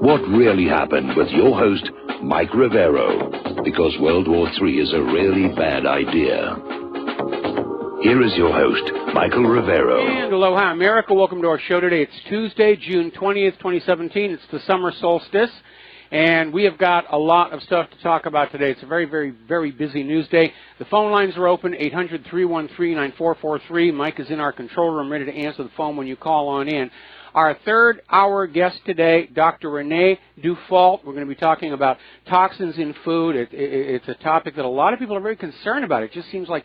what really happened with your host, Mike Rivero, because World War III is a really bad idea. Here is your host, Michael Rivero. And aloha, America. Welcome to our show today. It's Tuesday, June 20th, 2017. It's the summer solstice, and we have got a lot of stuff to talk about today. It's a very, very, very busy news day. The phone lines are open, 800-313-9443. Mike is in our control room ready to answer the phone when you call on in. Our third hour guest today, Dr. Renee Dufault. We're going to be talking about toxins in food. It's a topic that a lot of people are very concerned about. It just seems like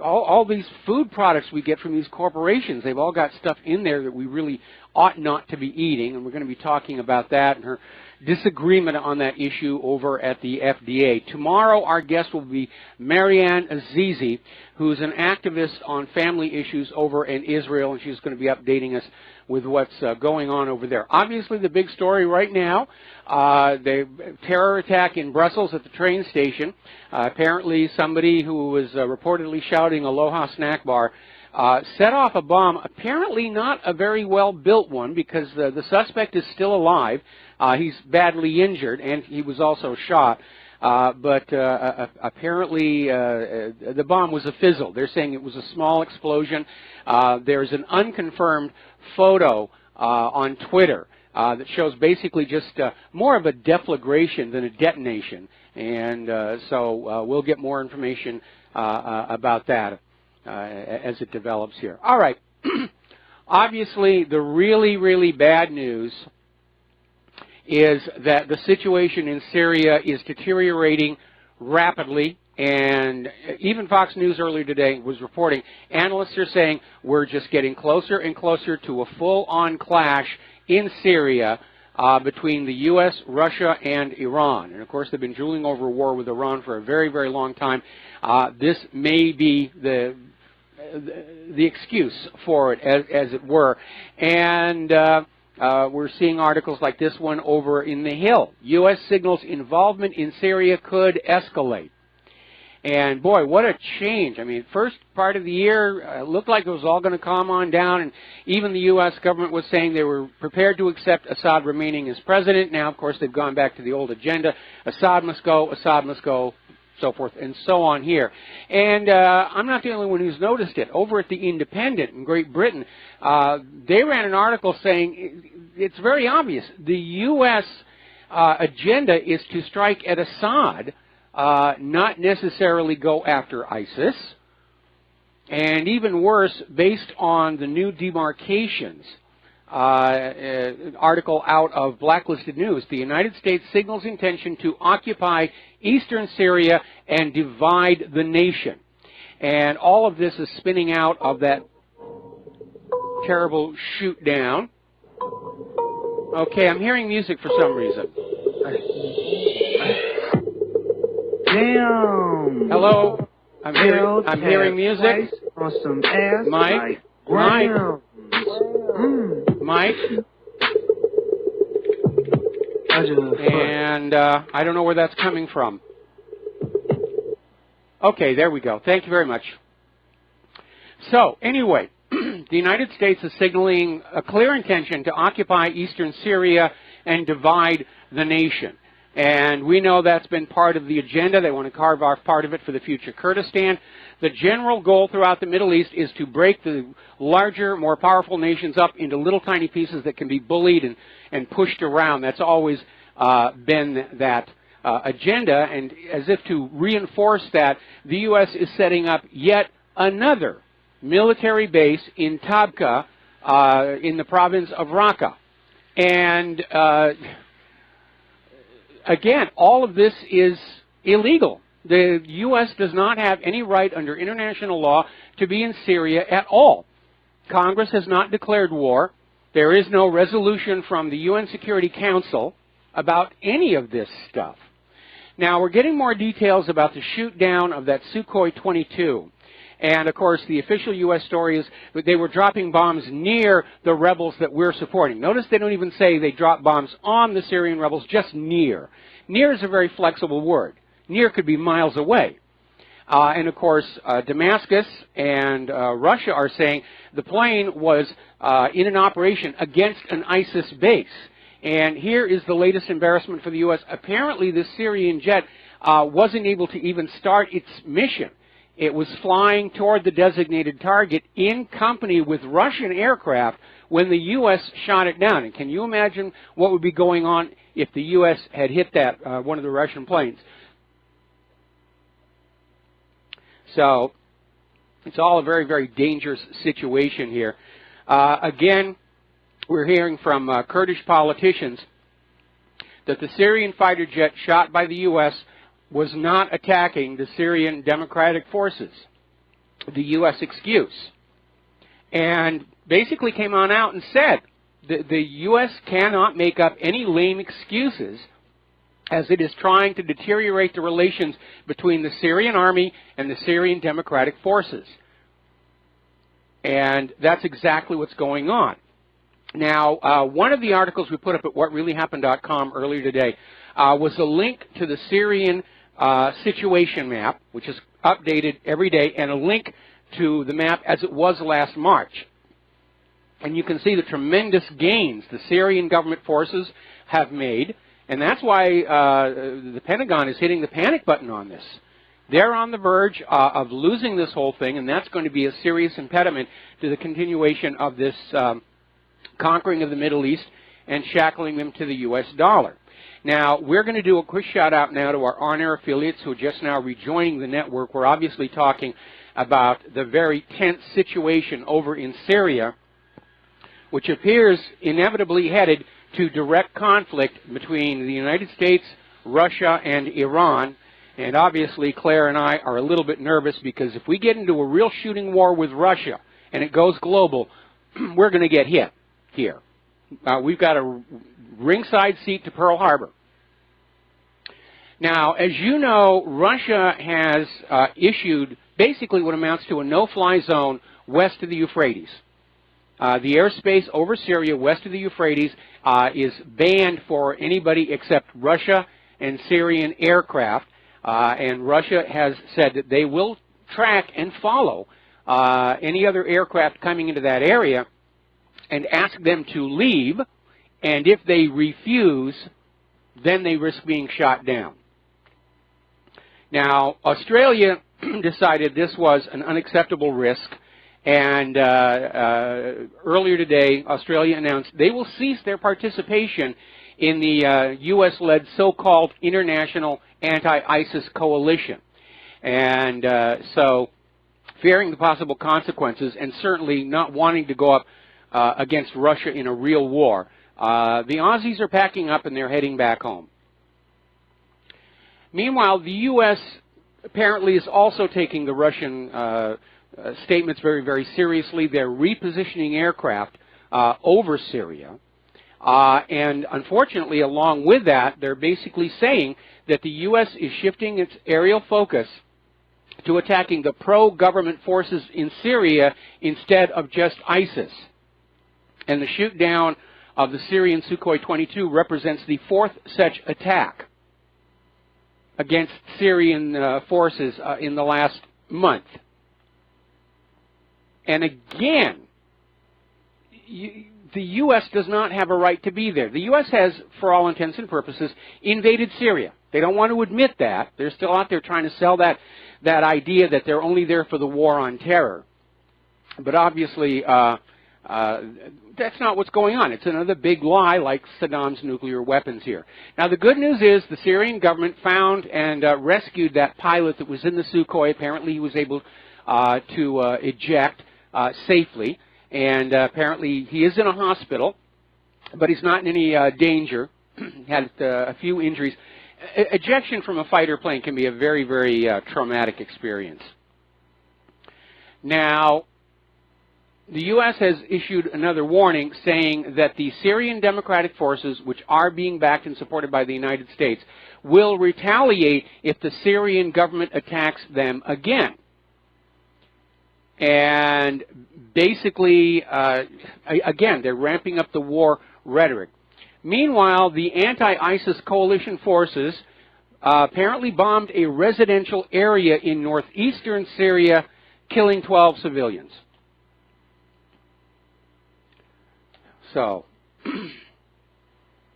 all these food products we get from these corporations, they've all got stuff in there that we really ought not to be eating, and we're going to be talking about that and her disagreement on that issue over at the FDA. Tomorrow, our guest will be Marianne Azizi, who's an activist on family issues over in Israel, and she's going to be updating us with what's going on over there. Obviously, the big story right now, the terror attack in Brussels at the train station. Apparently, somebody who was reportedly shouting Aloha Snack Bar set off a bomb, apparently not a very well-built one, because the suspect is still alive. He's badly injured, and he was also shot. But apparently the bomb was a fizzle. They're saying it was a small explosion. There's an unconfirmed photo on Twitter that shows basically just more of a deflagration than a detonation. And so we'll get more information about that as it develops here. All right. Obviously, the really, really bad news is that the situation in Syria is deteriorating rapidly, and even Fox News earlier today was reporting, analysts are saying we're just getting closer and closer to a full-on clash in Syria between the U.S., Russia, and Iran. And, of course, they've been drooling over war with Iran for a very, very long time. This may be the excuse for it, as it were. And we're seeing articles like this one over in The Hill. U.S. signals involvement in Syria could escalate. And, boy, what a change. I mean, first part of the year looked like it was all going to calm on down, and even the U.S. government was saying they were prepared to accept Assad remaining as president. Now, of course, they've gone back to the old agenda. Assad must go, so forth and so on here. And I'm not the only one who's noticed it. Over at the Independent in Great Britain, they ran an article saying it's very obvious. The U.S. Agenda is to strike at Assad, not necessarily go after ISIS. And even worse, based on the new demarcations, article out of Blacklisted News, the United States signals intention to occupy eastern Syria and divide the nation. And all of this is spinning out of that terrible shoot down. Okay, I'm hearing music for some reason. Damn. Hello? I'm hearing music. On some ass Mike? Mike? And I don't know where that's coming from. Okay, there we go. Thank you very much. So, anyway, the United States is signaling a clear intention to occupy eastern Syria and divide the nation. And we know that's been part of the agenda. They want to carve off part of it for the future Kurdistan. The general goal throughout the Middle East is to break the larger, more powerful nations up into little tiny pieces that can be bullied and pushed around. That's always been that agenda. And as if to reinforce that, the U.S. is setting up yet another military base in Tabqa in the province of Raqqa. And again, all of this is illegal. The U.S. does not have any right under international law to be in Syria at all. Congress has not declared war. There is no resolution from the UN Security Council about any of this stuff. Now, we're getting more details about the shoot down of that Sukhoi 22. And, of course, the official U.S. story is that they were dropping bombs near the rebels that we're supporting. Notice they don't even say they dropped bombs on the Syrian rebels, just near. Near is a very flexible word. Near could be miles away. And, of course, Damascus and Russia are saying the plane was in an operation against an ISIS base. And here is the latest embarrassment for the U.S. Apparently, this Syrian jet wasn't able to even start its mission. It was flying toward the designated target in company with Russian aircraft when the U.S. shot it down. And can you imagine what would be going on if the U.S. had hit that, one of the Russian planes? So it's all a very, very dangerous situation here. Again, we're hearing from Kurdish politicians that the Syrian fighter jet shot by the U.S. was not attacking the Syrian Democratic Forces, the U.S. excuse. And basically came on out and said that the U.S. cannot make up any lame excuses as it is trying to deteriorate the relations between the Syrian army and the Syrian Democratic Forces. And that's exactly what's going on. Now, one of the articles we put up at whatreallyhappened.com earlier today was a link to the Syrian situation map, which is updated every day, and a link to the map as it was last March. And you can see the tremendous gains the Syrian government forces have made, and that's why the Pentagon is hitting the panic button on this. They're on the verge of losing this whole thing, and that's going to be a serious impediment to the continuation of this conquering of the Middle East and shackling them to the U.S. dollar. Now, we're going to do a quick shout-out now to our on-air affiliates who are just now rejoining the network. We're obviously talking about the very tense situation over in Syria, which appears inevitably headed to direct conflict between the United States, Russia, and Iran. And obviously, Claire and I are a little bit nervous because if we get into a real shooting war with Russia and it goes global, we're going to get hit here. We've got a ringside seat to Pearl Harbor. Now, as you know, Russia has issued basically what amounts to a no-fly zone west of the Euphrates. The airspace over Syria west of the Euphrates is banned for anybody except Russia and Syrian aircraft. And Russia has said that they will track and follow any other aircraft coming into that area and ask them to leave, and if they refuse, then they risk being shot down. Now, Australia decided this was an unacceptable risk, and earlier today, Australia announced they will cease their participation in the U.S.-led so-called International Anti-ISIS Coalition. And so, fearing the possible consequences and certainly not wanting to go up against Russia in a real war, the Aussies are packing up and they're heading back home. Meanwhile, the U.S. apparently is also taking the Russian statements very, very seriously. They're repositioning aircraft over Syria. And unfortunately, along with that, they're basically saying that the U.S. is shifting its aerial focus to attacking the pro-government forces in Syria instead of just ISIS. And the shoot-down of the Syrian Sukhoi 22 represents the fourth such attack against Syrian forces in the last month. And again, the U.S. does not have a right to be there. The U.S. has, for all intents and purposes, invaded Syria. They don't want to admit that. They're still out there trying to sell that idea that they're only there for the war on terror. But obviously, that's not what's going on. It's another big lie like Saddam's nuclear weapons here. Now, the good news is the Syrian government found and rescued that pilot that was in the Sukhoi. Apparently, he was able to eject safely. And apparently he is in a hospital, but he's not in any danger. Had a few injuries. Ejection from a fighter plane can be a very, very traumatic experience. Now, the U.S. has issued another warning saying that the Syrian Democratic Forces, which are being backed and supported by the United States, will retaliate if the Syrian government attacks them again. And basically, again, they're ramping up the war rhetoric. Meanwhile, the anti-ISIS coalition forces apparently bombed a residential area in northeastern Syria, killing 12 civilians. So,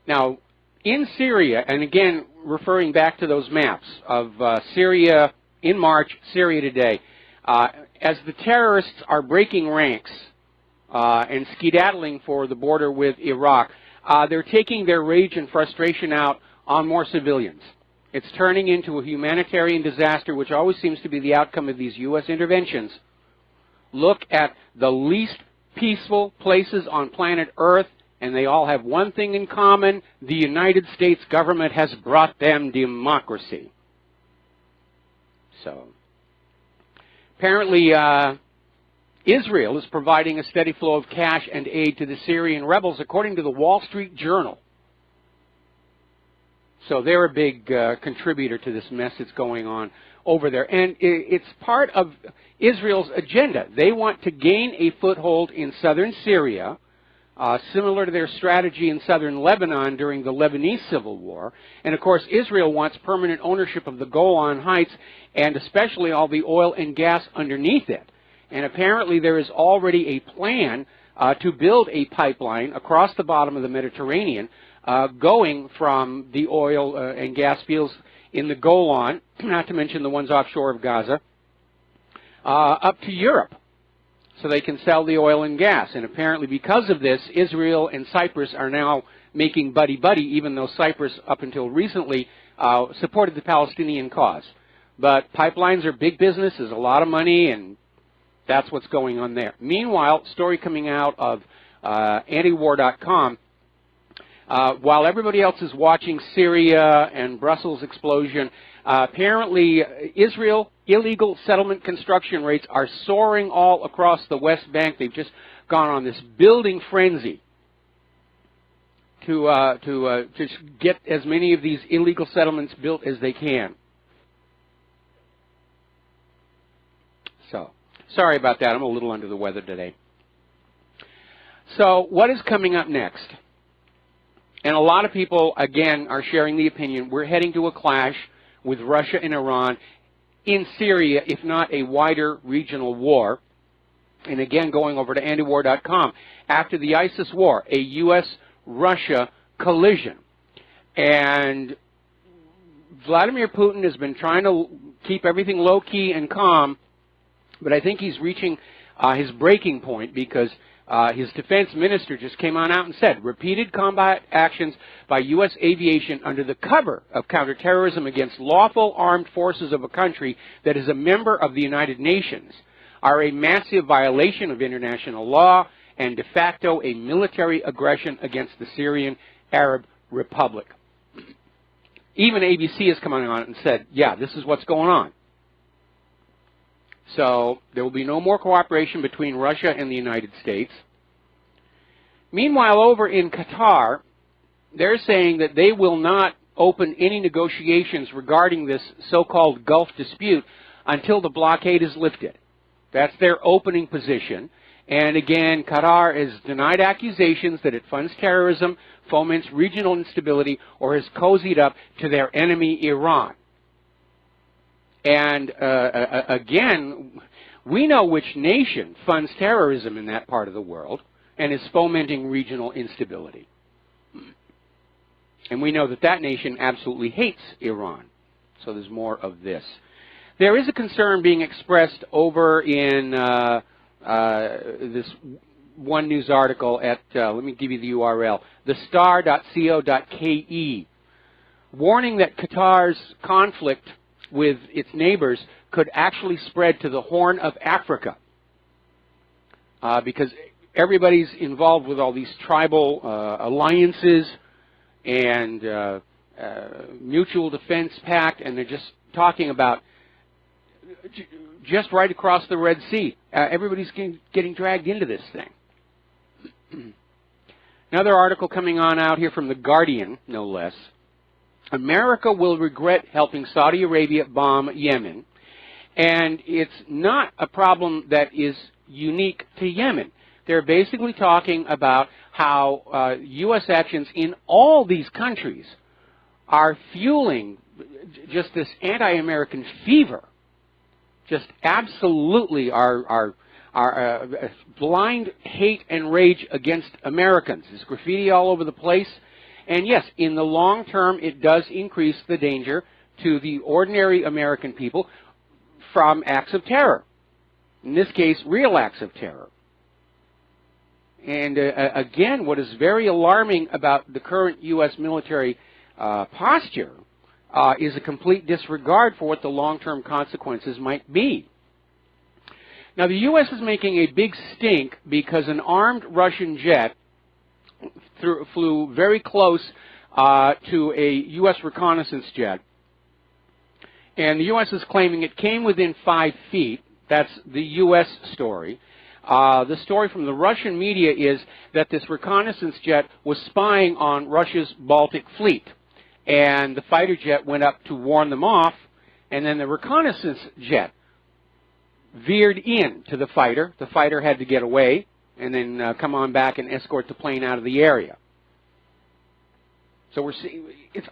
Now, in Syria, and again, referring back to those maps of Syria in March, Syria today, as the terrorists are breaking ranks and skedaddling for the border with Iraq, they're taking their rage and frustration out on more civilians. It's turning into a humanitarian disaster, which always seems to be the outcome of these U.S. interventions. Look at the least peaceful places on planet Earth, and they all have one thing in common: the United States government has brought them democracy. So, apparently, Israel is providing a steady flow of cash and aid to the Syrian rebels, according to the Wall Street Journal. So they're a big contributor to this mess that's going on over there. And it's part of Israel's agenda. They want to gain a foothold in southern Syria, similar to their strategy in southern Lebanon during the Lebanese Civil War. And, of course, Israel wants permanent ownership of the Golan Heights and especially all the oil and gas underneath it. And apparently there is already a plan to build a pipeline across the bottom of the Mediterranean going from the oil and gas fields in the Golan, not to mention the ones offshore of Gaza, up to Europe, so they can sell the oil and gas. And apparently because of this, Israel and Cyprus are now making buddy-buddy, even though Cyprus, up until recently, supported the Palestinian cause. But pipelines are big business, there's a lot of money, and that's what's going on there. Meanwhile, story coming out of antiwar.com, while everybody else is watching Syria and Brussels explosion, apparently Israel illegal settlement construction rates are soaring all across the West Bank. They've just gone on this building frenzy to just get as many of these illegal settlements built as they can. So, sorry about that. I'm a little under the weather today. So, what is coming up next? And a lot of people, again, are sharing the opinion we're heading to a clash with Russia and Iran in Syria, if not a wider regional war. And again, going over to antiwar.com, after the ISIS war, a U.S.-Russia collision. And Vladimir Putin has been trying to keep everything low-key and calm, but I think he's reaching his breaking point, because his defense minister just came on out and said repeated combat actions by U.S. aviation under the cover of counterterrorism against lawful armed forces of a country that is a member of the United Nations are a massive violation of international law and de facto a military aggression against the Syrian Arab Republic. Even ABC has come on and said, yeah, this is what's going on. So there will be no more cooperation between Russia and the United States. Meanwhile, over in Qatar, they're saying that they will not open any negotiations regarding this so-called Gulf dispute until the blockade is lifted. That's their opening position. And again, Qatar has denied accusations that it funds terrorism, foments regional instability, or has cozied up to their enemy Iran. And again, we know which nation funds terrorism in that part of the world and is fomenting regional instability. And we know that that nation absolutely hates Iran. So there's more of this. There is a concern being expressed over in this one news article at, let me give you the URL, thestar.co.ke, warning that Qatar's conflict with its neighbors could actually spread to the Horn of Africa, because everybody's involved with all these tribal alliances and mutual defense pact, and they're just talking about just right across the Red Sea. Everybody's getting dragged into this thing. Another article coming on out here from The Guardian, no less. America will regret helping Saudi Arabia bomb Yemen. And it's not a problem that is unique to Yemen. They're basically talking about how U.S. actions in all these countries are fueling just this anti-American fever. Just absolutely our blind hate and rage against Americans. There's graffiti all over the place. And yes, in the long term, it does increase the danger to the ordinary American people from acts of terror. In this case, real acts of terror. And again, what is very alarming about the current U.S. military posture is a complete disregard for what the long-term consequences might be. Now, the U.S. is making a big stink because an armed Russian jet flew very close to a U.S. reconnaissance jet. And the U.S. is claiming it came within 5 feet. That's the U.S. story. The story from the Russian media is that this reconnaissance jet was spying on Russia's Baltic fleet. And the fighter jet went up to warn them off, and then the reconnaissance jet veered in to the fighter. The fighter had to get away and then come on back and escort the plane out of the area. So we're seeing, it's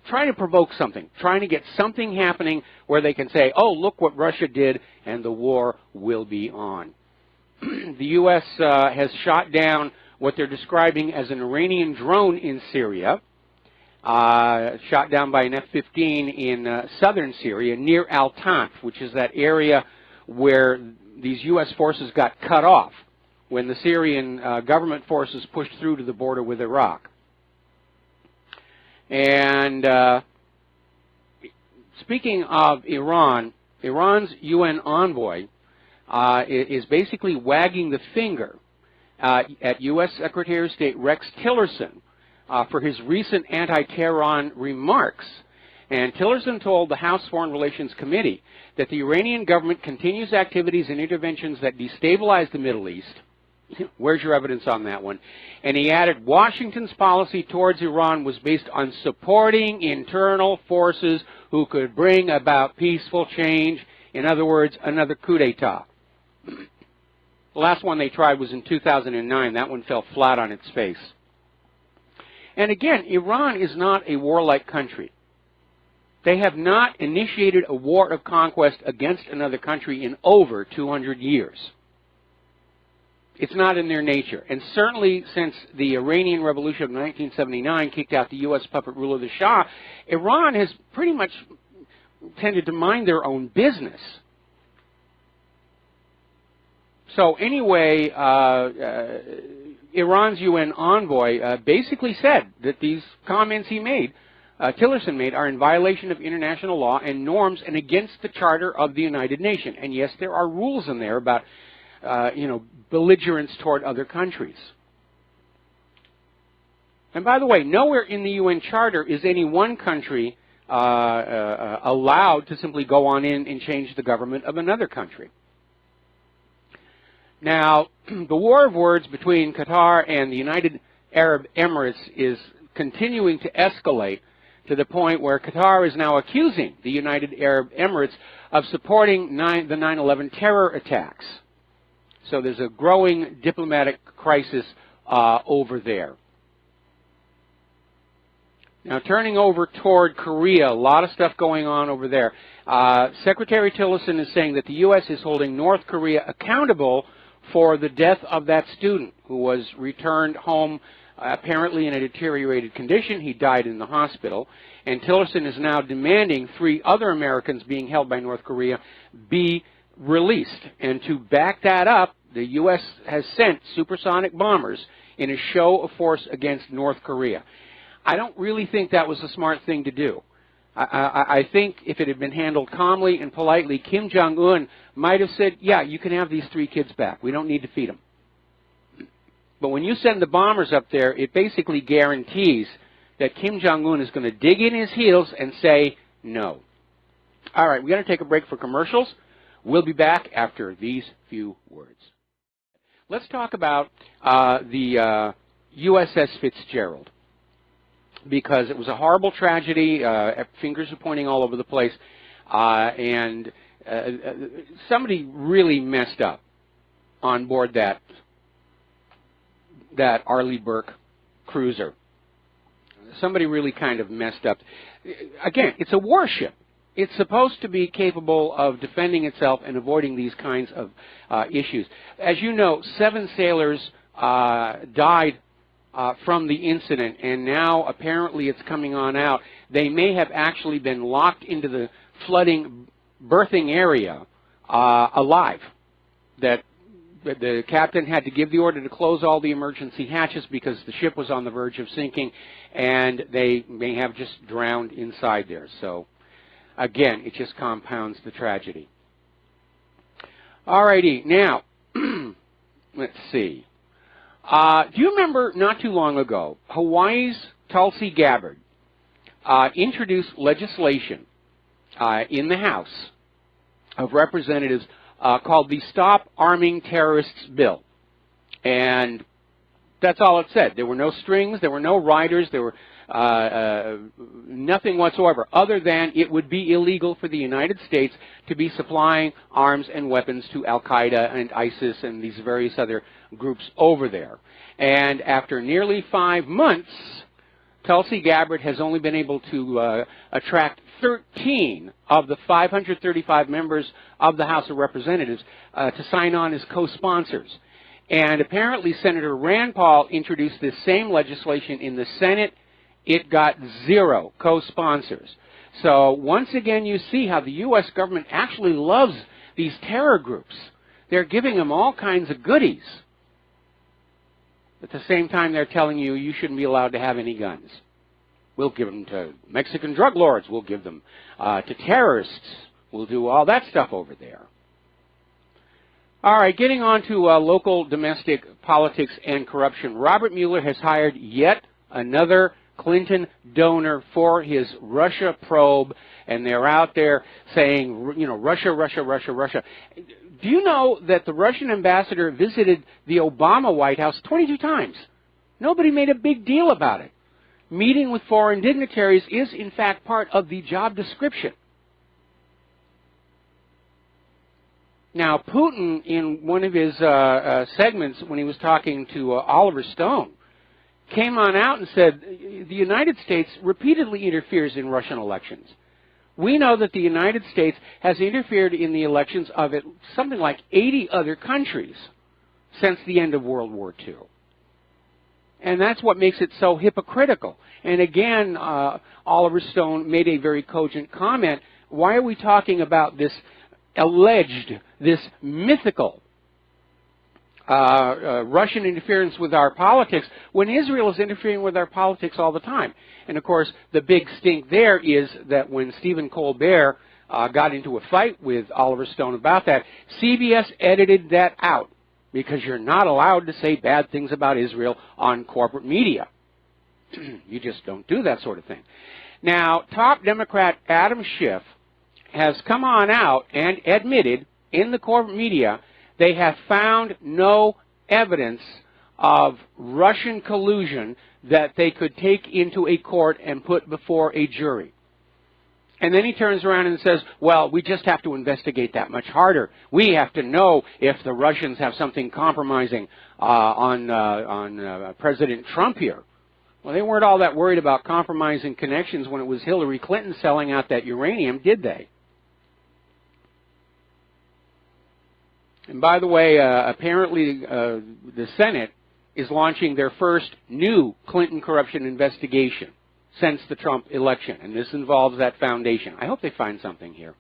trying to provoke something, trying to get something happening where they can say, oh, look what Russia did, and the war will be on. The U.S. has shot down what they're describing as an Iranian drone in Syria, shot down by an F-15 in southern Syria near Al-Tanf, which is that area where these U.S. forces got cut off when the Syrian government forces pushed through to the border with Iraq. And speaking of Iran, Iran's UN envoy is basically wagging the finger at U.S. Secretary of State Rex Tillerson for his recent anti-Tehran remarks. And Tillerson told the House Foreign Relations Committee that the Iranian government continues activities and interventions that destabilize the Middle East. Where's your evidence on that one? And he added, Washington's policy towards Iran was based on supporting internal forces who could bring about peaceful change. In other words, another coup d'etat. The last one they tried was in 2009. That one fell flat on its face. And again, Iran is not a warlike country. They have not initiated a war of conquest against another country in over 200 years. It's not in their nature. And certainly since the Iranian Revolution of 1979 kicked out the U.S. puppet ruler, the Shah, Iran has pretty much tended to mind their own business. So anyway, Iran's UN envoy basically said that these comments he made, Tillerson made, are in violation of international law and norms and against the Charter of the United Nations. And yes, there are rules in there about belligerence toward other countries. And by the way, nowhere in the UN Charter is any one country allowed to simply go on in and change the government of another country. Now, the war of words between Qatar and the United Arab Emirates is continuing to escalate to the point where Qatar is now accusing the United Arab Emirates of supporting the 9/11 terror attacks. So there's a growing diplomatic crisis over there. Now, turning over toward Korea, a lot of stuff going on over there. Secretary Tillerson is saying that the U.S. is holding North Korea accountable for the death of that student who was returned home apparently in a deteriorated condition. He died in the hospital. And Tillerson is now demanding 3 other Americans being held by North Korea be released. And to back that up, the U.S. has sent supersonic bombers in a show of force against North Korea. I don't really think that was a smart thing to do. I think if it had been handled calmly and politely, Kim Jong-un might have said, yeah, you can have these 3 kids back. We don't need to feed them. But when you send the bombers up there, it basically guarantees that Kim Jong-un is going to dig in his heels and say no. All right, we're going to take a break for commercials. We'll be back after these few words. Let's talk about the USS Fitzgerald, because it was a horrible tragedy. Fingers are pointing all over the place, and somebody really messed up on board that Arleigh Burke cruiser. Somebody really kind of messed up. Again, it's a warship. It's supposed to be capable of defending itself and avoiding these kinds of issues. As you know, 7 sailors died from the incident, and now apparently it's coming on out. They may have actually been locked into the flooding berthing area alive. That the captain had to give the order to close all the emergency hatches because the ship was on the verge of sinking, and they may have just drowned inside there. So, again, it just compounds the tragedy. Alrighty, now, let's see. Do you remember not too long ago, Hawaii's Tulsi Gabbard introduced legislation in the House of Representatives called the Stop Arming Terrorists Bill. And that's all it said. There were no strings, there were no riders, there were nothing whatsoever, other than it would be illegal for the United States to be supplying arms and weapons to Al-Qaeda and ISIS and these various other groups over there. And after nearly 5 months, Tulsi Gabbard has only been able to attract 13 of the 535 members of the House of Representatives to sign on as co-sponsors. And apparently Senator Rand Paul introduced this same legislation in the Senate. It got 0 co-sponsors. So once again you see how the U.S. government actually loves these terror groups. They're giving them all kinds of goodies. At the same time they're telling you you shouldn't be allowed to have any guns. We'll give them to Mexican drug lords. We'll give them to terrorists. We'll do all that stuff over there. All right, getting on to local domestic politics and corruption. Robert Mueller has hired yet another Clinton donor for his Russia probe, and they're out there saying, you know, Russia, Russia, Russia, Russia. Do you know that the Russian ambassador visited the Obama White House 22 times? Nobody made a big deal about it. Meeting with foreign dignitaries is, in fact, part of the job description. Now, Putin, in one of his segments when he was talking to Oliver Stone, came on out and said the United States repeatedly interferes in Russian elections. We know that the United States has interfered in the elections of something like 80 other countries since the end of World War II. And that's what makes it so hypocritical. And again, Oliver Stone made a very cogent comment. Why are we talking about this alleged, this mythical Russian interference with our politics when Israel is interfering with our politics all the time? And of course, the big stink there is that when Stephen Colbert got into a fight with Oliver Stone about that, CBS edited that out because you're not allowed to say bad things about Israel on corporate media. You just don't do that sort of thing. Now, top Democrat Adam Schiff has come on out and admitted in the corporate media they have found no evidence of Russian collusion that they could take into a court and put before a jury. And then he turns around and says, well, we just have to investigate that much harder. We have to know if the Russians have something compromising on President Trump here. Well, they weren't all that worried about compromising connections when it was Hillary Clinton selling out that uranium, did they? And by the way, apparently the Senate is launching their first new Clinton corruption investigation since the Trump election, and this involves that foundation. I hope they find something here.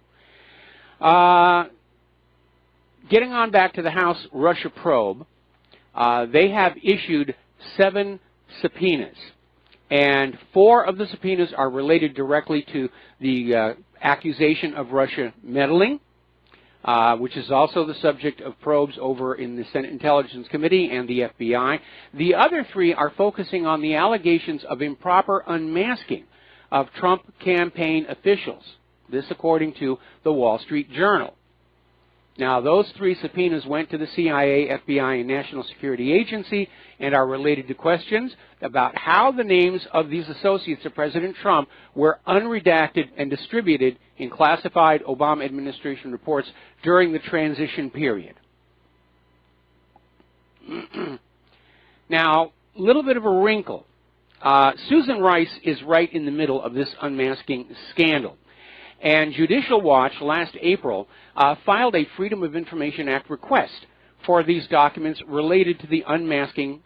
Getting on back to the House Russia probe, they have issued 7 subpoenas, and 4 of the subpoenas are related directly to the accusation of Russia meddling, which is also the subject of probes over in the Senate Intelligence Committee and the FBI. The other 3 are focusing on the allegations of improper unmasking of Trump campaign officials. This according to the Wall Street Journal. Now, those 3 subpoenas went to the CIA, FBI, and National Security Agency and are related to questions about how the names of these associates of President Trump were unredacted and distributed in classified Obama administration reports during the transition period. Now, a little bit of a wrinkle. Susan Rice is right in the middle of this unmasking scandal. And Judicial Watch last April filed a Freedom of Information Act request for these documents related to the unmasking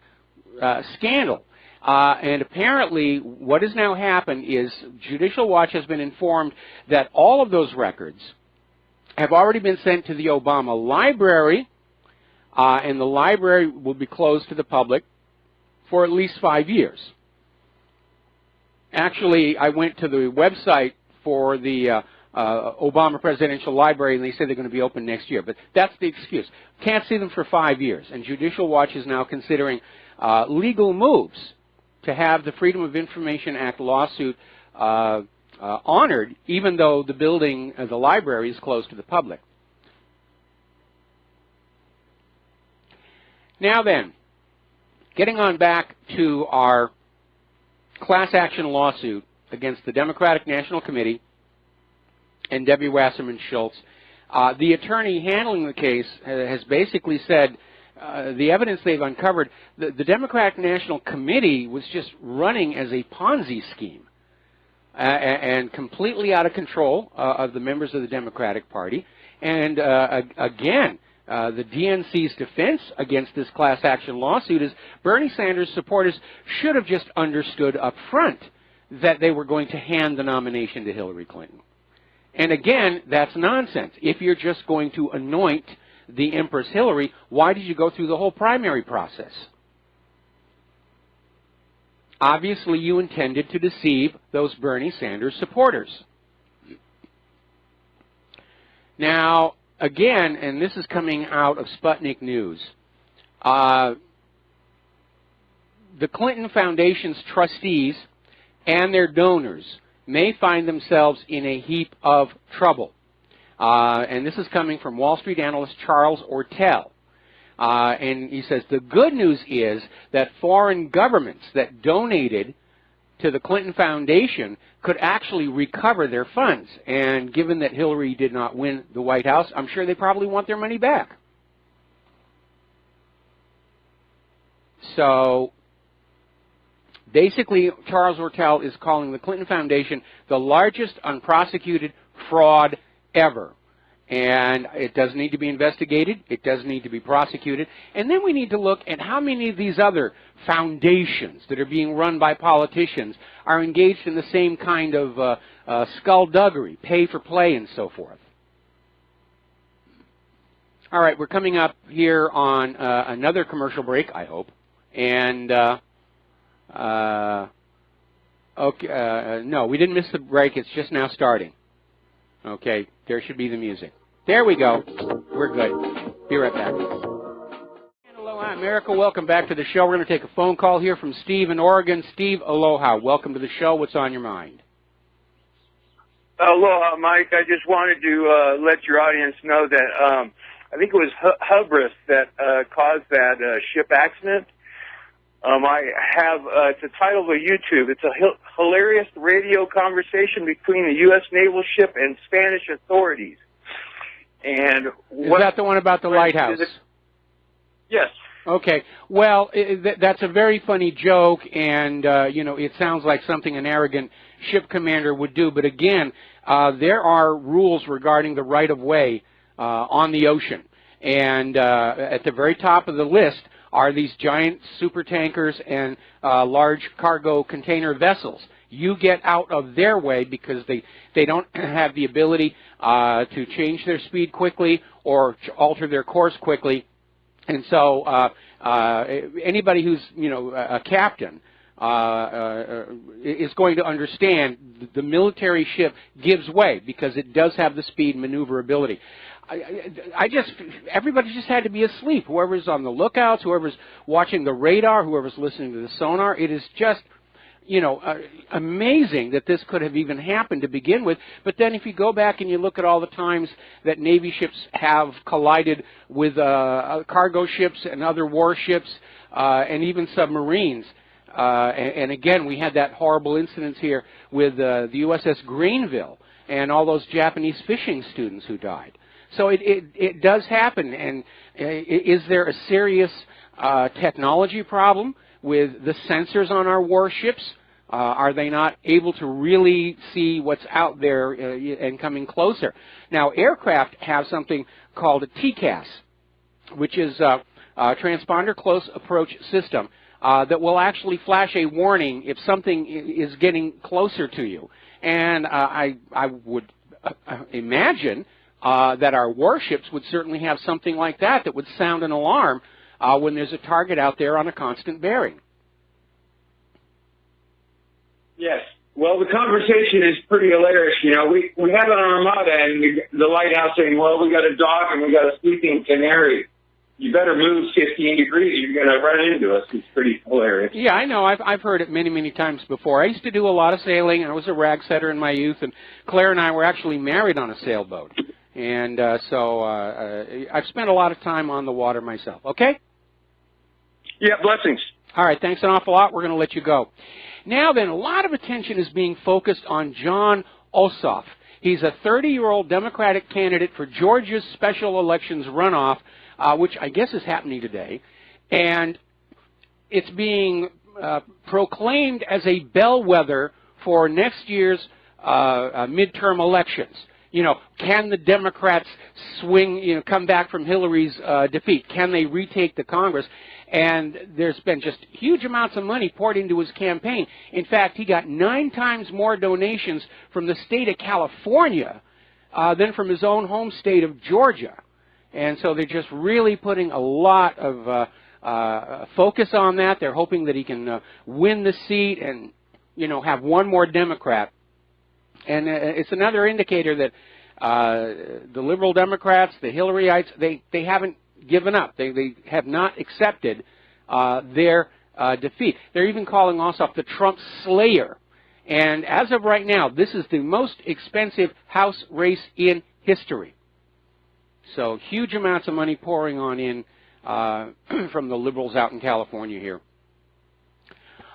scandal. And apparently what has now happened is Judicial Watch has been informed that all of those records have already been sent to the Obama library, and the library will be closed to the public for at least 5 years. Actually, I went to the website for the Obama Presidential Library, and they said they're going to be open next year. But that's the excuse. Can't see them for 5 years. And Judicial Watch is now considering legal moves to have the Freedom of Information Act lawsuit honored, even though the building, the library, is closed to the public. Now then, getting on back to our class action lawsuit against the Democratic National Committee and Debbie Wasserman Schultz, the attorney handling the case has basically said the evidence they've uncovered, the Democratic National Committee was just running as a Ponzi scheme and completely out of control of the members of the Democratic Party. And again, the DNC's defense against this class action lawsuit is Bernie Sanders supporters should have just understood up front that they were going to hand the nomination to Hillary Clinton. And again, that's nonsense. If you're just going to anoint the Empress Hillary, why did you go through the whole primary process? Obviously, you intended to deceive those Bernie Sanders supporters. Now, again, and this is coming out of Sputnik News, the Clinton Foundation's trustees and their donors may find themselves in a heap of trouble. And this is coming from Wall Street analyst Charles Ortel. And he says the good news is that foreign governments that donated to the Clinton Foundation could actually recover their funds. And given that Hillary did not win the White House, I'm sure they probably want their money back. So basically, Charles Ortel is calling the Clinton Foundation the largest unprosecuted fraud ever. And it does need to be investigated. It does need to be prosecuted. And then we need to look at how many of these other foundations that are being run by politicians are engaged in the same kind of skullduggery, pay for play, and so forth. All right, we're coming up here on another commercial break, I hope. And no, we didn't miss the break. It's just now starting. Okay, there should be the music. There we go. We're good. Be right back. Aloha, America. Welcome back to the show. We're going to take a phone call here from Steve in Oregon. Steve, aloha. Welcome to the show. What's on your mind? Aloha, Mike. I just wanted to let your audience know that I think it was hubris that caused that ship accident. I have, it's a title of a YouTube. It's a hilarious radio conversation between the U.S. naval ship and Spanish authorities. And is that the one about the lighthouse? Yes. Okay. Well, that's a very funny joke, and, you know, it sounds like something an arrogant ship commander would do. But again, there are rules regarding the right-of-way on the ocean. And at the very top of the list are these giant super tankers and large cargo container vessels. You get out of their way because they don't have the ability to change their speed quickly or alter their course quickly. And so anybody who's, you know, a captain is going to understand the military ship gives way because it does have the speed and maneuverability. Everybody just had to be asleep. Whoever's on the lookouts, whoever's watching the radar, whoever's listening to the sonar, it is just, you know, amazing that this could have even happened to begin with. But then if you go back and you look at all the times that Navy ships have collided with cargo ships and other warships and even submarines, and again, we had that horrible incident here with the USS Greenville and all those Japanese fishing students who died. So it does happen. And is there a serious technology problem with the sensors on our warships? Are they not able to really see what's out there and coming closer? Now, aircraft have something called a TCAS, which is a transponder close approach system. that will actually flash a warning if something is getting closer to you. And I would imagine that our warships would certainly have something like that that would sound an alarm when there's a target out there on a constant bearing. Yes. Well, the conversation is pretty hilarious. You know, we have an armada and the lighthouse saying, well, we got a dock and we got a sleeping canary. You better move 15 degrees. You're going to run into us. It's pretty hilarious. Yeah, I know. I've heard it many, many times before. I used to do a lot of sailing. I was a rag setter in my youth, and Claire and I were actually married on a sailboat. And so I've spent a lot of time on the water myself. Okay? Yeah, blessings. All right, thanks an awful lot. We're going to let you go. Now then, a lot of attention is being focused on Jon Ossoff. He's a 30-year-old Democratic candidate for Georgia's special elections runoff, which I guess is happening today. And it's being proclaimed as a bellwether for next year's midterm elections. You know, can the Democrats come back from Hillary's defeat? Can they retake the Congress? And there's been just huge amounts of money poured into his campaign. In fact, he got 9 times more donations from the state of California than from his own home state of Georgia. And so they're just really putting a lot of focus on that. They're hoping that he can win the seat and, you know, have one more Democrat. And it's another indicator that the liberal Democrats, the Hillaryites, they haven't given up. They have not accepted their defeat. They're even calling Ossoff the Trump Slayer. And as of right now, this is the most expensive House race in history. So huge amounts of money pouring on in from the liberals out in California here.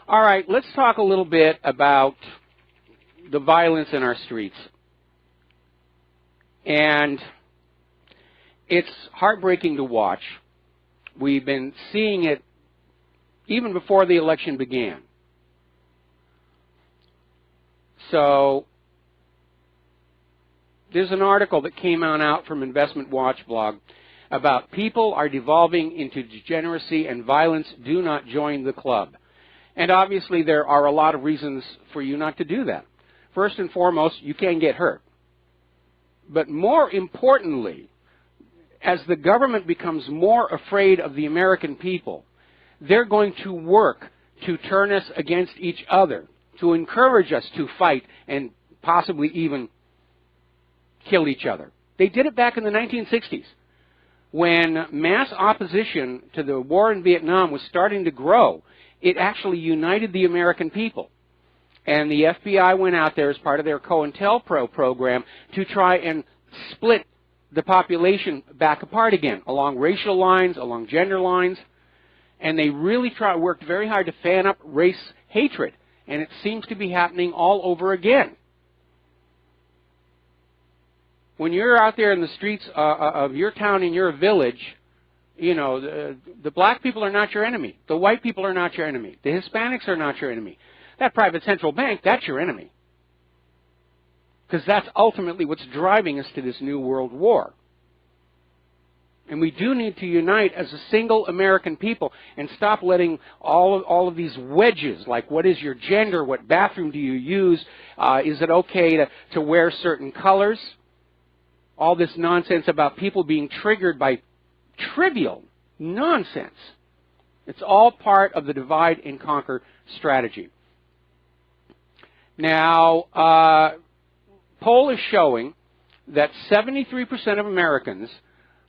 All right, let's talk a little bit about the violence in our streets. And it's heartbreaking to watch. We've been seeing it even before the election began. So there's an article that came out from Investment Watch blog about people are devolving into degeneracy and violence. Do not join the club. And obviously there are a lot of reasons for you not to do that. First and foremost, you can get hurt. But more importantly, as the government becomes more afraid of the American people, they're going to work to turn us against each other, to encourage us to fight and possibly even kill each other. They did it back in the 1960s. When mass opposition to the war in Vietnam was starting to grow, it actually united the American people. And the FBI went out there as part of their COINTELPRO program to try and split the population back apart again, along racial lines, along gender lines. And they really worked very hard to fan up race hatred. And it seems to be happening all over again. When you're out there in the streets of your town, in your village, you know, the black people are not your enemy. The white people are not your enemy. The Hispanics are not your enemy. That private central bank, that's your enemy. Because that's ultimately what's driving us to this new world war. And we do need to unite as a single American people and stop letting all of these wedges, like what is your gender, what bathroom do you use, is it okay to wear certain colors, all this nonsense about people being triggered by trivial nonsense. It's all part of the divide and conquer strategy. Now, poll is showing that 73% of Americans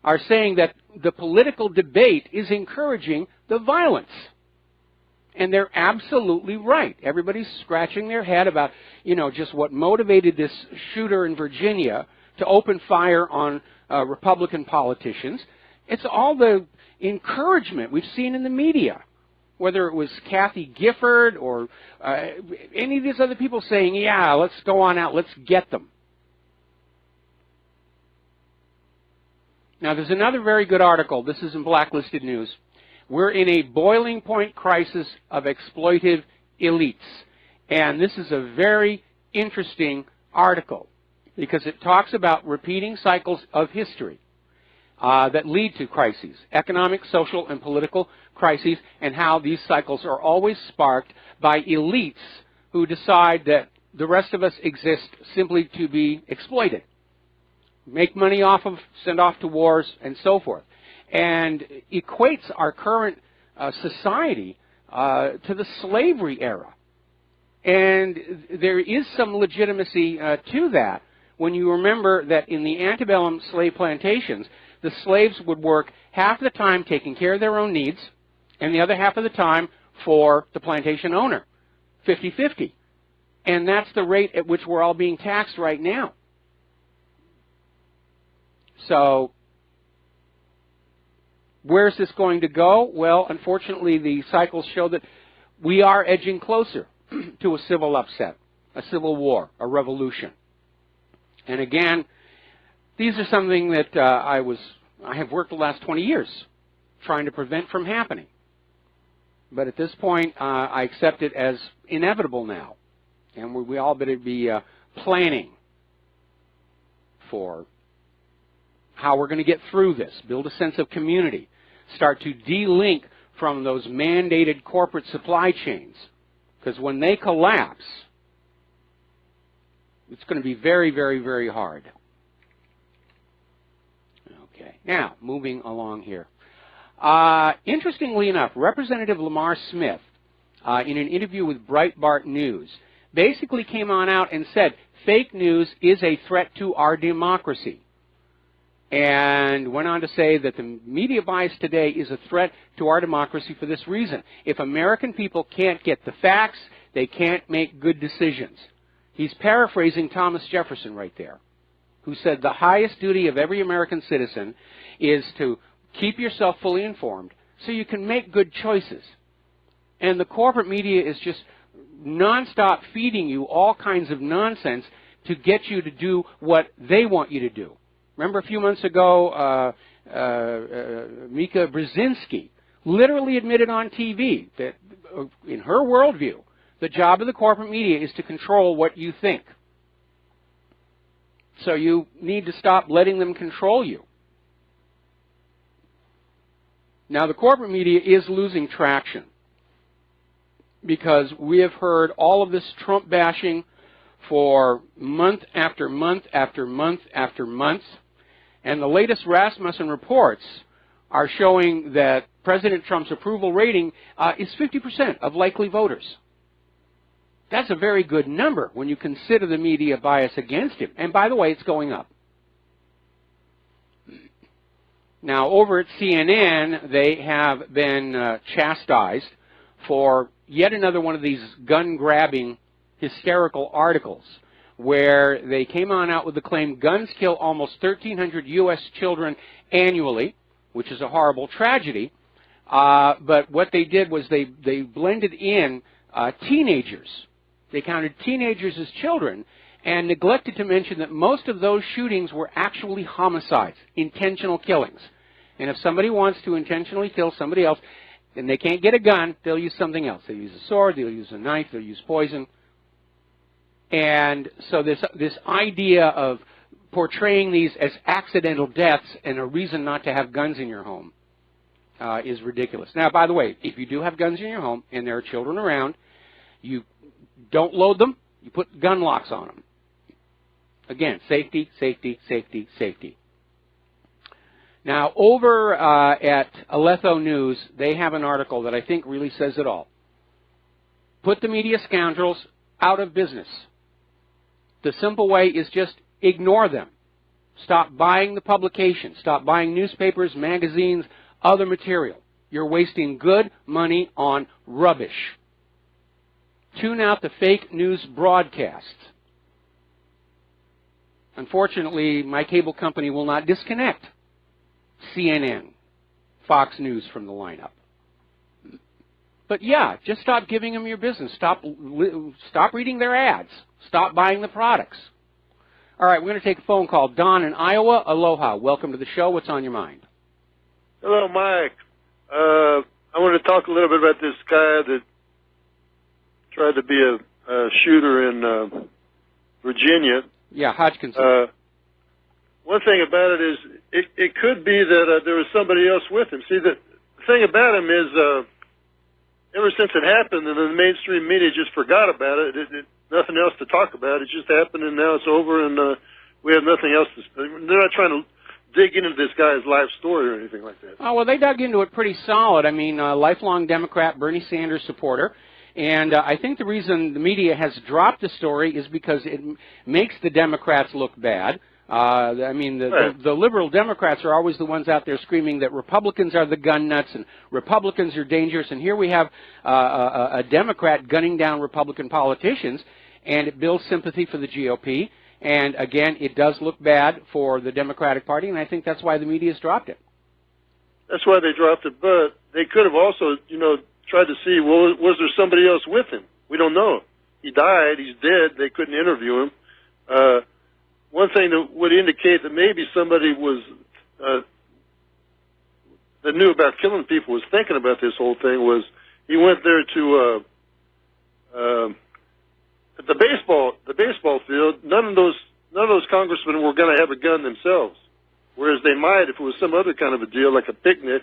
are saying that the political debate is encouraging the violence. And they're absolutely right. Everybody's scratching their head about, you know, just what motivated this shooter in Virginia to open fire on Republican politicians. It's all the encouragement we've seen in the media, whether it was Kathy Gifford or any of these other people saying, yeah, let's go on out, let's get them. Now, there's another very good article. This is in Blacklisted News. We're in a boiling point crisis of exploitive elites. And this is a very interesting article because it talks about repeating cycles of history. that lead to crises, economic, social, and political crises, and how these cycles are always sparked by elites who decide that the rest of us exist simply to be exploited, make money off of, send off to wars, and so forth, and equates our current society to the slavery era. And there is some legitimacy to that when you remember that in the antebellum slave plantations, the slaves would work half the time taking care of their own needs and the other half of the time for the plantation owner, 50-50. And that's the rate at which we're all being taxed right now. So where's this going to go? Well, unfortunately, the cycles show that we are edging closer to a civil upset, a civil war, a revolution. And again, these are something that I have worked the last 20 years trying to prevent from happening. But at this point, I accept it as inevitable now. And we all better be planning for how we're going to get through this, build a sense of community, start to de-link from those mandated corporate supply chains. Because when they collapse, it's going to be very, very, very hard. Okay, now, moving along here. Interestingly enough, Representative Lamar Smith, in an interview with Breitbart News, basically came on out and said, fake news is a threat to our democracy. And went on to say that the media bias today is a threat to our democracy for this reason. If American people can't get the facts, they can't make good decisions. He's paraphrasing Thomas Jefferson right there, who said the highest duty of every American citizen is to keep yourself fully informed so you can make good choices. And the corporate media is just nonstop feeding you all kinds of nonsense to get you to do what they want you to do. Remember a few months ago, Mika Brzezinski literally admitted on TV that in her worldview, the job of the corporate media is to control what you think. So you need to stop letting them control you. Now, the corporate media is losing traction because we have heard all of this Trump bashing for month after month after month after month. And the latest Rasmussen reports are showing that President Trump's approval rating is 50% of likely voters. That's a very good number when you consider the media bias against him. And by the way, it's going up. Now, over at CNN, they have been chastised for yet another one of these gun-grabbing hysterical articles where they came on out with the claim guns kill almost 1,300 U.S. children annually, which is a horrible tragedy. But what they did was they blended in teenagers. They counted teenagers as children and neglected to mention that most of those shootings were actually homicides, intentional killings. And if somebody wants to intentionally kill somebody else and they can't get a gun, they'll use something else. They'll use a sword, they'll use a knife, they'll use poison. And so this idea of portraying these as accidental deaths and a reason not to have guns in your home is ridiculous. Now, by the way, if you do have guns in your home and there are children around, you don't load them, you put gun locks on them. Again, safety, safety, safety, safety. Now, over at Aletho News, they have an article that I think really says it all. Put the media scoundrels out of business. The simple way is just ignore them. Stop buying the publications. Stop buying newspapers, magazines, other material. You're wasting good money on rubbish. Tune out the fake news broadcasts. Unfortunately, my cable company will not disconnect CNN, Fox News from the lineup. But yeah, just stop giving them your business. Stop reading their ads. Stop buying the products. All right, we're going to take a phone call. Don in Iowa, aloha. Welcome to the show. What's on your mind? Hello, Mike. I want to talk a little bit about this guy that tried to be a shooter in Virginia. Yeah, Hodgkinson. one thing about it is it could be that there was somebody else with him. See, the thing about him is ever since it happened, and the mainstream media just forgot about it. Nothing else to talk about. It just happened, and now it's over, and we have nothing else to. They're not trying to dig into this guy's life story or anything like that. Oh, well, they dug into it pretty solid. I mean, lifelong Democrat, Bernie Sanders supporter. And I think the reason the media has dropped the story is because it makes the Democrats look bad. I mean, the liberal Democrats are always the ones out there screaming that Republicans are the gun nuts and Republicans are dangerous. And here we have a Democrat gunning down Republican politicians, and it builds sympathy for the GOP. And, again, it does look bad for the Democratic Party, and I think that's why the media has dropped it. That's why they dropped it, but they could have also, tried to see, well, was there somebody else with him? We don't know. He died. He's dead. They couldn't interview him. One thing that would indicate that maybe somebody was that knew about killing people was thinking about this whole thing was he went there to at the baseball field. None of those congressmen were going to have a gun themselves, whereas they might if it was some other kind of a deal like a picnic.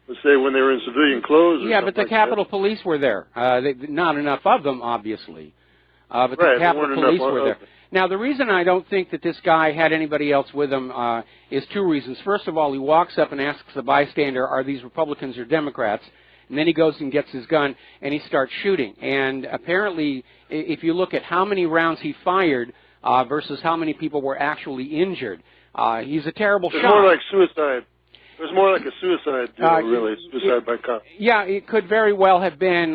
Let's say when they were in civilian clothes. Yeah, but the Capitol Police were there. Not enough of them, obviously. But the Capitol Police were there. Now, the reason I don't think that this guy had anybody else with him is two reasons. First of all, he walks up and asks the bystander, are these Republicans or Democrats? And then he goes and gets his gun, and he starts shooting. And apparently, if you look at how many rounds he fired versus how many people were actually injured, he's a terrible shot. It's more like suicide. It was more like a suicide deal, really, suicide by cop. Yeah, it could very well have been.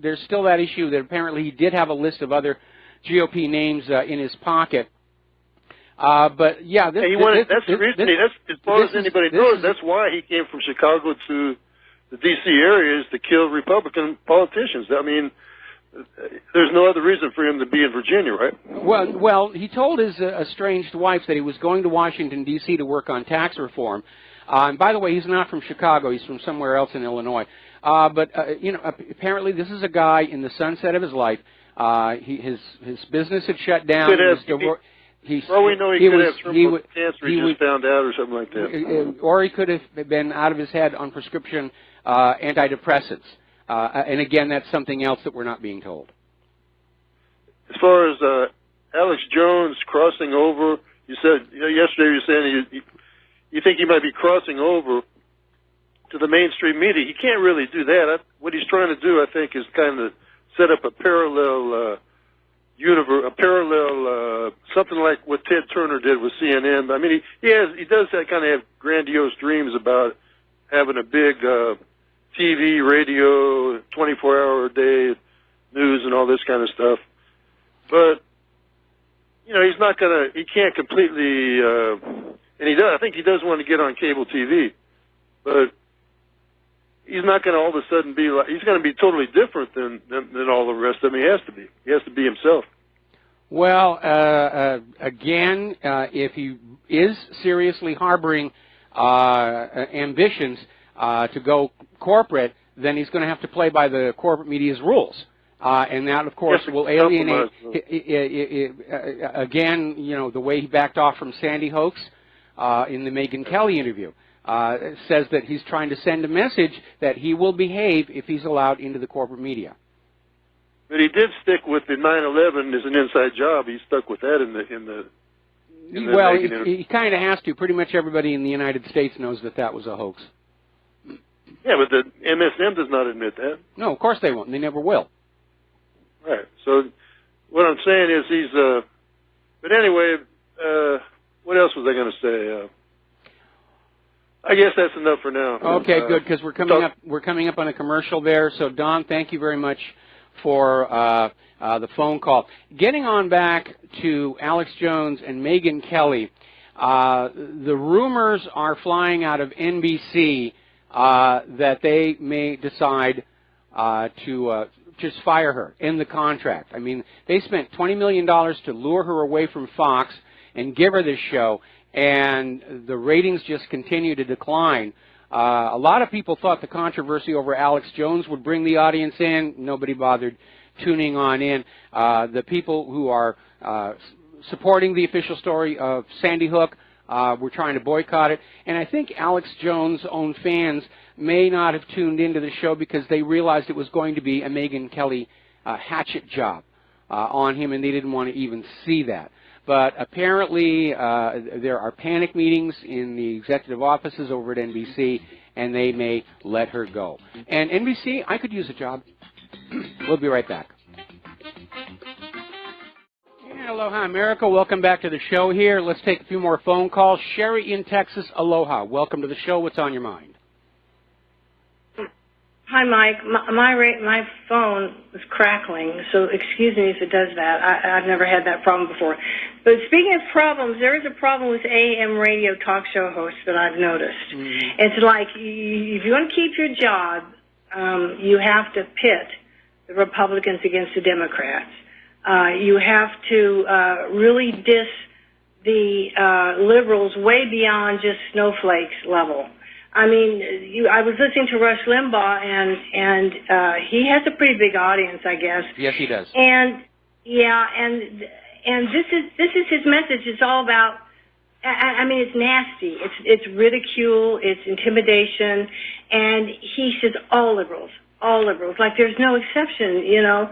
There's still that issue that apparently he did have a list of other GOP names in his pocket. But, yeah. That's the reason, as far as anybody knows, that's why he came from Chicago to the D.C. areas to kill Republican politicians. I mean, there's no other reason for him to be in Virginia, right? Well, he told his estranged wife that he was going to Washington, D.C. to work on tax reform. And by the way, he's not from Chicago. He's from somewhere else in Illinois. But apparently this is a guy in the sunset of his life. His business had shut down. Well, we know he could have terminal cancer. He just found out or something like that. Or he could have been out of his head on prescription antidepressants. And again, that's something else that we're not being told. As far as Alex Jones crossing over, you said yesterday you were saying you think he might be crossing over to the mainstream media. He can't really do that. What he's trying to do, I think, is kind of set up a parallel universe, something like what Ted Turner did with CNN. I mean, he does kind of have grandiose dreams about having a big TV, radio, 24-hour-a-day news and all this kind of stuff. But, he's not going to, he can't completely, and I think he does want to get on cable TV, but he's not going to all of a sudden be like, he's going to be totally different than all the rest of them. He has to be. He has to be himself. Well, again, if he is seriously harboring ambitions to go corporate, then he's going to have to play by the corporate media's rules. And that, of course, will alienate, again, the way he backed off from Sandy hoax in the Megyn Kelly interview. Says that he's trying to send a message that he will behave if he's allowed into the corporate media. But he did stick with the 9/11 as an inside job. He stuck with that in the well, he kind of has to. Pretty much everybody in the United States knows that was a hoax. Yeah, but the MSM does not admit that. No, of course they won't. They never will. Right. So what I'm saying is he's. But anyway, what else was I going to say? I guess that's enough for now. Okay, good, because we're coming up on a commercial there. So Don, thank you very much for the phone call. Getting on back to Alex Jones and Megyn Kelly, the rumors are flying out of NBC that they may decide to just fire her, end the contract. I mean, they spent $20 million to lure her away from Fox and give her this show, and the ratings just continue to decline. A lot of people thought the controversy over Alex Jones would bring the audience in. Nobody bothered tuning on in. The people who are supporting the official story of Sandy Hook were trying to boycott it. And I think Alex Jones' own fans may not have tuned into the show because they realized it was going to be a Megyn Kelly hatchet job on him, and they didn't want to even see that. But apparently there are panic meetings in the executive offices over at NBC, and they may let her go. And NBC, I could use a job. We'll be right back. Aloha, America. Welcome back to the show here. Let's take a few more phone calls. Sherry in Texas, aloha. Welcome to the show. What's on your mind? Hi, Mike. My phone was crackling, so excuse me if it does that. I've never had that problem before. But speaking of problems, there is a problem with AM radio talk show hosts that I've noticed. Mm-hmm. It's like if you want to keep your job, you have to pit the Republicans against the Democrats. You have to really diss the liberals way beyond just snowflakes level. I mean, I was listening to Rush Limbaugh, and he has a pretty big audience, I guess. Yes, he does. And yeah, and this is his message. It's all about. I mean, it's nasty. It's ridicule. It's intimidation, and he says all liberals, like there's no exception. You know.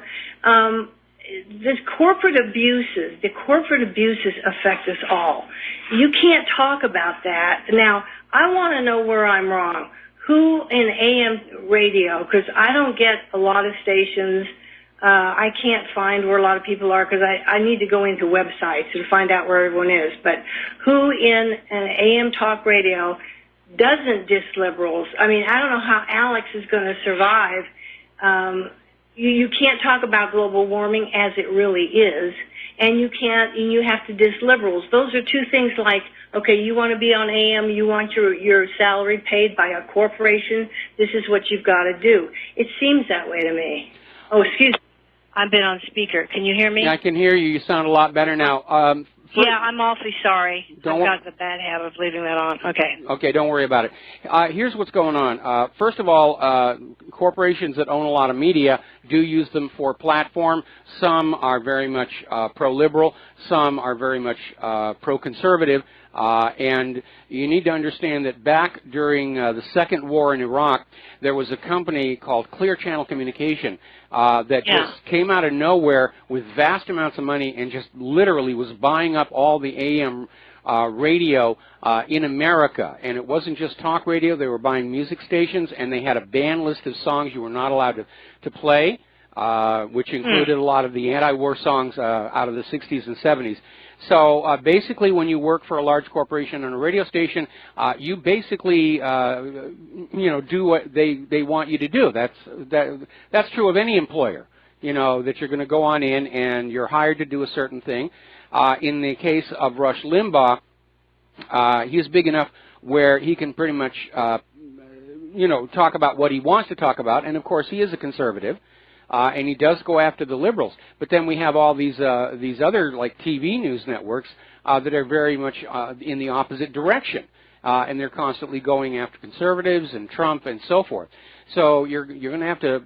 The corporate abuses affect us all. You can't talk about that. Now, I want to know where I'm wrong. Who in AM radio, because I don't get a lot of stations. I can't find where a lot of people are because I need to go into websites and find out where everyone is. But who in an AM talk radio doesn't diss liberals? I mean, I don't know how Alex is going to survive. You can't talk about global warming as it really is, and you have to diss liberals. Those are two things like, okay, you want to be on AM, you want your salary paid by a corporation, this is what you've got to do. It seems that way to me. Oh, excuse me. I've been on speaker. Can you hear me? Yeah, I can hear you. You sound a lot better now. Yeah, I'm awfully sorry. I've got the bad habit of leaving that on. Okay. Okay, don't worry about it. Here's what's going on. First of all, corporations that own a lot of media do use them for platform. Some are very much pro-liberal. Some are very much pro-conservative. And you need to understand that back during the second war in Iraq, there was a company called Clear Channel Communication that just came out of nowhere with vast amounts of money and just literally was buying up all the AM radio in America. And it wasn't just talk radio. They were buying music stations, and they had a ban list of songs you were not allowed to play, which included a lot of the anti-war songs out of the 60s and 70s. So basically, when you work for a large corporation on a radio station, you basically, do what they want you to do. That's true of any employer. That you're going to go on in and you're hired to do a certain thing. In the case of Rush Limbaugh, he's big enough where he can pretty much, talk about what he wants to talk about. And of course, he is a conservative. And he does go after the liberals. But then we have all these other like TV news networks that are very much in the opposite direction, and they're constantly going after conservatives and Trump and so forth. So you're going to have to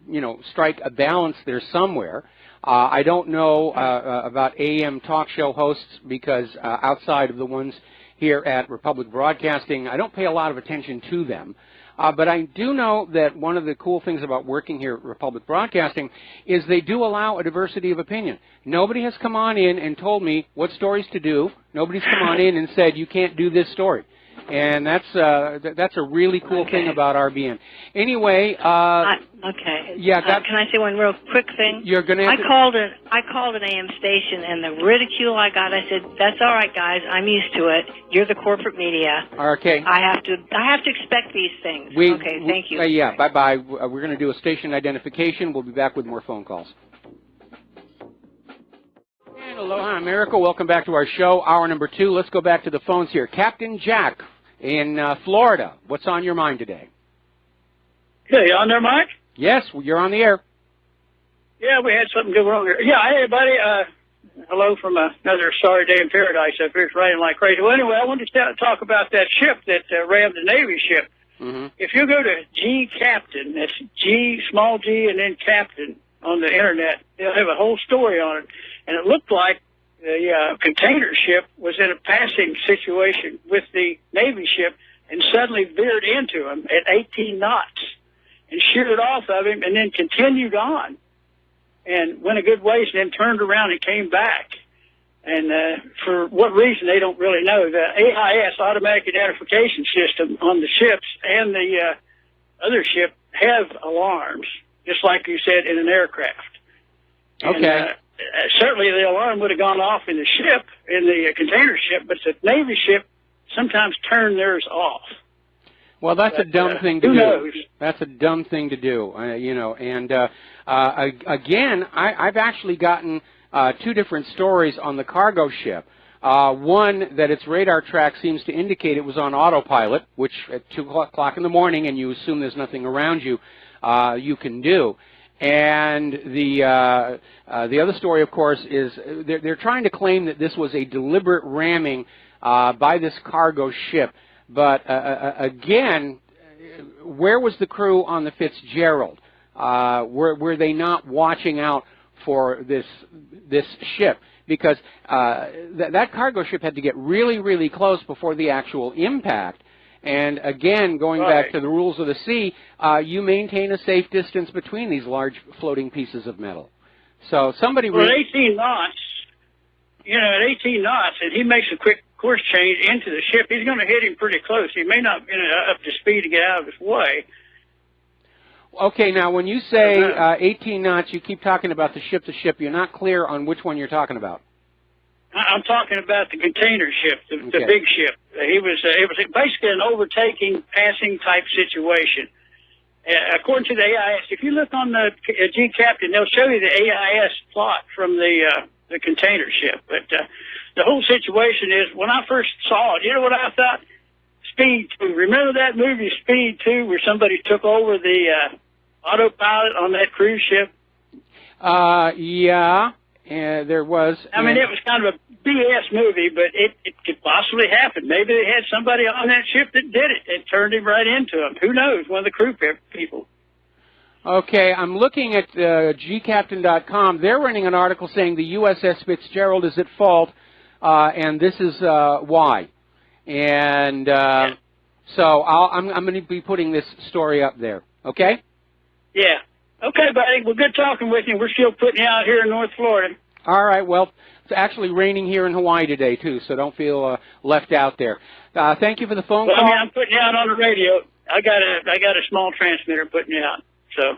strike a balance there somewhere. I don't know about AM talk show hosts because outside of the ones here at Republic Broadcasting, I don't pay a lot of attention to them. But I do know that one of the cool things about working here at Republic Broadcasting is they do allow a diversity of opinion. Nobody has come on in and told me what stories to do. Nobody's come on in and said, you can't do this story. And that's a really cool thing about RBN. Anyway, okay. Yeah. Can I say one real quick thing? You're gonna. I called an AM station, and the ridicule I got. I said, "That's all right, guys. I'm used to it. You're the corporate media. Okay. I have to expect these things." Okay. Thank you. Yeah. Bye bye. We're going to do a station identification. We'll be back with more phone calls. And aloha, America. Welcome back to our show, hour number 2. Let's go back to the phones here. Captain Jack in Florida. What's on your mind today? Yeah, you on there, Mike? Yes, you're on the air. Yeah, we had something go wrong here. Yeah, hey, buddy. Hello from another sorry day in paradise up here. It's raining like crazy. Well, anyway, I wanted to talk about that ship that rammed the Navy ship. Mm-hmm. If you go to G Captain, that's G, small g, and then Captain on the Internet, they'll have a whole story on it. And it looked like the container ship was in a passing situation with the Navy ship and suddenly veered into him at 18 knots and sheared off of him and then continued on and went a good ways and then turned around and came back. And for what reason, they don't really know. The AIS, Automatic Identification System, on the ships and the other ship have alarms, just like you said, in an aircraft. Okay. And, certainly the alarm would have gone off in the ship, in the container ship, but the Navy ship sometimes turn theirs off. Well, that's a dumb thing to who do. knows? That's a dumb thing to do, you know. And again, I've actually gotten two different stories on the cargo ship. One, that its radar track seems to indicate it was on autopilot, which at 2 o'clock in the morning, and you assume there's nothing around you, you can do. And the other story, of course, is they're trying to claim that this was a deliberate ramming by this cargo ship. But again, where was the crew on the Fitzgerald? Were they not watching out for this ship? Because that cargo ship had to get really, really close before the actual impact. And again, going back to the rules of the sea, you maintain a safe distance between these large floating pieces of metal. So somebody... Well, at 18 knots, you know, at 18 knots, and he makes a quick course change into the ship, he's going to hit him pretty close. He may not be up to speed to get out of his way. Okay, now when you say 18 knots, you keep talking about the ship-to-ship. You're not clear on which one you're talking about. I'm talking about the container ship, the big ship. It was basically an overtaking, passing type situation. According to the AIS, if you look on the G Captain, they'll show you the AIS plot from the container ship. But the whole situation is, when I first saw it, you know what I thought? Speed 2. Remember that movie Speed 2 where somebody took over the autopilot on that cruise ship? Yeah. There was. I mean, it was kind of a BS movie, but it could possibly happen. Maybe they had somebody on that ship that did it. It turned him right into him. Who knows? One of the crew people. Okay, I'm looking at gcaptain.com. They're running an article saying the USS Fitzgerald is at fault, and this is why. And so I'm going to be putting this story up there. Okay? Yeah. Okay, buddy. Well, good talking with you. We're still putting you out here in North Florida. All right. Well, it's actually raining here in Hawaii today, too, so don't feel left out there. Thank you for the phone call. I mean, I'm putting you out on the radio. I got a small transmitter putting you out. So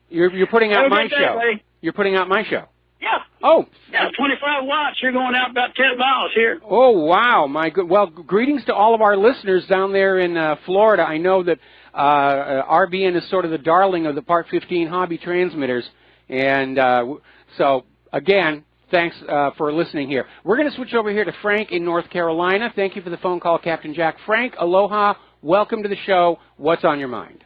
You're putting out my show. Buddy. You're putting out my show. Yeah. Oh. Yeah, 25 watts. You're going out about 10 miles here. Oh, wow. My good. Well, greetings to all of our listeners down there in Florida. I know that RBN is sort of the darling of the Part 15 hobby transmitters. And so, again, thanks for listening here. We're going to switch over here to Frank in North Carolina. Thank you for the phone call, Captain Jack. Frank, aloha. Welcome to the show. What's on your mind?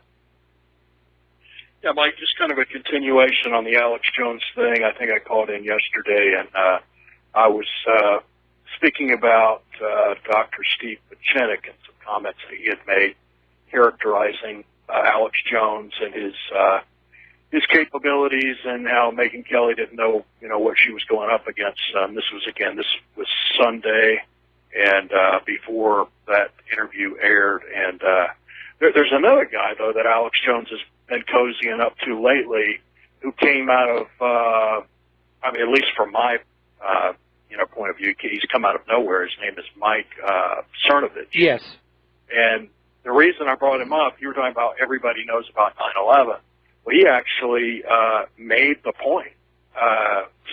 Yeah, Mike, just kind of a continuation on the Alex Jones thing. I think I called in yesterday, and I was speaking about Dr. Steve Pachinik and some comments that he had made characterizing Alex Jones and his capabilities, and how Megyn Kelly didn't know, what she was going up against. This was Sunday, and before that interview aired. And there's another guy, though, that Alex Jones has been cozying up to lately, who came out of, at least from my, point of view, he's come out of nowhere. His name is Mike Cernovich. Yes. And the reason I brought him up, you were talking about everybody knows about 9/11. Well, he actually made the point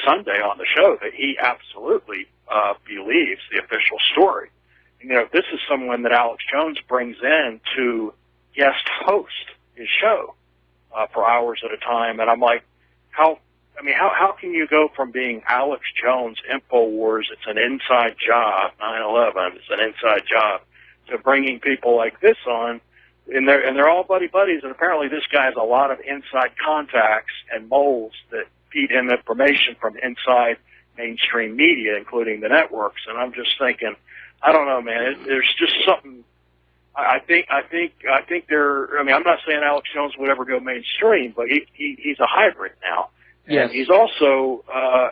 Sunday on the show that he absolutely believes the official story. And, this is someone that Alex Jones brings in to guest host his show for hours at a time. And I'm like, how can you go from being Alex Jones, InfoWars, it's an inside job, 9/11, it's an inside job, to bringing people like this on, and they're all buddies, and apparently this guy has a lot of inside contacts and moles that feed him information from inside mainstream media, including the networks. And I'm just thinking, I don't know, man, there's just something. I think there. I'm not saying Alex Jones would ever go mainstream, but he's a hybrid now. Yes. And he's also,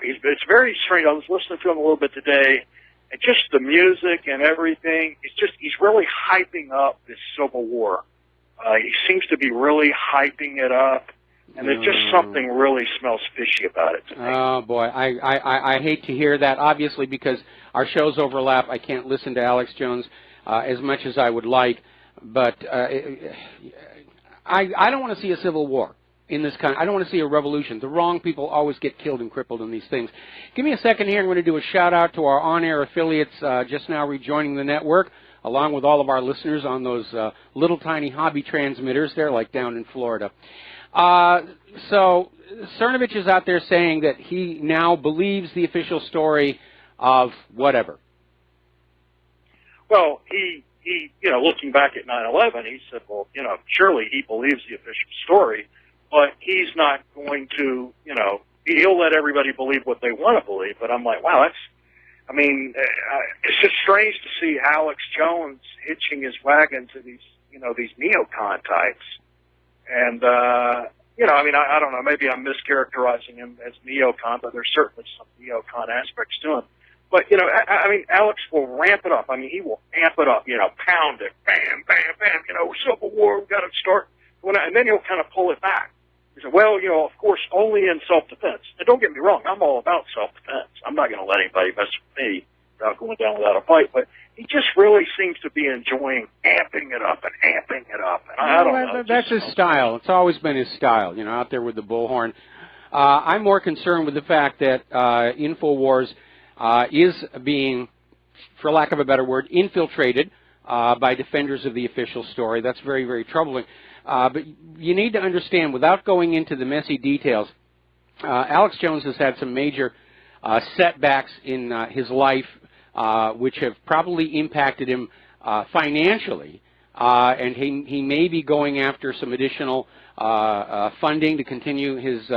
it's very strange. I was listening to him a little bit today, and just the music and everything, he's really hyping up this Civil War. He seems to be really hyping it up, and there's just something really smells fishy about it to me. Oh, boy. I hate to hear that, obviously, because our shows overlap. I can't listen to Alex Jones as much as I would like, but I don't want to see a civil war in this country. I don't want to see a revolution. The wrong people always get killed and crippled in these things. Give me a second here. I'm going to do a shout-out to our on-air affiliates just now rejoining the network, along with all of our listeners on those little tiny hobby transmitters there, like down in Florida. So Cernovich is out there saying that he now believes the official story of whatever. Well, he looking back at 9/11, he said, well, surely he believes the official story, but he's not going to, he'll let everybody believe what they want to believe. But I'm like, wow, it's just strange to see Alex Jones hitching his wagon to these neocon types. And, I don't know, maybe I'm mischaracterizing him as neocon, but there's certainly some neocon aspects to him. But, Alex will ramp it up. He will amp it up, pound it, bam, bam, bam, Civil War, we've got to start. And then he'll kind of pull it back. He said, well, of course, only in self-defense. And don't get me wrong, I'm all about self-defense. I'm not going to let anybody mess with me without going down without a fight. But he just really seems to be enjoying amping it up and amping it up. And I don't know. That's his style. It's always been his style, out there with the bullhorn. I'm more concerned with the fact that InfoWars is being, for lack of a better word, infiltrated by defenders of the official story. That's very, very troubling. But you need to understand, without going into the messy details, Alex Jones has had some major setbacks in his life, which have probably impacted him financially, and he may be going after some additional funding to continue his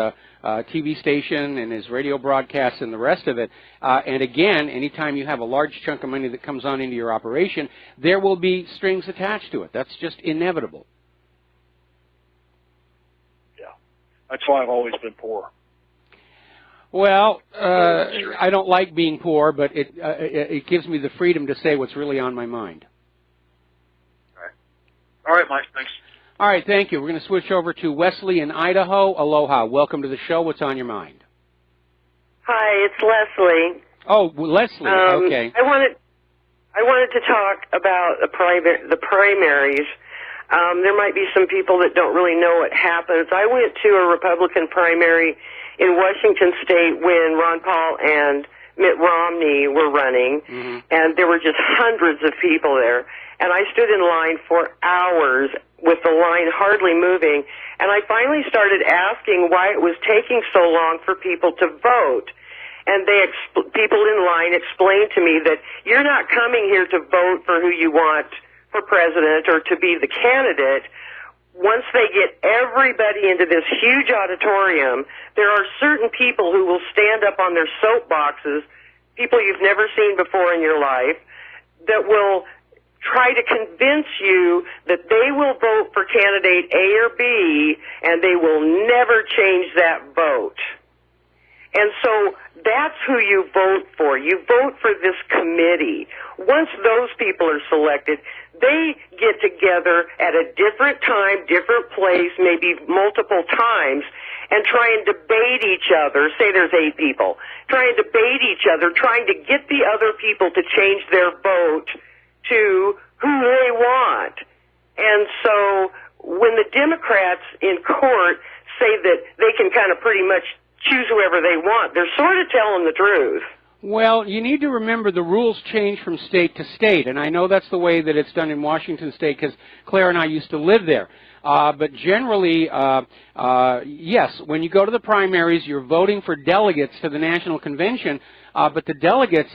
TV station and his radio broadcasts and the rest of it. And again, anytime you have a large chunk of money that comes on into your operation, there will be strings attached to it. That's just inevitable. That's why I've always been poor. Well, I don't like being poor, but it gives me the freedom to say what's really on my mind. All right, Mike, thanks. All right, thank you. We're going to switch over to Wesley in Idaho. Aloha. Welcome to the show. What's on your mind? Hi, it's Leslie. Oh, Leslie. Okay. I wanted to talk about the primaries. There might be some people that don't really know what happens. I went to a Republican primary in Washington State when Ron Paul and Mitt Romney were running, and there were just hundreds of people there. And I stood in line for hours with the line hardly moving, and I finally started asking why it was taking so long for people to vote. And people in line explained to me that you're not coming here to vote for who you want for president or to be the candidate. Once they get everybody into this huge auditorium, there are certain people who will stand up on their soapboxes, people you've never seen before in your life, that will try to convince you that they will vote for candidate A or B, and they will never change that vote. And so that's who you vote for. You vote for this committee. Once those people are selected, they get together at a different time, different place, maybe multiple times, and try and debate each other. Say there's 8 people. Try and debate each other, trying to get the other people to change their vote to who they want. And so when the Democrats in court say that they can kind of pretty much choose whoever they want, they're sort of telling the truth. Well, you need to remember the rules change from state to state, and I know that's the way that it's done in Washington State because Claire and I used to live there. But generally, yes, when you go to the primaries, you're voting for delegates to the National Convention, but the delegates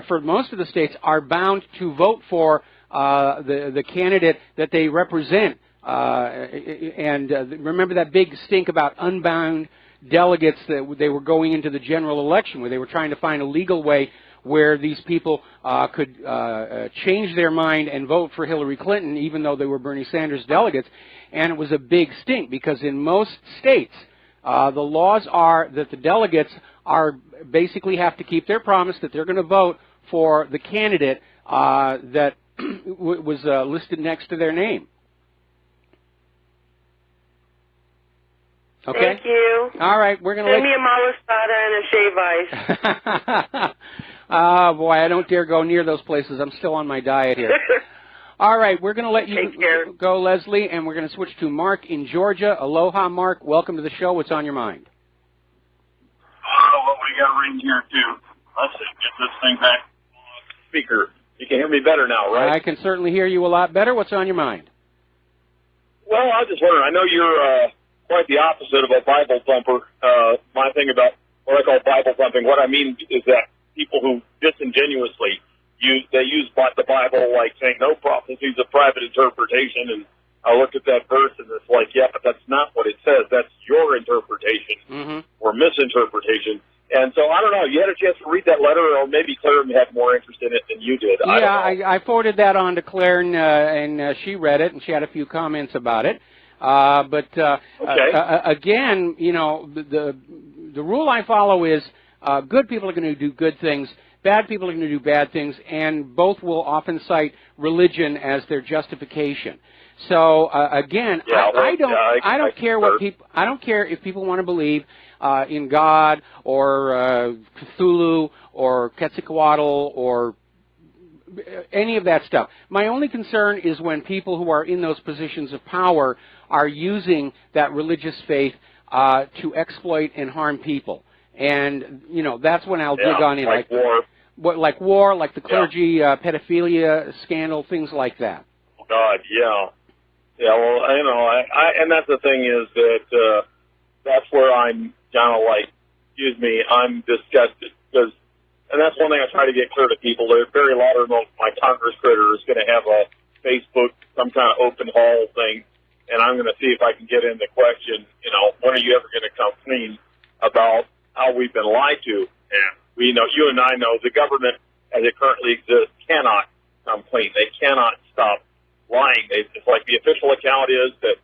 for most of the states are bound to vote for the candidate that they represent. And remember that big stink about unbound delegates that they were going into the general election, where they were trying to find a legal way where these people could change their mind and vote for Hillary Clinton, even though they were Bernie Sanders delegates. And it was a big stink because in most states, The laws are that the delegates are basically have to keep their promise that they're going to vote for the candidate that was listed next to their name. Okay. Thank you. All right, we're going to send me a malasada and a shave ice. Oh boy, I don't dare go near those places. I'm still on my diet here. All right, we're going to let you go, Leslie, and we're going to switch to Mark in Georgia. Aloha, Mark. Welcome to the show. What's on your mind? Oh, well, we got a ring here, too. Let's see, get this thing back on speaker. You can hear me better now, right? I can certainly hear you a lot better. What's on your mind? Well, I was just wondering. I know you're quite the opposite of a Bible thumper. My thing about what I call Bible thumping, what I mean is that people who disingenuously use the Bible like saying no prophecy is a private interpretation, and I look at that verse and it's like, yeah, but that's not what it says. That's your interpretation or misinterpretation. And so I don't know. You had a chance to read that letter, or maybe Claire had more interest in it than you did. Yeah, I forwarded that on to Claire, and she read it, and she had a few comments about it. Again, you know, the rule I follow is good people are going to do good things. Bad people are going to do bad things, and both will often cite religion as their justification. So again, I don't care what people. I don't care if people want to believe in God or Cthulhu or Quetzalcoatl or any of that stuff. My only concern is when people who are in those positions of power are using that religious faith to exploit and harm people. And, you know, that's when I'll dig on it. Like war. Like war, like the clergy pedophilia scandal, things like that. God, yeah. Yeah, well, you know, and that's the thing is that that's where I'm kind of like, I'm disgusted. And that's one thing I try to get clear to people. They're very Laudermilk, my Congress critter, is going to have a Facebook, some kind of open hall thing, and I'm going to see if I can get in the question, you know, when are you ever going to come clean about how we've been lied to? And we know, you and I know, the government as it currently exists cannot come clean. They cannot stop lying. It's like the official account is that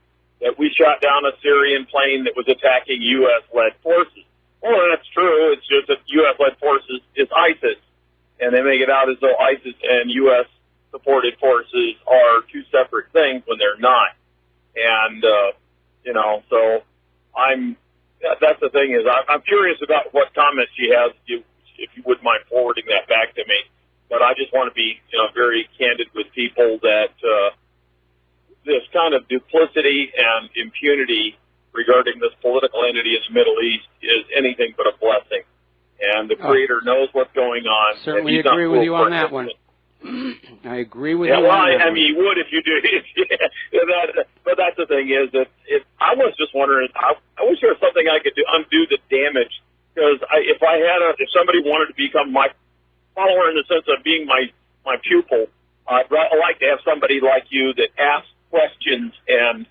we shot down a Syrian plane that was attacking U.S.-led forces. Well, that's true. It's just that U.S.-led forces is ISIS, and they make it out as though ISIS and U.S.-supported forces are two separate things when they're not. And, you know, so that's the thing is I'm curious about what comments she has, if you wouldn't mind forwarding that back to me. But I just want to be, you know, very candid with people that this kind of duplicity and impunity regarding this political entity in the Middle East is anything but a blessing. And the Creator knows what's going on. Certainly agree with you on that one. I agree with you on that one. I mean, you would if you do. But that's the thing is that I was just wondering, I wish there was something I could do, undo the damage. Because if somebody wanted to become my follower in the sense of being my pupil, I'd like to have somebody like you that asks questions and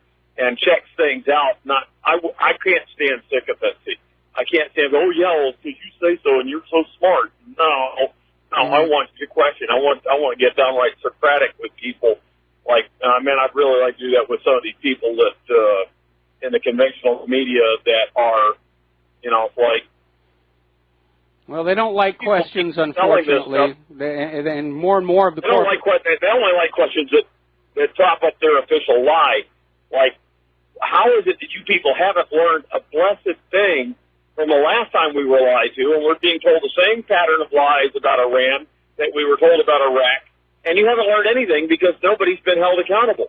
checks things out. I can't stand sycophancy. I can't stand, oh yeah, well, because you say so and you're so smart. No, I want to question. I want to get downright Socratic with people. Like, man, I'd really like to do that with some of these people that in the conventional media that are, you know, like. Well, they don't like questions, unfortunately, and more of the. They don't like questions. They only like questions that top up their official lie. Like, how is it that you people haven't learned a blessed thing from the last time we were lied to, and we're being told the same pattern of lies about Iran that we were told about Iraq, and you haven't learned anything because nobody's been held accountable.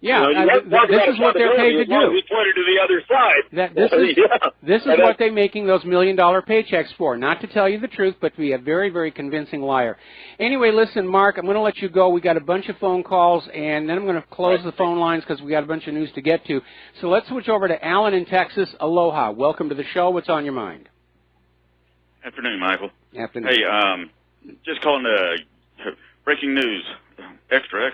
Yeah, this is what they're paid to do. We pointed to the other side. This is what they're making those $1 million paychecks for. Not to tell you the truth, but to be a very, very convincing liar. Anyway, listen, Mark, I'm going to let you go. We got a bunch of phone calls, and then I'm going to close the phone lines because we got a bunch of news to get to. So let's switch over to Alan in Texas. Aloha. Welcome to the show. What's on your mind? Afternoon, Michael. Afternoon. Hey, just calling breaking news. Extra.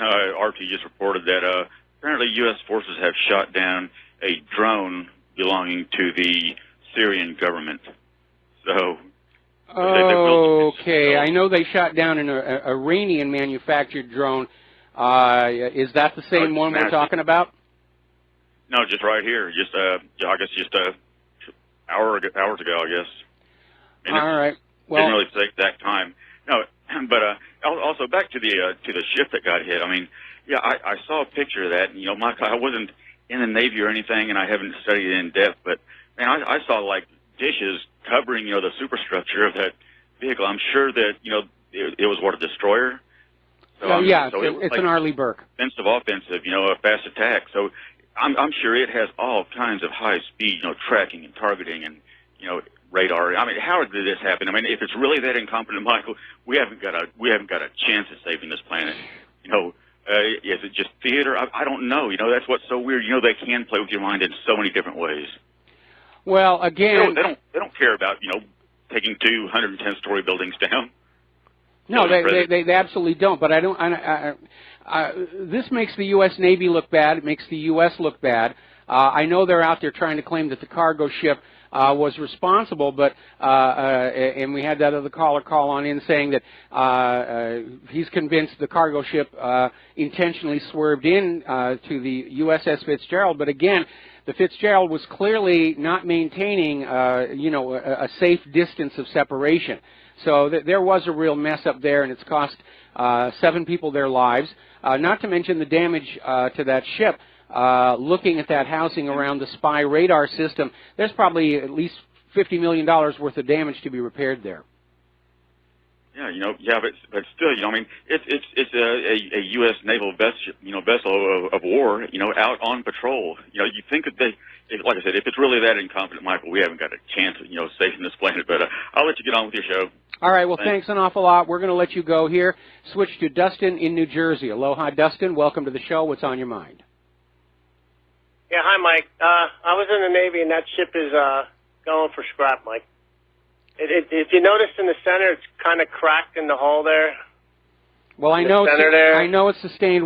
RT just reported that apparently U.S. forces have shot down a drone belonging to the Syrian government. So, okay, I know they shot down an Iranian-manufactured drone. Is that the same one we're talking about? No, just right here. Just I guess just hours ago, I guess. All right. Well, didn't really take that time. No, but also back to the ship that got hit. I mean, yeah, I saw a picture of that. And, Mike, I wasn't in the Navy or anything, and I haven't studied it in depth. But man, I saw like dishes covering the superstructure of that vehicle. I'm sure that it was a destroyer. So, yeah, so it's like an Arleigh Burke. Offensive, a fast attack. So I'm sure it has all kinds of high speed, tracking and targeting and, radar. I mean, how did this happen? I mean, if it's really that incompetent, Michael, we haven't got a chance of saving this planet. Is it just theater? I don't know. That's what's so weird. They can play with your mind in so many different ways. Well, again, they don't care about taking 210-story buildings down. No, they absolutely don't. But this makes the U.S. Navy look bad. It makes the U.S. look bad. I know they're out there trying to claim that the cargo ship was responsible, but and we had that other caller call on in saying that he's convinced the cargo ship intentionally swerved in to the USS Fitzgerald. But again, the Fitzgerald was clearly not maintaining a safe distance of separation. So there was a real mess up there, and it's cost 7 people their lives. Not to mention the damage to that ship. Looking at that housing around the spy radar system, there's probably at least $50 million worth of damage to be repaired there. Yeah, but still, I mean, it's a U.S. naval vessel of war, out on patrol. You think that like I said, if it's really that incompetent, Michael, we haven't got a chance of, saving this planet. But I'll let you get on with your show. All right. Well, thanks an awful lot. We're going to let you go here. Switch to Dustin in New Jersey. Aloha, Dustin. Welcome to the show. What's on your mind? Yeah, hi, Mike. I was in the Navy, and that ship is going for scrap, Mike. If you notice in the center, it's kind of cracked in the hull there. Well, I know it's sustained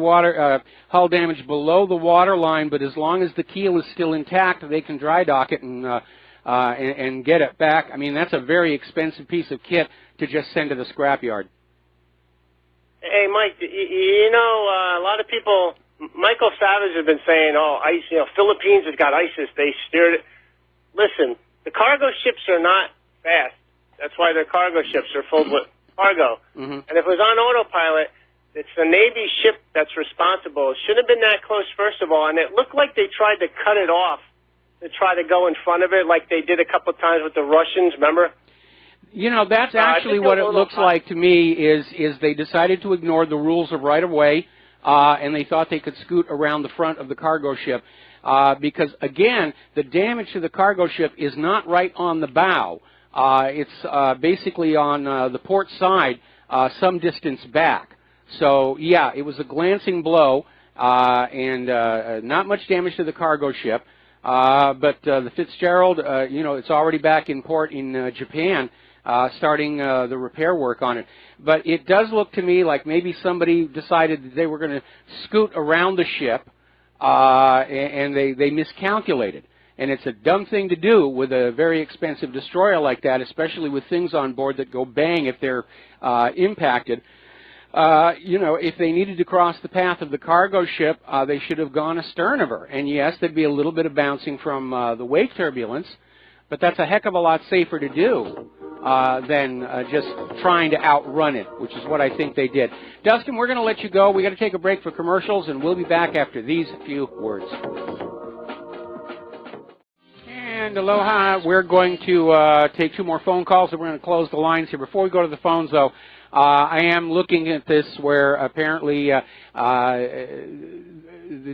hull damage below the water line, but as long as the keel is still intact, they can dry dock it and get it back. I mean, that's a very expensive piece of kit to just send to the scrapyard. Hey, Mike, a lot of people, Michael Savage has been saying, ICE, Philippines has got ISIS. They steered it. Listen, the cargo ships are not fast. That's why they're cargo ships. They're filled with cargo. Mm-hmm. And if it was on autopilot, it's the Navy ship that's responsible. It shouldn't have been that close, first of all. And it looked like they tried to cut it off to try to go in front of it like they did a couple of times with the Russians, remember? That's actually what it looks like to me is they decided to ignore the rules of right-of-way, and they thought they could scoot around the front of the cargo ship. Because, again, the damage to the cargo ship is not right on the bow. It's basically on the port side, some distance back. So, yeah, it was a glancing blow, and not much damage to the cargo ship. But the Fitzgerald, it's already back in port in Japan, starting the repair work on it. But it does look to me like maybe somebody decided that they were going to scoot around the ship, and they miscalculated. And it's a dumb thing to do with a very expensive destroyer like that, especially with things on board that go bang if they're impacted. If they needed to cross the path of the cargo ship, they should have gone astern of her. And yes, there'd be a little bit of bouncing from the wake turbulence, but that's a heck of a lot safer to do than just trying to outrun it, which is what I think they did. Dustin, we're going to let you go. We got to take a break for commercials, and we'll be back after these few words. And aloha, we're going to take 2 more phone calls, and we're going to close the lines here. Before we go to the phones, though, I am looking at this where apparently the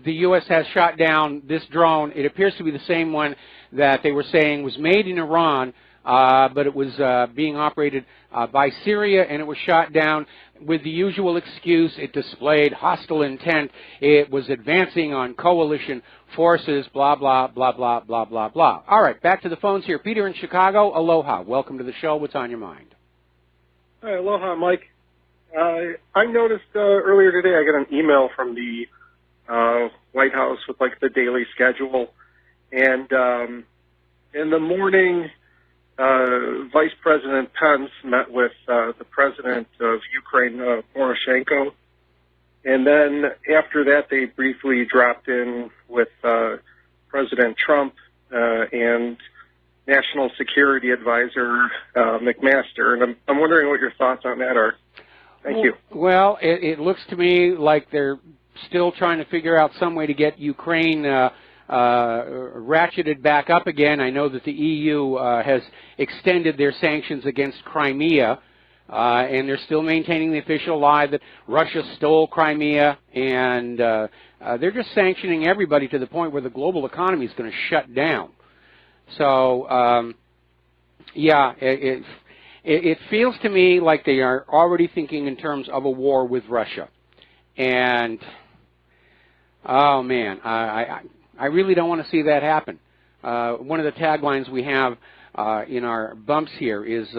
U.S. has shot down this drone. It appears to be the same one that they were saying was made in Iran, but it was being operated by Syria, and it was shot down with the usual excuse. It displayed hostile intent. It was advancing on coalition forces, blah, blah, blah, blah, blah, blah, blah. All right, back to the phones here. Peter in Chicago, aloha. Welcome to the show. What's on your mind? Hi, aloha, Mike. I noticed earlier today I got an email from the White House with, the daily schedule. And in the morning, Vice President Pence met with the President of Ukraine, Poroshenko. And then after that, they briefly dropped in with President Trump and National Security Advisor McMaster, and I'm wondering what your thoughts on that are. Thank you. Well, it looks to me like they're still trying to figure out some way to get Ukraine ratcheted back up again. I know that the EU has extended their sanctions against Crimea, and they're still maintaining the official lie that Russia stole Crimea, and they're just sanctioning everybody to the point where the global economy is going to shut down. So, yeah, it feels to me like they are already thinking in terms of a war with Russia. And, oh, man, I really don't want to see that happen. One of the taglines we have in our bumps here is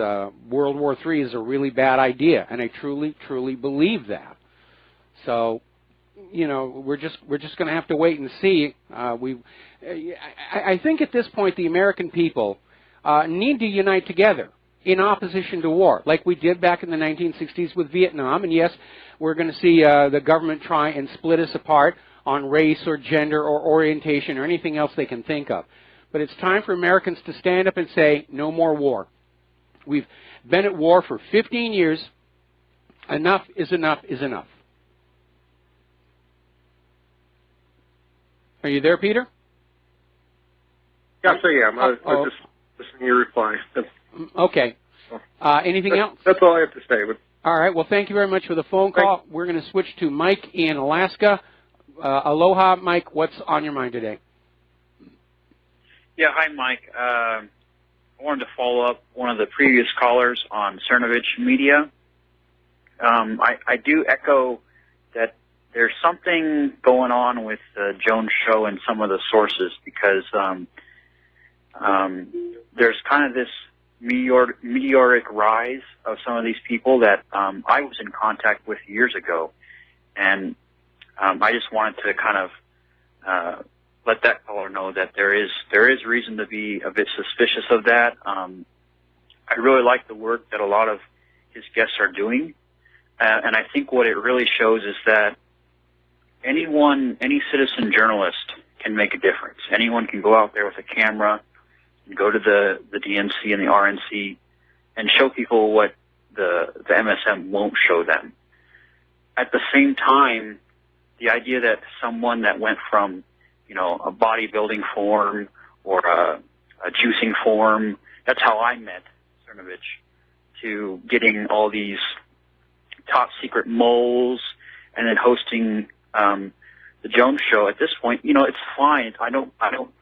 World War III is a really bad idea, and I truly, truly believe that. So, you know, we're just going to have to wait and see. I think at this point the American people need to unite together in opposition to war, like we did back in the 1960s with Vietnam. And yes, we're going to see the government try and split us apart on race or gender or orientation or anything else they can think of. But it's time for Americans to stand up and say, no more war. We've been at war for 15 years. Enough is enough is enough. Are you there, Peter? Yes, I am. I was just listening to your reply. Okay. Anything else? That's all I have to say. All right. Well, thank you very much for the phone call. We're going to switch to Mike in Alaska. Aloha, Mike. What's on your mind today? Yeah, hi, Mike. I wanted to follow up one of the previous callers on Cernovich Media. I do echo that there's something going on with the Jones Show and some of the sources, because there's kind of this meteoric rise of some of these people that I was in contact with years ago, and I just wanted to kind of let that caller know that there is reason to be a bit suspicious of that. I really like the work that a lot of his guests are doing, and I think what it really shows is that any citizen journalist can make a difference. Anyone can go out there with a camera and go to the DNC and the RNC and show people what the MSM won't show them. At the same time, the idea that someone that went from, you know, a bodybuilding form or a juicing form, that's how I met Cernovich, to getting all these top secret moles and then hosting the Jones Show. At this point, you know, it's fine. I'm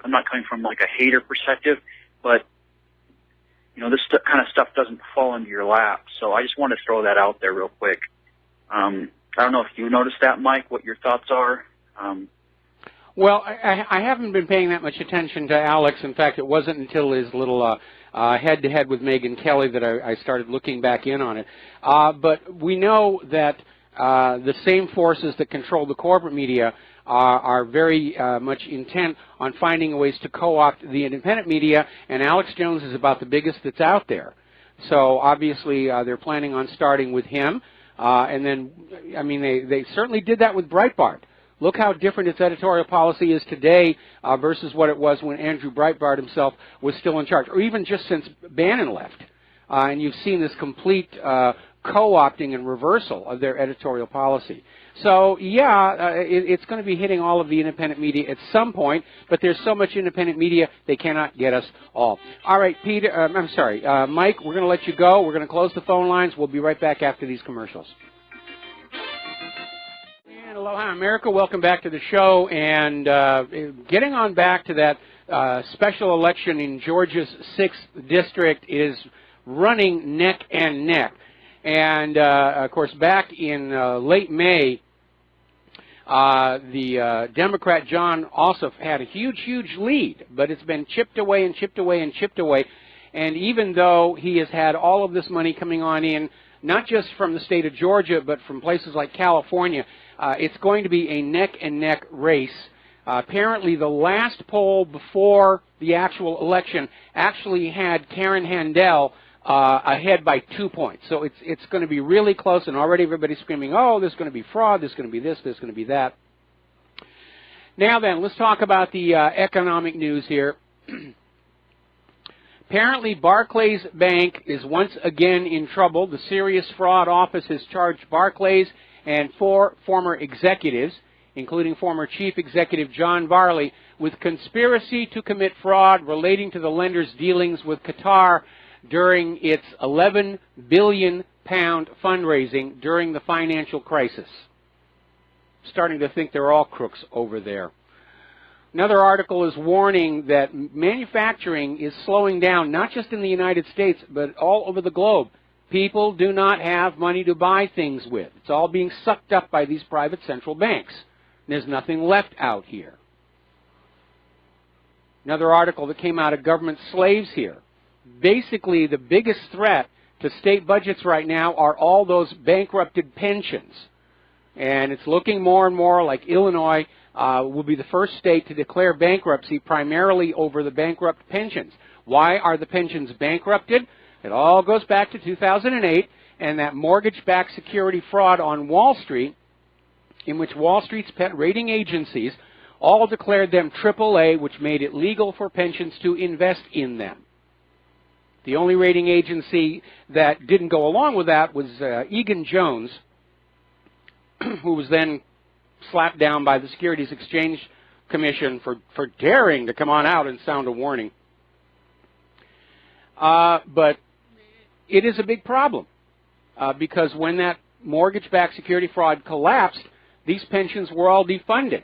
not coming from like a hater perspective, but you know, this kind of stuff doesn't fall into your lap. So I just want to throw that out there real quick. I don't know if you noticed that, Mike, what your thoughts are. Well, I haven't been paying that much attention to Alex. In fact, it wasn't until his little head-to-head with Megyn Kelly that I started looking back in on it. But we know that the same forces that control the corporate media are very much intent on finding ways to co-opt the independent media, and Alex Jones is about the biggest that's out there. So obviously they're planning on starting with him, and then, I mean, they certainly did that with Breitbart. Look how different its editorial policy is today versus what it was when Andrew Breitbart himself was still in charge, or even just since Bannon left. And you've seen this complete co-opting and reversal of their editorial policy. So, yeah, it's going to be hitting all of the independent media at some point, but there's so much independent media, they cannot get us all. All right, Peter, Mike, we're going to let you go. We're going to close the phone lines. We'll be right back after these commercials. And aloha, America. Welcome back to the show. And getting on back to that special election in Georgia's 6th district is running neck and neck. And, of course, back in late May, the Democrat John Ossoff had a huge, huge lead, but it's been chipped away and chipped away and chipped away. And even though he has had all of this money coming on in, not just from the state of Georgia, but from places like California, it's going to be a neck-and-neck race. Apparently, the last poll before the actual election actually had Karen Handel ahead by 2 points. So it's going to be really close, and already everybody's screaming, oh, there's going to be fraud, there's going to be this, there's going to be that. Now then, let's talk about the economic news here. Apparently, Barclays Bank is once again in trouble. The Serious Fraud Office has charged Barclays and 4 former executives, including former Chief Executive John Varley, with conspiracy to commit fraud relating to the lender's dealings with Qatar during its £11 billion fundraising during the financial crisis. Starting to think they're all crooks over there. Another article is warning that manufacturing is slowing down, not just in the United States, but all over the globe. People do not have money to buy things with. It's all being sucked up by these private central banks. There's nothing left out here. Another article that came out of Government Slaves here. Basically, the biggest threat to state budgets right now are all those bankrupted pensions. And it's looking more and more like Illinois will be the first state to declare bankruptcy primarily over the bankrupt pensions. Why are the pensions bankrupted? It all goes back to 2008 and that mortgage-backed security fraud on Wall Street, in which Wall Street's pet rating agencies all declared them AAA, which made it legal for pensions to invest in them. The only rating agency that didn't go along with that was Egan-Jones, who was then slapped down by the Securities Exchange Commission for daring to come on out and sound a warning. But it is a big problem because when that mortgage-backed security fraud collapsed, these pensions were all defunded.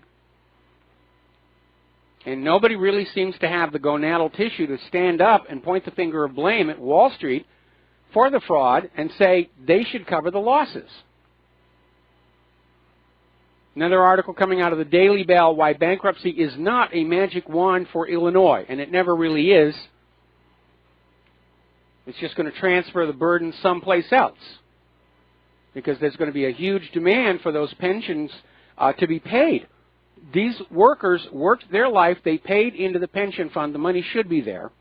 And nobody really seems to have the gonadal tissue to stand up and point the finger of blame at Wall Street for the fraud and say they should cover the losses. Another article coming out of the Daily Bell, why bankruptcy is not a magic wand for Illinois, and it never really is. It's just going to transfer the burden someplace else because there's going to be a huge demand for those pensions to be paid. These workers worked their life, they paid into the pension fund, the money should be there.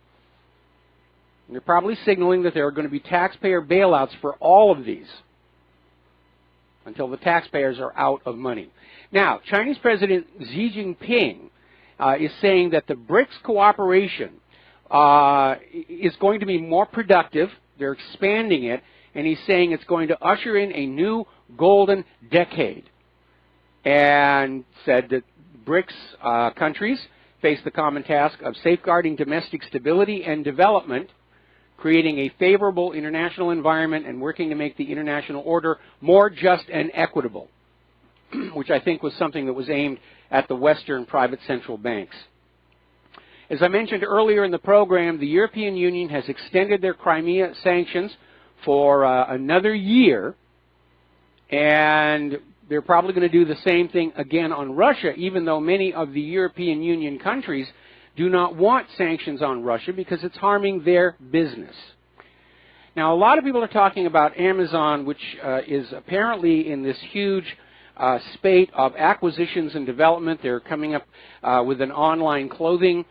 And they're probably signaling that there are going to be taxpayer bailouts for all of these until the taxpayers are out of money. Now, Chinese President Xi Jinping is saying that the BRICS cooperation is going to be more productive. They're expanding it, and he's saying it's going to usher in a new golden decade. And said that BRICS countries face the common task of safeguarding domestic stability and development, creating a favorable international environment, and working to make the international order more just and equitable, which I think was something that was aimed at the Western private central banks. As I mentioned earlier in the program, the European Union has extended their Crimea sanctions for another year, and they're probably going to do the same thing again on Russia, even though many of the European Union countries do not want sanctions on Russia because it's harming their business. Now, a lot of people are talking about Amazon, which is apparently in this huge spate of acquisitions and development. They're coming up with an online clothing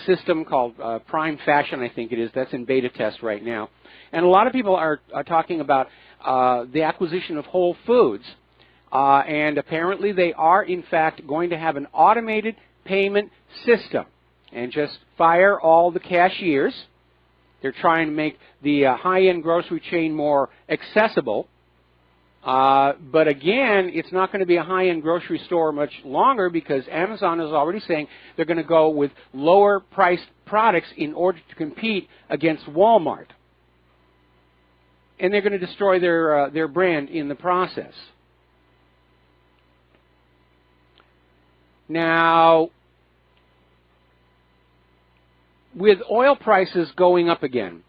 system called Prime Fashion, I think it is. That's in beta test right now. And a lot of people are talking about the acquisition of Whole Foods. And apparently they are, in fact, going to have an automated payment system and just fire all the cashiers. They're trying to make the high-end grocery chain more accessible. But again, it's not going to be a high-end grocery store much longer because Amazon is already saying they're going to go with lower-priced products in order to compete against Walmart. And they're going to destroy their brand in the process. Now, with oil prices going up again,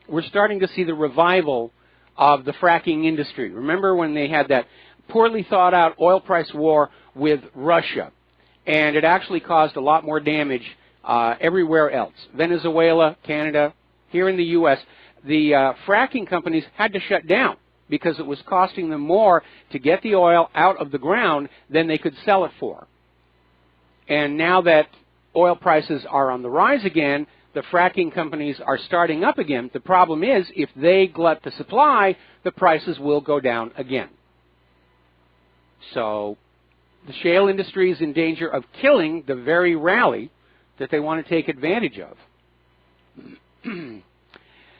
we're starting to see the revival of the fracking industry. Remember when they had that poorly thought out oil price war with Russia, and it actually caused a lot more damage everywhere else. Venezuela, Canada, here in the U.S., the fracking companies had to shut down because it was costing them more to get the oil out of the ground than they could sell it for. And now that oil prices are on the rise again, the fracking companies are starting up again. The problem is, if they glut the supply, the prices will go down again. So the shale industry is in danger of killing the very rally that they want to take advantage of.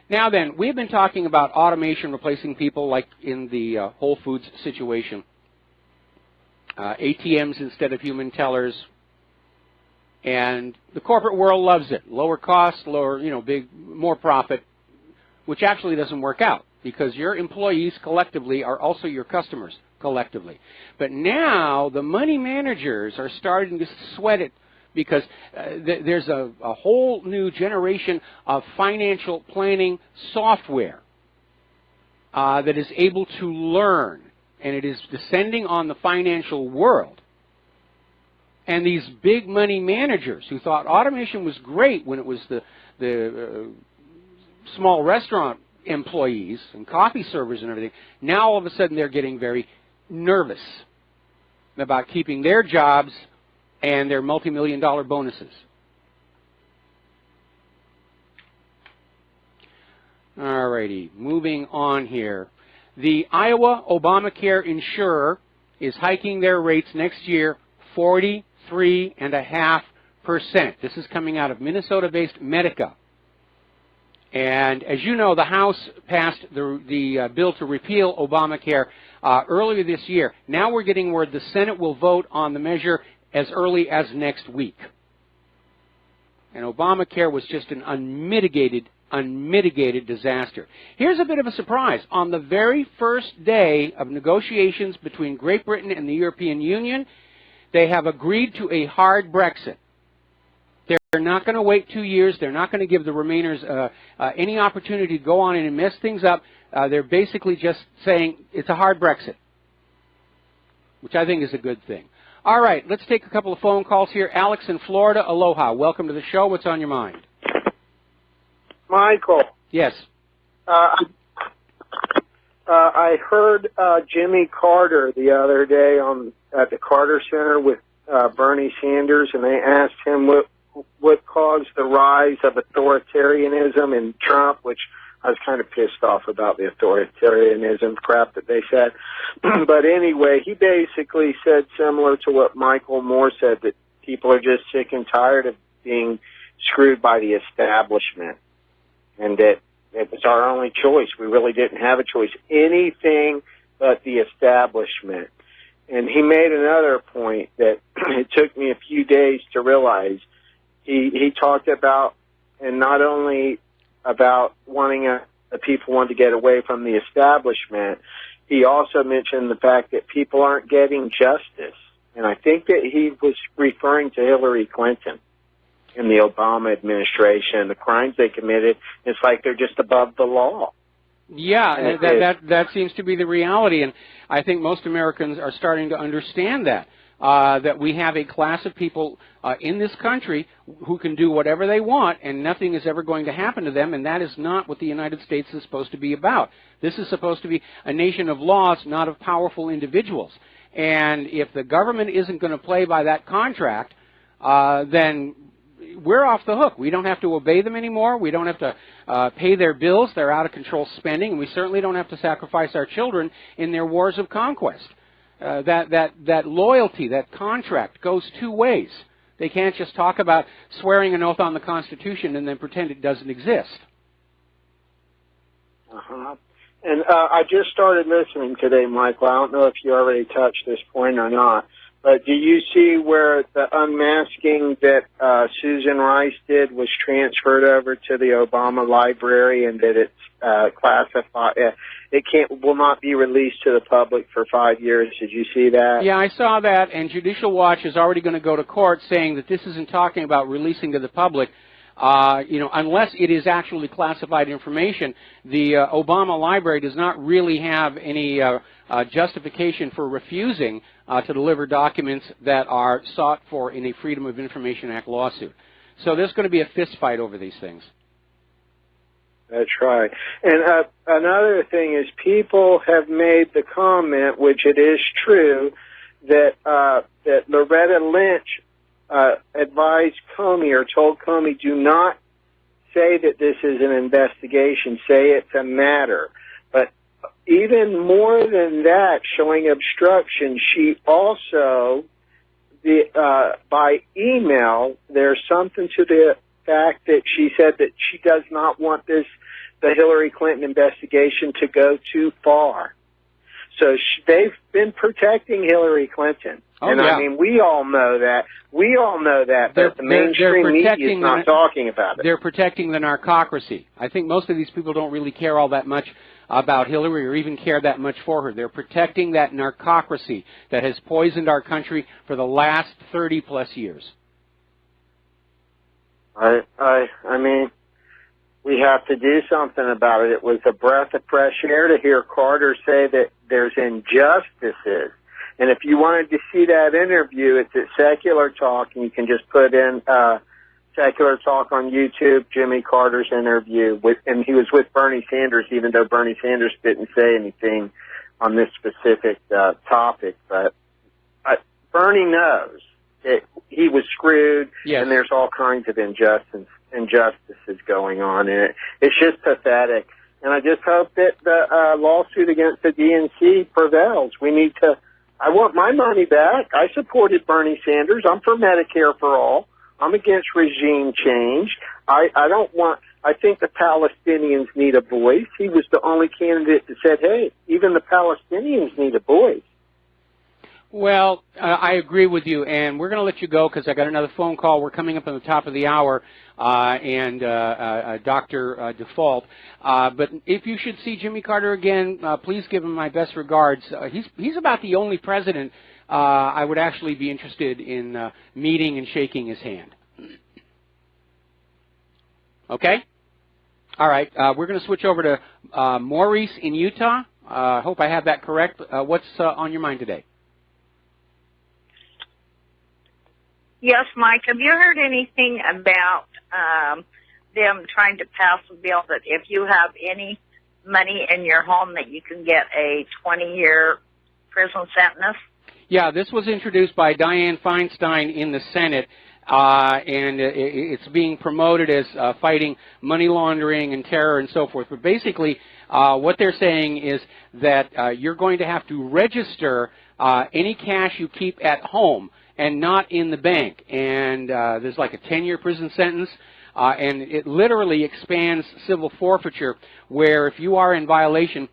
Now then, we've been talking about automation replacing people like in the Whole Foods situation. ATMs instead of human tellers. And the corporate world loves it. Lower cost, lower, more profit, which actually doesn't work out because your employees collectively are also your customers collectively. But now the money managers are starting to sweat it because there's a whole new generation of financial planning software that is able to learn, and it is descending on the financial world. And these big money managers who thought automation was great when it was the small restaurant employees and coffee servers and everything, now all of a sudden they're getting very nervous about keeping their jobs and their multi-million-dollar bonuses. All righty, moving on here. The Iowa Obamacare insurer is hiking their rates next year 43.5%. This is coming out of Minnesota-based Medica. And as you know, the House passed the bill to repeal Obamacare earlier this year. Now we're getting word the Senate will vote on the measure as early as next week. And Obamacare was just an unmitigated disaster. Here's a bit of a surprise. On the very first day of negotiations between Great Britain and the European Union, they have agreed to a hard Brexit. They're not going to wait 2 years. They're not going to give the Remainers any opportunity to go on and mess things up. They're basically just saying it's a hard Brexit, which I think is a good thing. All right, let's take a couple of phone calls here. Alex in Florida, aloha. Welcome to the show. What's on your mind? Michael. Yes. I heard Jimmy Carter the other day at the Carter Center with Bernie Sanders, and they asked him what caused the rise of authoritarianism in Trump, which I was kind of pissed off about the authoritarianism crap that they said. But anyway, he basically said similar to what Michael Moore said, that people are just sick and tired of being screwed by the establishment, and that it was our only choice. We really didn't have a choice. Anything but the establishment. And he made another point that it took me a few days to realize. He talked about, and not only about wanting the people want to get away from the establishment, he also mentioned the fact that people aren't getting justice. And I think that he was referring to Hillary Clinton in the Obama administration, the crimes they committed. It's like they're just above the law. Yeah, that seems to be the reality, and I think most Americans are starting to understand that we have a class of people in this country who can do whatever they want, and nothing is ever going to happen to them, and that is not what the United States is supposed to be about. This is supposed to be a nation of laws, not of powerful individuals. And if the government isn't going to play by that contract, then we're off the hook. We don't have to obey them anymore. We don't have to pay their bills, their out-of-control spending, and we certainly don't have to sacrifice our children in their wars of conquest. That loyalty, that contract goes two ways. They can't just talk about swearing an oath on the Constitution and then pretend it doesn't exist. Uh-huh. And I just started listening today, Michael. I don't know if you already touched this point or not, but do you see where the unmasking that Susan Rice did was transferred over to the Obama library, and that it's classified? Will not be released to the public for 5 years. Did you see that? Yeah, I saw that, and Judicial Watch is already going to go to court saying that this isn't talking about releasing to the public. Unless it is actually classified information, the Obama library does not really have any justification for refusing to deliver documents that are sought for in a Freedom of Information Act lawsuit. So there's going to be a fist fight over these things. That's right. And another thing is, people have made the comment, which it is true, that Loretta Lynch advised Comey, or told Comey, do not say that this is an investigation. Say it's a matter. But even more than that, showing obstruction, she also, by email, there's something to the fact that she said that she does not want the Hillary Clinton investigation to go too far. So they've been protecting Hillary Clinton. Oh, and yeah. I mean, we all know that. We all know that, but the mainstream media is not talking about it. They're protecting the narcocracy. I think most of these people don't really care all that much about Hillary or even care that much for her. They're protecting that narcocracy that has poisoned our country for the last 30-plus years. I mean, we have to do something about it. It was a breath of fresh air to hear Carter say that there's injustices. And if you wanted to see that interview, it's at Secular Talk, and you can just put in Secular Talk on YouTube, Jimmy Carter's interview. And he was with Bernie Sanders, even though Bernie Sanders didn't say anything on this specific topic. But Bernie knows that he was screwed, yes. And there's all kinds of injustices going on in it. It's just pathetic. And I just hope that the lawsuit against the DNC prevails. I want my money back. I supported Bernie Sanders. I'm for Medicare for all. I'm against regime change. I think the Palestinians need a voice. He was the only candidate that said, hey, even the Palestinians need a voice. Well, I agree with you, and we're going to let you go because I got another phone call. We're coming up on the top of the hour, and Dr. Default. But if you should see Jimmy Carter again, please give him my best regards. He's about the only president I would actually be interested in meeting and shaking his hand. Okay? All right. We're going to switch over to Maurice in Utah. I hope I have that correct. What's on your mind today? Yes, Mike. Have you heard anything about them trying to pass a bill that if you have any money in your home that you can get a 20-year prison sentence? Yeah, this was introduced by Dianne Feinstein in the Senate, and it's being promoted as fighting money laundering and terror and so forth. But basically, what they're saying is that you're going to have to register any cash you keep at home and not in the bank. And there's like a 10-year prison sentence, and it literally expands civil forfeiture, where if you are in violation,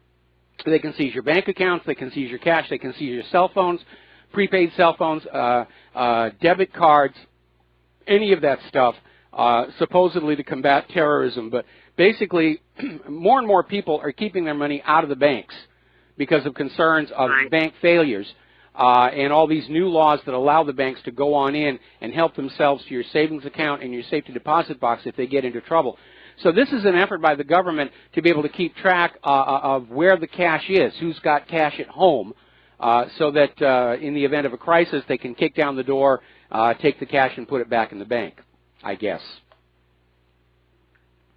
they can seize your bank accounts, they can seize your cash, they can seize your cell phones, prepaid cell phones, debit cards, any of that stuff, supposedly to combat terrorism. But basically, more and more people are keeping their money out of the banks because of concerns of bank failures. And all these new laws that allow the banks to go on in and help themselves to your savings account and your safety deposit box if they get into trouble. So this is an effort by the government to be able to keep track of where the cash is, who's got cash at home, so that in the event of a crisis they can kick down the door, take the cash and put it back in the bank, I guess.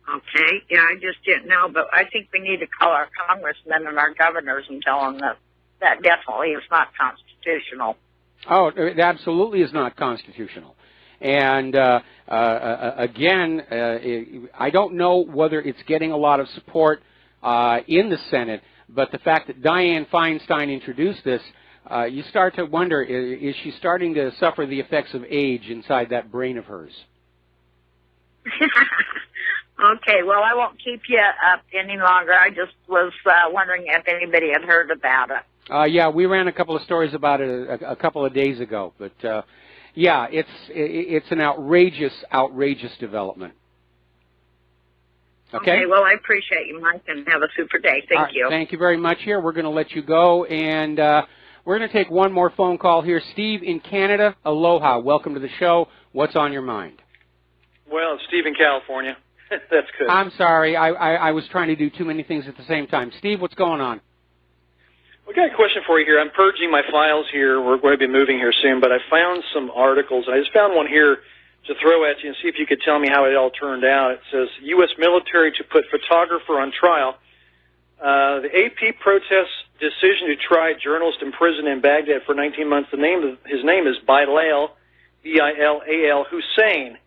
Okay. Yeah, I just didn't know, but I think we need to call our congressmen and our governors and tell them that definitely is not constitutional. Oh, it absolutely is not constitutional. And again, I don't know whether it's getting a lot of support in the Senate, but the fact that Dianne Feinstein introduced this, you start to wonder, is she starting to suffer the effects of age inside that brain of hers? Okay, well, I won't keep you up any longer. I just was wondering if anybody had heard about it. Yeah, we ran a couple of stories about it a couple of days ago, but yeah, it's an outrageous development. Okay, well, I appreciate you, Mike, and have a super day. Thank you. Thank you very much. Here, we're going to let you go, and we're going to take one more phone call here. Steve in Canada, aloha. Welcome to the show. What's on your mind? Well, it's Steve in California. That's good. I'm sorry. I was trying to do too many things at the same time. Steve, what's going on? We got a question for you here. I'm purging my files here. We're going to be moving here soon, but I found some articles. I just found one here to throw at you and see if you could tell me how it all turned out. It says, U.S. military to put photographer on trial. The AP protests decision to try journalist in prison in Baghdad for 19 months. His name is Bilal, B-I-L-A-L, Hussein.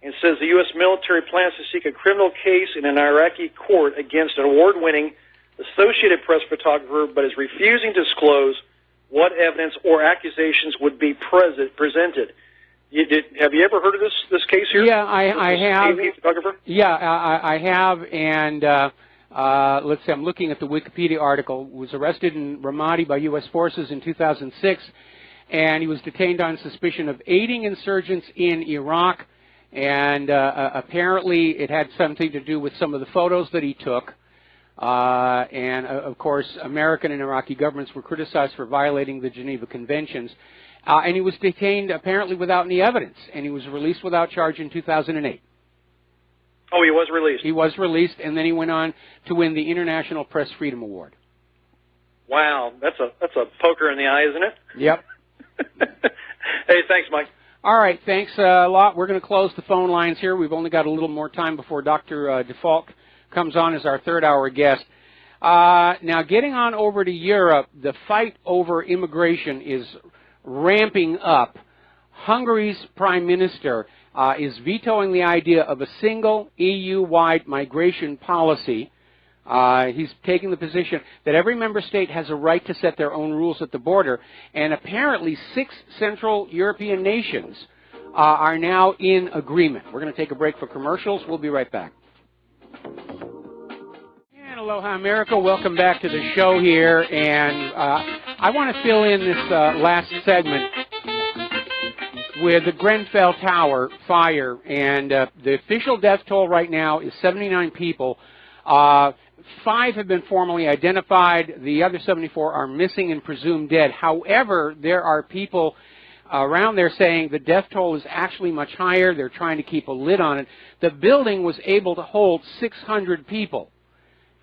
And says the U.S. military plans to seek a criminal case in an Iraqi court against an award-winning Associated Press photographer, but is refusing to disclose what evidence or accusations would be presented. Have you ever heard of this case here? Yeah, I have. AV photographer? Yeah, I have, and let's see, I'm looking at the Wikipedia article. Was arrested in Ramadi by U.S. forces in 2006, and he was detained on suspicion of aiding insurgents in Iraq, and apparently it had something to do with some of the photos that he took. And, of course, American and Iraqi governments were criticized for violating the Geneva Conventions. And he was detained apparently without any evidence, and he was released without charge in 2008. Oh, he was released? He was released, and then he went on to win the International Press Freedom Award. Wow, that's a poker in the eye, isn't it? Yep. Hey, thanks, Mike. All right, thanks a lot. We're going to close the phone lines here. We've only got a little more time before Dr. DeFalk comes on as our third-hour guest. Now, getting on over to Europe, the fight over immigration is ramping up. Hungary's prime minister is vetoing the idea of a single EU-wide migration policy. He's taking the position that every member state has a right to set their own rules at the border, and apparently 6 Central European nations are now in agreement. We're going to take a break for commercials. We'll be right back. And aloha, America. Welcome back to the show here, and I want to fill in this last segment with the Grenfell Tower fire, and the official death toll right now is 79 people. 5 have been formally identified. The other 74 are missing and presumed dead. However, there are people around there saying the death toll is actually much higher. They're trying to keep a lid on it. The building was able to hold 600 people,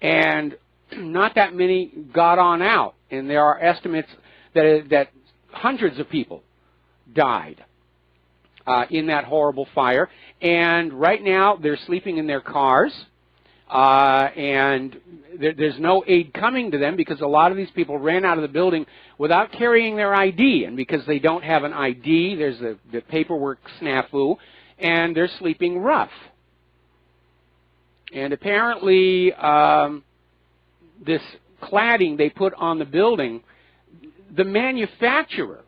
and not that many got on out. And there are estimates that hundreds of people died in that horrible fire. And right now they're sleeping in their cars. And there's no aid coming to them because a lot of these people ran out of the building without carrying their ID. And because they don't have an ID, there's the paperwork snafu, and they're sleeping rough. And apparently this cladding they put on the building, the manufacturer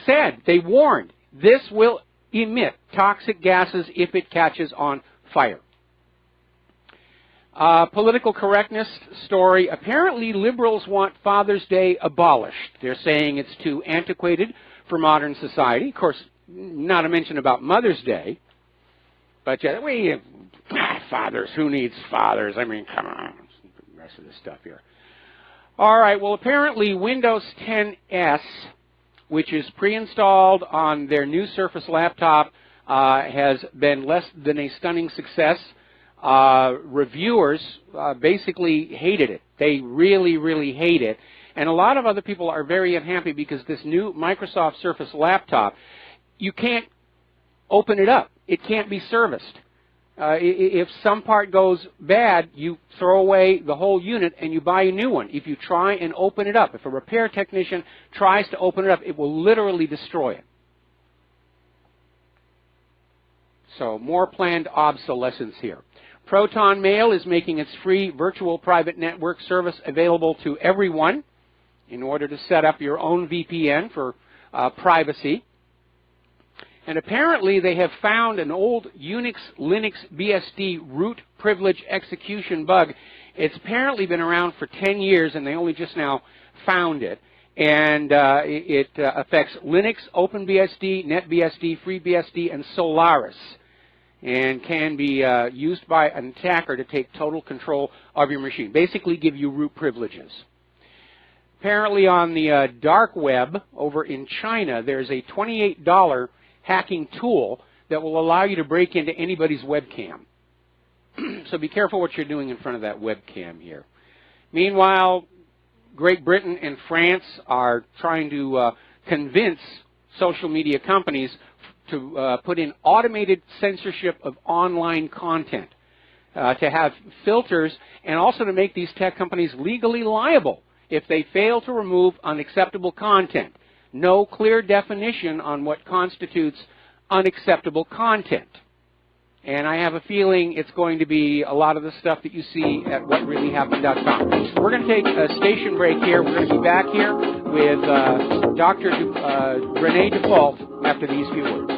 said, they warned, this will emit toxic gases if it catches on fire. Political correctness story. Apparently liberals want Father's Day abolished. They're saying it's too antiquated for modern society. Of course, not a mention about Mother's Day. But fathers, who needs fathers? I mean, come on. The rest of this stuff here. All right, well, apparently Windows 10S, which is pre-installed on their new Surface laptop, has been less than a stunning success. Reviewers basically hated it. They really, really hate it. And a lot of other people are very unhappy because this new Microsoft Surface laptop, you can't open it up. It can't be serviced. If some part goes bad, you throw away the whole unit and you buy a new one. If you try and open it up, if a repair technician tries to open it up, it will literally destroy it. So more planned obsolescence here. Proton Mail is making its free virtual private network service available to everyone in order to set up your own VPN for privacy. And apparently they have found an old Unix, Linux, BSD root privilege execution bug. It's apparently been around for 10 years, and they only just now found it. And it affects Linux, OpenBSD, NetBSD, FreeBSD, and Solaris, and can be used by an attacker to take total control of your machine. Basically give you root privileges. Apparently on the dark web over in China, there's a $28 hacking tool that will allow you to break into anybody's webcam. So be careful what you're doing in front of that webcam here. Meanwhile, Great Britain and France are trying to convince social media companies to put in automated censorship of online content, to have filters, and also to make these tech companies legally liable if they fail to remove unacceptable content. No clear definition on what constitutes unacceptable content. And I have a feeling it's going to be a lot of the stuff that you see at whatreallyhappened.com. We're going to take a station break here. We're going to be back here with Dr. Renee Default after these few words.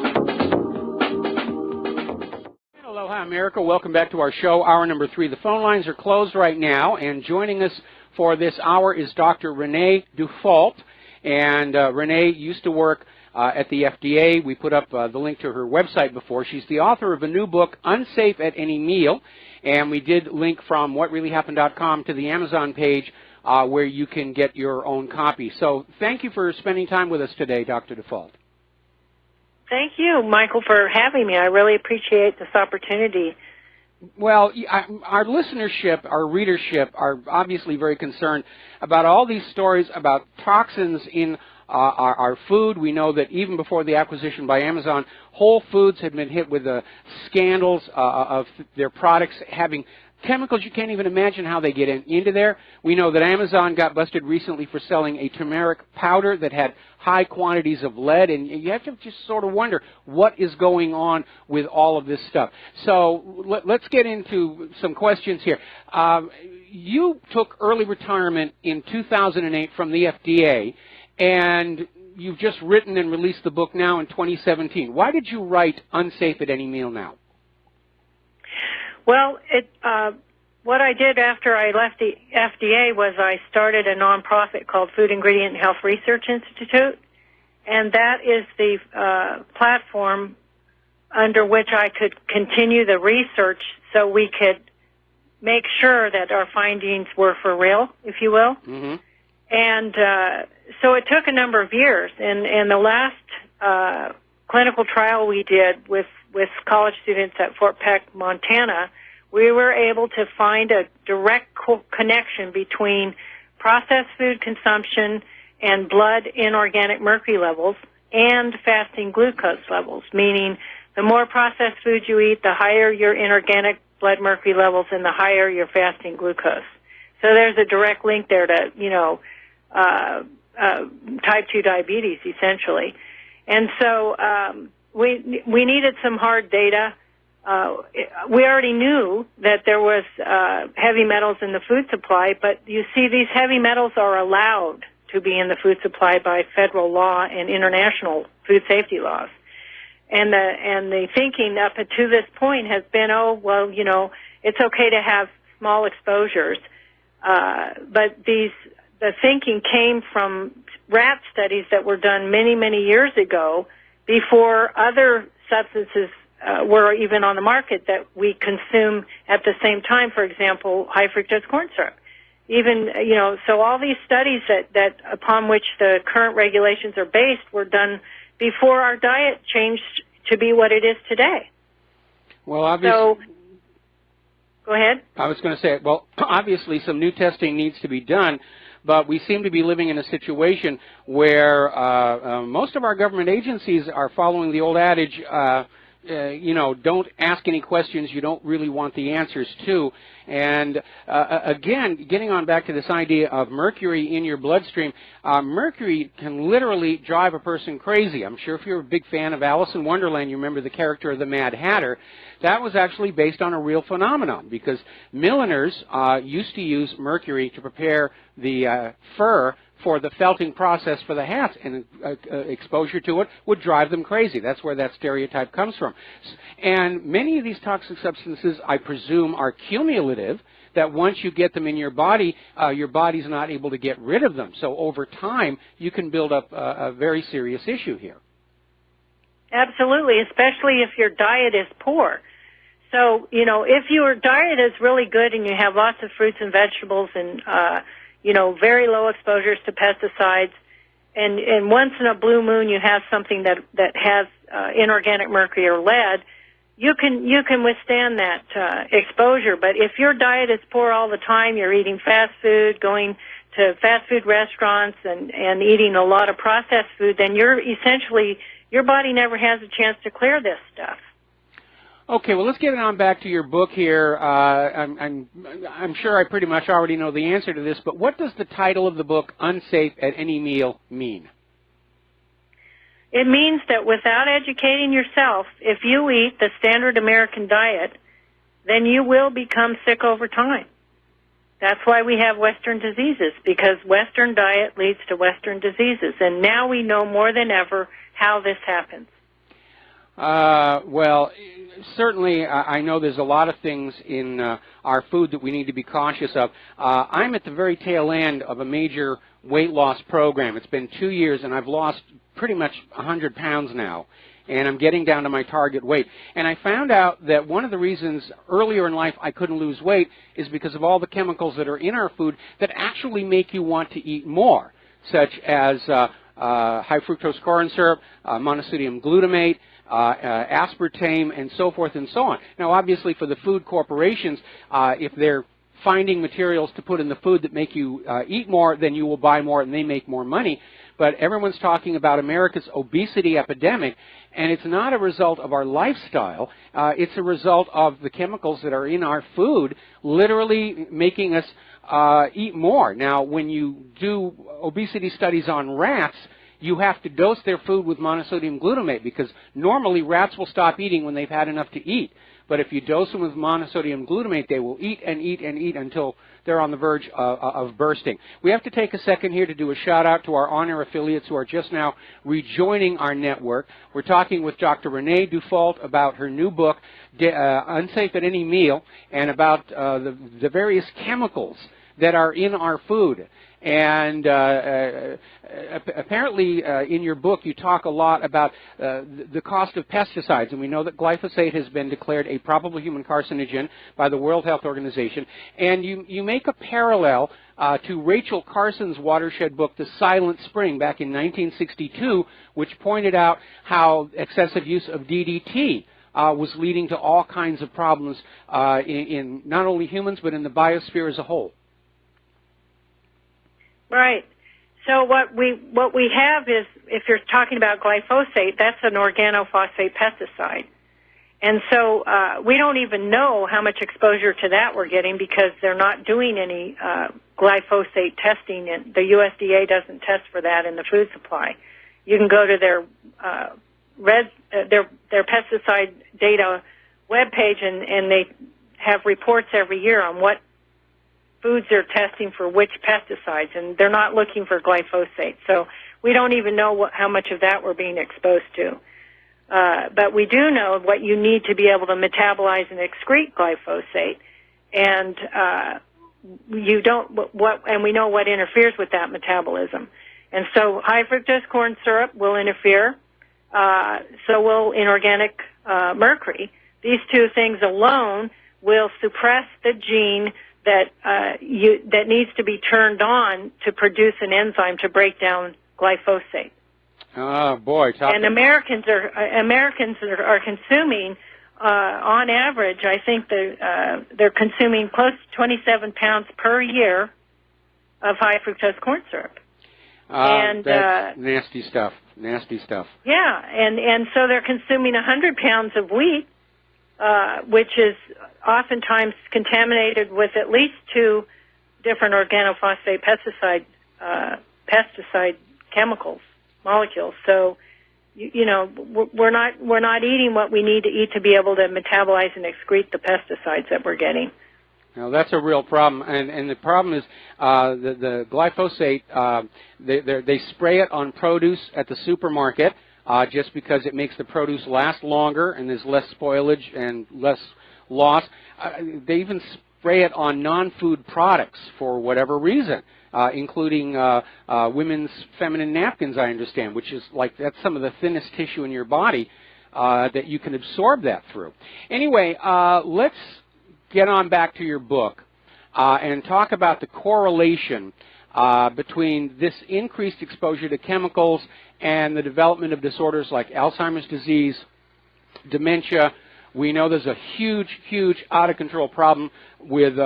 Aloha, America. Welcome back to our show, hour number 3. The phone lines are closed right now, and joining us for this hour is Dr. Renee Default. And Renee used to work at the FDA. We put up the link to her website before. She's the author of a new book, Unsafe at Any Meal, and we did link from whatreallyhappened.com to the Amazon page where you can get your own copy. So thank you for spending time with us today, Dr. Default. Thank you, Michael, for having me. I really appreciate this opportunity. Well, our listenership, our readership are obviously very concerned about all these stories about toxins in our food. We know that even before the acquisition by Amazon, Whole Foods had been hit with scandals of their products having chemicals you can't even imagine how they get into there. We know that Amazon got busted recently for selling a turmeric powder that had high quantities of lead, and you have to just sort of wonder what is going on with all of this stuff. So let's get into some questions here. You took early retirement in 2008 from the FDA, and you've just written and released the book now in 2017. Why did you write Unsafe at Any Meal now? Well, what I did after I left the FDA was I started a nonprofit called Food Ingredient and Health Research Institute, and that is the platform under which I could continue the research so we could make sure that our findings were for real, if you will. Mm-hmm. And so it took a number of years, and the last clinical trial we did with college students at Fort Peck, Montana, we were able to find a direct connection between processed food consumption and blood inorganic mercury levels and fasting glucose levels, meaning the more processed food you eat, the higher your inorganic blood mercury levels and the higher your fasting glucose. So there's a direct link there to, type 2 diabetes, essentially. And so we needed some hard data. We already knew that there was heavy metals in the food supply, but you see these heavy metals are allowed to be in the food supply by federal law and international food safety laws. And the thinking up to this point has been, it's okay to have small exposures. But the thinking came from rat studies that were done many, many years ago before other substances were even on the market that we consume at the same time, for example, high fructose corn syrup. Even, so all these studies that upon which the current regulations are based were done before our diet changed to be what it is today. Well, obviously. So, go ahead. I was going to say, well, obviously some new testing needs to be done, but we seem to be living in a situation where most of our government agencies are following the old adage, don't ask any questions you don't really want the answers to. And again, getting on back to this idea of mercury in your bloodstream, mercury can literally drive a person crazy. I'm sure if you're a big fan of Alice in Wonderland, you remember the character of the Mad Hatter. That was actually based on a real phenomenon because milliners used to use mercury to prepare the fur for the felting process for the hats, and exposure to it would drive them crazy. That's where that stereotype comes from. And many of these toxic substances, I presume, are cumulative, that once you get them in your body's not able to get rid of them. So over time, you can build up a very serious issue here. Absolutely, especially if your diet is poor. So, if your diet is really good and you have lots of fruits and vegetables and very low exposures to pesticides, and once in a blue moon you have something that has inorganic mercury or lead, you can withstand that exposure. But if your diet is poor all the time, you're eating fast food, going to fast food restaurants, and eating a lot of processed food, then your body never has a chance to clear this stuff. Okay, well, let's get on back to your book here. I'm sure I pretty much already know the answer to this, but what does the title of the book, Unsafe at Any Meal, mean? It means that without educating yourself, if you eat the standard American diet, then you will become sick over time. That's why we have Western diseases, because Western diet leads to Western diseases. And now we know more than ever how this happens. Well, certainly I know there's a lot of things in our food that we need to be cautious of. I'm at the very tail end of a major weight loss program. It's been 2 years, and I've lost pretty much 100 pounds now, and I'm getting down to my target weight. And I found out that one of the reasons earlier in life I couldn't lose weight is because of all the chemicals that are in our food that actually make you want to eat more, such as high fructose corn syrup, monosodium glutamate, aspartame, and so forth and so on. Now, obviously, for the food corporations, if they're finding materials to put in the food that make you eat more, then you will buy more and they make more money. But everyone's talking about America's obesity epidemic, and it's not a result of our lifestyle. It's a result of the chemicals that are in our food literally making us eat more. Now, when you do obesity studies on rats, you have to dose their food with monosodium glutamate, because normally rats will stop eating when they've had enough to eat. But if you dose them with monosodium glutamate, they will eat and eat and eat until they're on the verge of bursting. We have to take a second here to do a shout-out to our on-air affiliates who are just now rejoining our network. We're talking with Dr. Renee Dufault about her new book, Unsafe at Any Meal, and about the various chemicals that are in our food. And apparently in your book you talk a lot about the cost of pesticides, and we know that glyphosate has been declared a probable human carcinogen by the World Health Organization. And you make a parallel to Rachel Carson's watershed book, The Silent Spring, back in 1962, which pointed out how excessive use of DDT was leading to all kinds of problems in not only humans but in the biosphere as a whole. Right. So what we have is, if you're talking about glyphosate, that's an organophosphate pesticide. And so we don't even know how much exposure to that we're getting, because they're not doing any glyphosate testing, and the USDA doesn't test for that in the food supply. You can go to their pesticide data webpage, and they have reports every year on what foods are testing for which pesticides, and they're not looking for glyphosate. So we don't even know how much of that we're being exposed to. But we do know what you need to be able to metabolize and excrete glyphosate, and and we know what interferes with that metabolism. And so high fructose corn syrup will interfere. So will inorganic mercury. These two things alone will suppress the gene that needs to be turned on to produce an enzyme to break down glyphosate. Oh boy! And Americans are consuming, on average, I think they're consuming close to 27 pounds per year of high fructose corn syrup. That's nasty stuff. Nasty stuff. Yeah, and so they're consuming 100 pounds of wheat, which is oftentimes contaminated with at least 2 different organophosphate pesticide chemicals, molecules. So, we're not eating what we need to eat to be able to metabolize and excrete the pesticides that we're getting. Now that's a real problem, and the problem is the glyphosate. They spray it on produce at the supermarket. Just because it makes the produce last longer and there's less spoilage and less loss. They even spray it on non-food products for whatever reason, including women's feminine napkins, I understand, which is that's some of the thinnest tissue in your body that you can absorb that through. Anyway, let's get on back to your book and talk about the correlation between this increased exposure to chemicals and the development of disorders like Alzheimer's disease, dementia. We know there's a huge, huge out-of-control problem with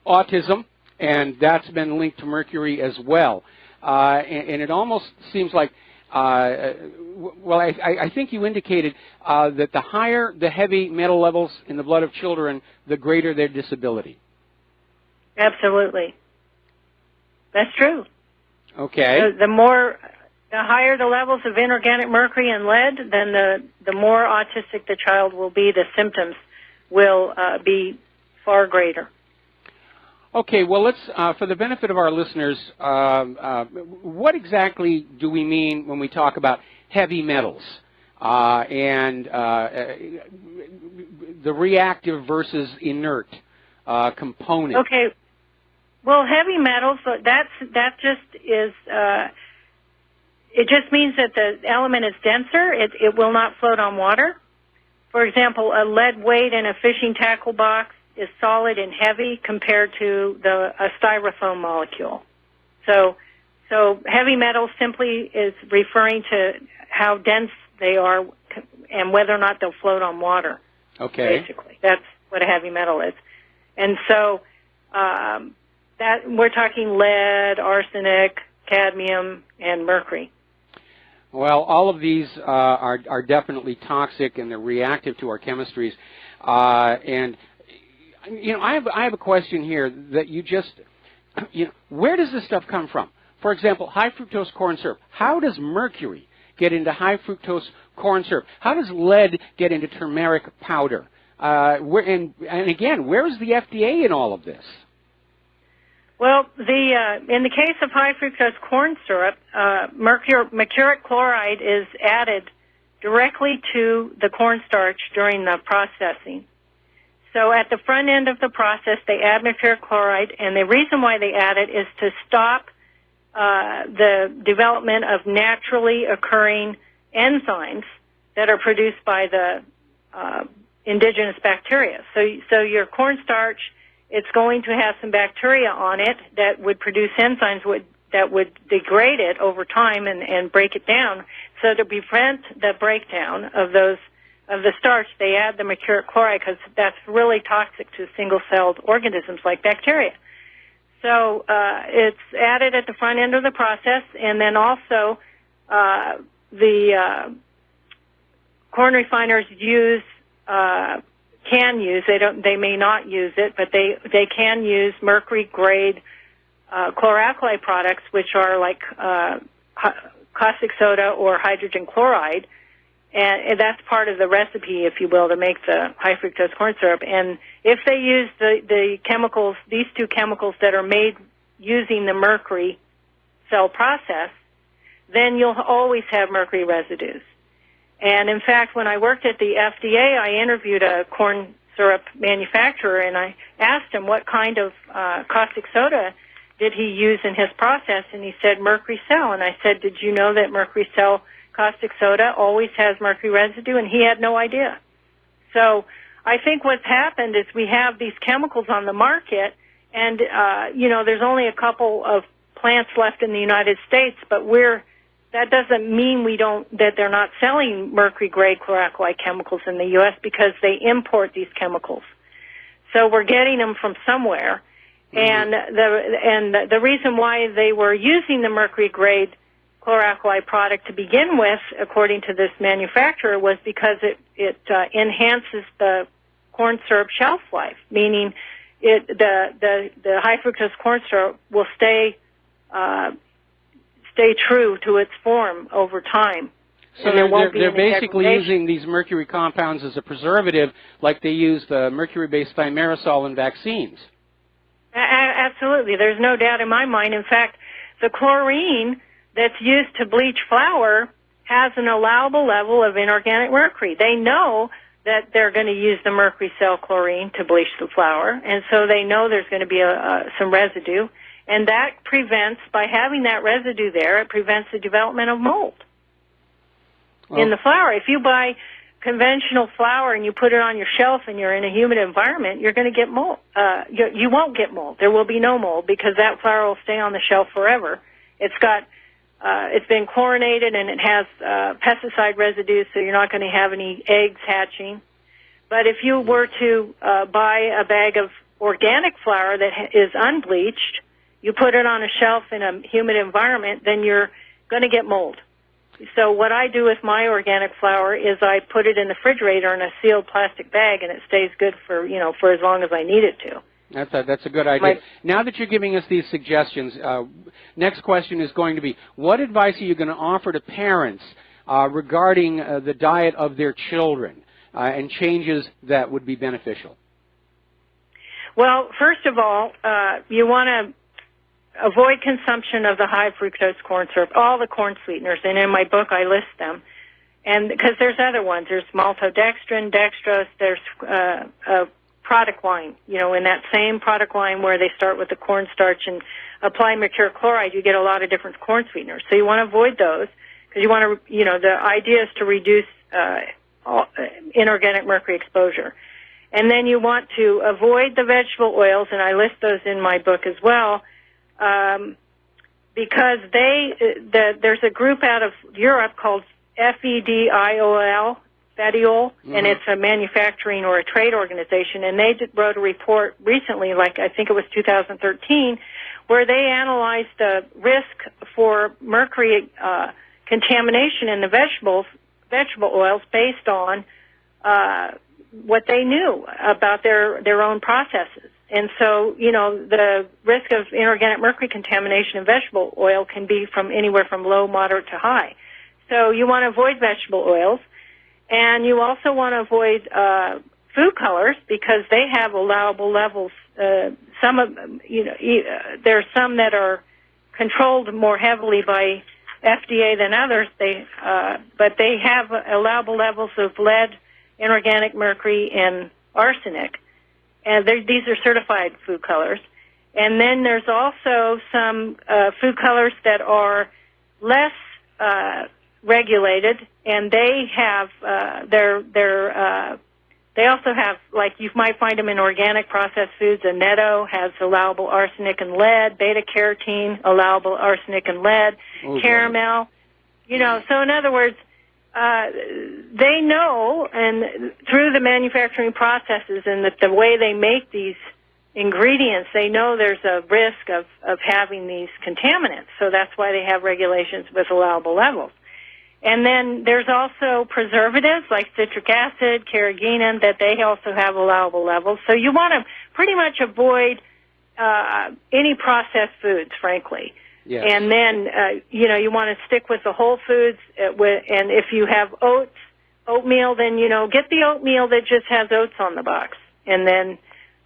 autism, and that's been linked to mercury as well. And it almost seems like, I think you indicated that the higher the heavy metal levels in the blood of children, the greater their disability. Absolutely. That's true. Okay. The more the higher the levels of inorganic mercury and lead, then the more autistic the child will be. The symptoms will be far greater. Okay, well, let's, for the benefit of our listeners, what exactly do we mean when we talk about heavy metals and the reactive versus inert component? Okay. Well, heavy metals, that just is, it just means that the element is denser. It will not float on water. For example, a lead weight in a fishing tackle box is solid and heavy compared to a styrofoam molecule. So heavy metals simply is referring to how dense they are and whether or not they'll float on water. Okay. Basically, that's what a heavy metal is. And so that we're talking lead, arsenic, cadmium, and mercury. Well, all of these are definitely toxic, and they're reactive to our chemistries. And you know, I have a question here that you just, you know, where does this stuff come from? For example, high fructose corn syrup. How does mercury get into high fructose corn syrup? How does lead get into turmeric powder? And again, where is the FDA in all of this? Well, in the case of high fructose corn syrup, mercuric chloride is added directly to the cornstarch during the processing. So at the front end of the process, they add mercuric chloride, and the reason why they add it is to stop the development of naturally occurring enzymes that are produced by the indigenous bacteria. So your cornstarch, it's going to have some bacteria on it that would produce enzymes that would degrade it over time and break it down. So to prevent the breakdown of the starch, they add the mercuric chloride because that's really toxic to single-celled organisms like bacteria. So it's added at the front end of the process, and then also the corn refiners they may not use it, but they can use mercury grade chloralkali products, which are like caustic soda or hydrogen chloride, and that's part of the recipe, if you will, to make the high fructose corn syrup. And if they use the chemicals, these two chemicals that are made using the mercury cell process, then you'll always have mercury residues. And in fact, when I worked at the FDA, I interviewed a corn syrup manufacturer, and I asked him what kind of caustic soda did he use in his process, and he said mercury cell. And I said, did you know that mercury cell caustic soda always has mercury residue? And he had no idea. So I think what's happened is we have these chemicals on the market, and there's only a couple of plants left in the United States, but that doesn't mean that they're not selling mercury-grade chloralkali chemicals in the U.S. because they import these chemicals. So we're getting them from somewhere. And the reason why they were using the mercury-grade chloralkali product to begin with, according to this manufacturer, was because it enhances the corn syrup shelf life, meaning the high fructose corn syrup will stay true to its form over time. So they're basically using these mercury compounds as a preservative, like they use the mercury-based thimerosal in vaccines. Absolutely. There's no doubt in my mind. In fact, the chlorine that's used to bleach flour has an allowable level of inorganic mercury. They know that they're going to use the mercury cell chlorine to bleach the flour, and so they know there's going to be some residue. And that prevents, by having that residue there, it prevents the development of mold in the flour. If you buy conventional flour and you put it on your shelf and you're in a humid environment, you're going to get mold. You won't get mold. There will be no mold because that flour will stay on the shelf forever. It's been chlorinated and it has pesticide residues, so you're not going to have any eggs hatching. But if you were to buy a bag of organic flour that is unbleached, you put it on a shelf in a humid environment, then you're going to get mold. So what I do with my organic flour is I put it in the refrigerator in a sealed plastic bag, and it stays good for as long as I need it to. That's a good idea. Now that you're giving us these suggestions, next question is going to be, what advice are you going to offer to parents regarding the diet of their children and changes that would be beneficial? Well, first of all, you want to avoid consumption of the high fructose corn syrup, all the corn sweeteners, and in my book I list them. And because there's other ones, there's maltodextrin, dextrose, there's a product line, in that same product line where they start with the cornstarch and apply mercuric chloride, you get a lot of different corn sweeteners. So you want to avoid those because you want to, the idea is to reduce inorganic mercury exposure. And then you want to avoid the vegetable oils, and I list those in my book as well, because there's a group out of Europe called FEDIOL, Fediol, and it's a manufacturing or a trade organization, and they wrote a report recently, like I think it was 2013, where they analyzed the risk for mercury contamination in the vegetable oils based on what they knew about their own processes. And so, the risk of inorganic mercury contamination in vegetable oil can be from anywhere from low, moderate to high. So you want to avoid vegetable oils, and you also want to avoid food colors because they have allowable levels. There's some that are controlled more heavily by FDA than others. But they have allowable levels of lead, inorganic mercury, and arsenic. And these are certified food colors. And then there's also some food colors that are less regulated, and they have they also have, like, you might find them in organic processed foods. Annetto has allowable arsenic and lead, beta-carotene allowable arsenic and lead, caramel, so in other words, they know, and through the manufacturing processes and the way they make these ingredients, they know there's a risk of having these contaminants. So that's why they have regulations with allowable levels. And then there's also preservatives like citric acid, carrageenan, that they also have allowable levels. So you want to pretty much avoid any processed foods, frankly. Yes. And then, you want to stick with the whole foods. And if you have oatmeal, then, get the oatmeal that just has oats on the box. And then,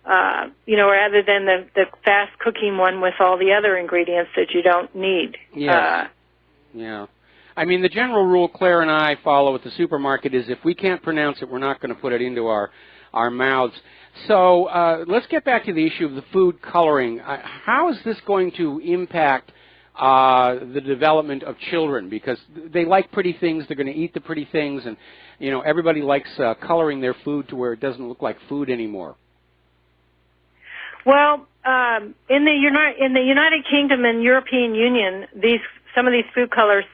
rather than the fast cooking one with all the other ingredients that you don't need. Yes. Yeah. I mean, the general rule Claire and I follow at the supermarket is if we can't pronounce it, we're not going to put it into our mouths. So let's get back to the issue of the food coloring. How is this going to impact the development of children? Because they like pretty things, they're going to eat the pretty things, and everybody likes coloring their food to where it doesn't look like food anymore. Well, in the United Kingdom and European Union, some of these food colors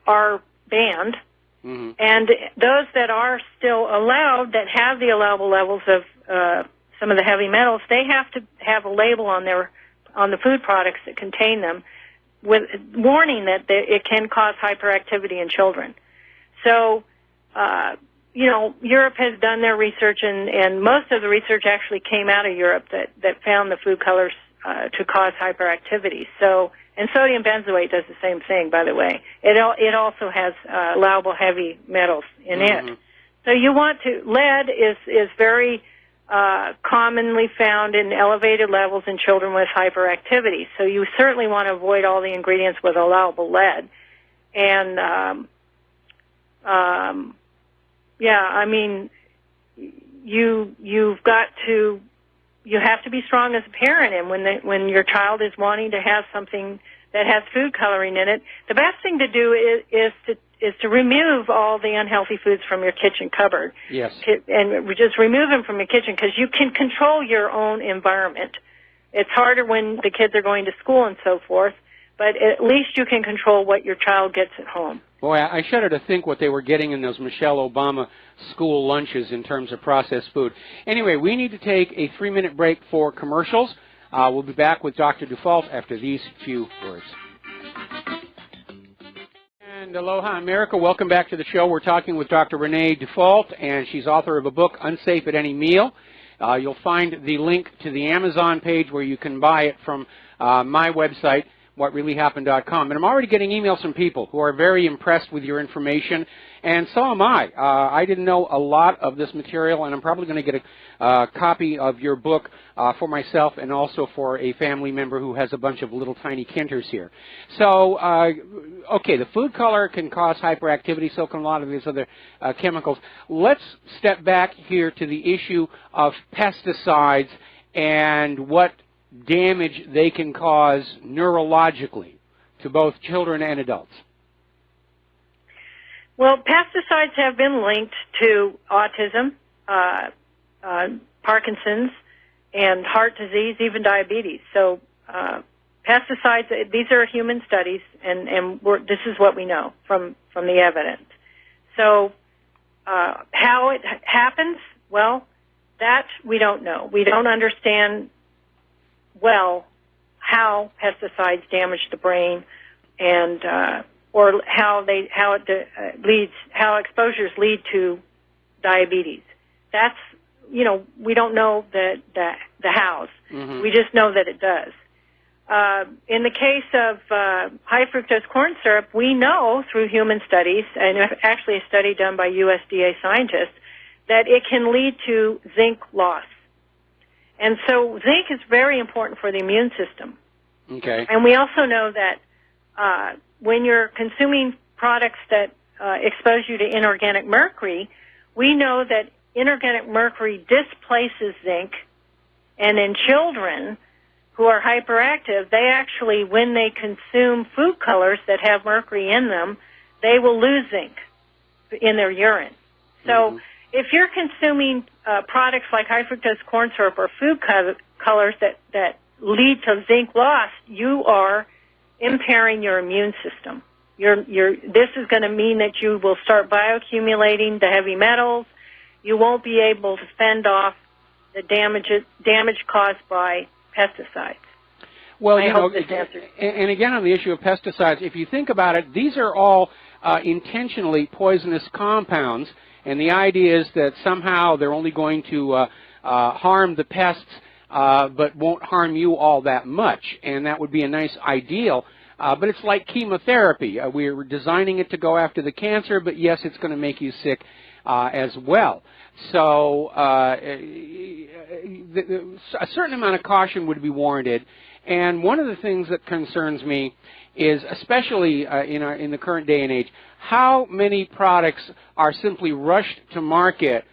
are banned, and those that are still allowed, that have the allowable levels of some of the heavy metals, they have to have a label on the food products that contain them, with warning that it can cause hyperactivity in children. So, Europe has done their research, and most of the research actually came out of Europe that found the food colors to cause hyperactivity. So, and sodium benzoate does the same thing, by the way. It also has allowable heavy metals in it. So you want to, lead is very commonly found in elevated levels in children with hyperactivity. So you certainly want to avoid all the ingredients with allowable lead. And, you have to be strong as a parent, and when your child is wanting to have something that has food coloring in it, the best thing to do is to remove all the unhealthy foods from your kitchen cupboard. Yes. And just remove them from your kitchen, because you can control your own environment. It's harder when the kids are going to school and so forth, but at least you can control what your child gets at home. Boy, I shudder to think what they were getting in those Michelle Obama school lunches in terms of processed food. Anyway, we need to take a 3-minute break for commercials. We'll be back with Dr. Dufault after these few words. And aloha, America. Welcome back to the show. We're talking with Dr. Renee Dufault, and she's author of a book, Unsafe at Any Meal. You'll find the link to the Amazon page where you can buy it from my website, whatreallyhappened.com. And I'm already getting emails from people who are very impressed with your information, and so am I. I didn't know a lot of this material, and I'm probably going to get a copy of your book for myself and also for a family member who has a bunch of little tiny Kinters here. So, okay, the food color can cause hyperactivity, so can a lot of these other chemicals. Let's step back here to the issue of pesticides and what damage they can cause neurologically to both children and adults. Well, pesticides have been linked to autism, Parkinson's, and heart disease, even diabetes. So pesticides, these are human studies, and this is what we know from the evidence. So how it happens, well, that we don't know. We don't understand well how pesticides damage the brain and or how exposures lead to diabetes. That's, we don't know the hows. Mm-hmm. We just know that it does. In the case of high fructose corn syrup, we know through human studies, and actually a study done by USDA scientists, that it can lead to zinc loss. And so zinc is very important for the immune system. Okay. And we also know that when you're consuming products that expose you to inorganic mercury, we know that inorganic mercury displaces zinc, and in children who are hyperactive, they actually, when they consume food colors that have mercury in them, they will lose zinc in their urine. So if you're consuming products like high fructose corn syrup or food colors that lead to zinc loss, you are impairing your immune system. This is going to mean that you will start bioaccumulating the heavy metals. You won't be able to fend off the damage caused by pesticides. Well, and again on the issue of pesticides, if you think about it, these are all intentionally poisonous compounds, and the idea is that somehow they're only going to harm the pests, but won't harm you all that much, and that would be a nice ideal. But it's like chemotherapy. We're designing it to go after the cancer, but yes, it's going to make you sick as well. So a certain amount of caution would be warranted. And one of the things that concerns me is, especially in the current day and age, how many products are simply rushed to market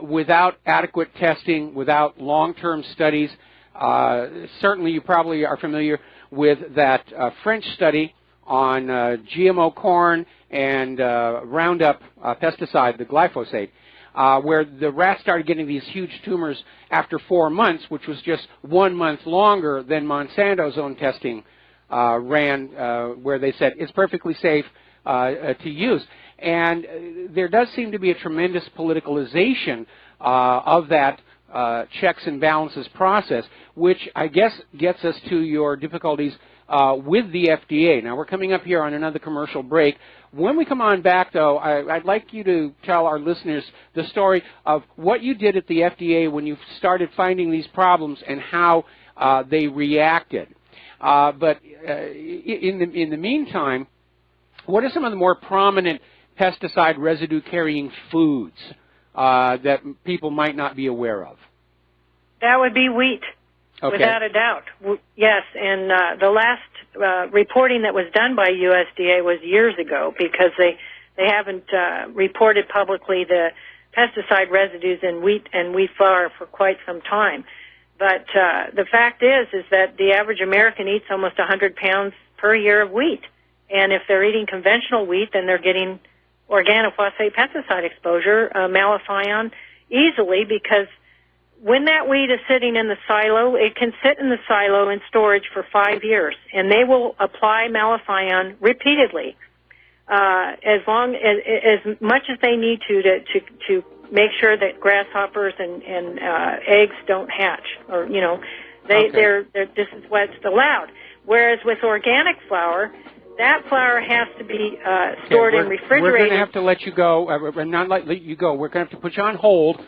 without adequate testing, without long-term studies. Certainly you probably are familiar with that French study on GMO corn and Roundup pesticide, the glyphosate, where the rats started getting these huge tumors after 4 months, which was just 1 month longer than Monsanto's own testing ran, where they said it's perfectly safe to use. And there does seem to be a tremendous politicalization of that checks and balances process, which I guess gets us to your difficulties with the FDA. Now, we're coming up here on another commercial break. When we come on back, though, I'd like you to tell our listeners the story of what you did at the FDA when you started finding these problems and how they reacted. But in the meantime, what are some of the more prominent pesticide residue-carrying foods that people might not be aware of? That would be wheat, without a doubt. Yes, and the last reporting that was done by USDA was years ago, because they haven't reported publicly the pesticide residues in wheat and wheat flour for quite some time. But the fact is that the average American eats almost 100 pounds per year of wheat. And if they're eating conventional wheat, then they're getting organophosphate pesticide exposure, malathion, easily, because when that wheat is sitting in the silo, it can sit in the silo in storage for 5 years, and they will apply malathion repeatedly, as much as they need to make sure that grasshoppers and eggs don't hatch, or this is what's allowed. Whereas with organic flour, that flour has to be stored in refrigerators. We're going to have to let you go. Not let you go. We're going to have to put you on hold.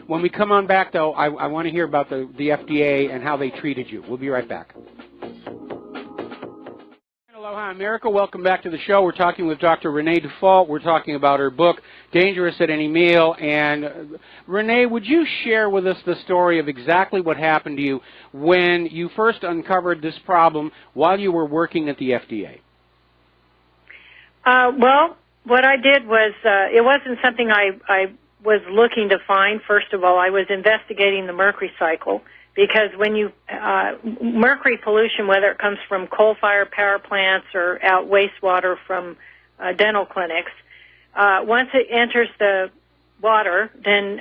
When we come on back, though, I want to hear about the FDA and how they treated you. We'll be right back. Aloha America, welcome back to the show. We're talking with Dr. Renee Dufault. We're talking about her book, Dangerous at Any Meal. And Renee, would you share with us the story of exactly what happened to you when you first uncovered this problem while you were working at the FDA? Well, what I did was, it wasn't something I was looking to find. First of all, I was investigating the mercury cycle. Because when you, mercury pollution, whether it comes from coal-fired power plants or out wastewater from dental clinics, once it enters the water, then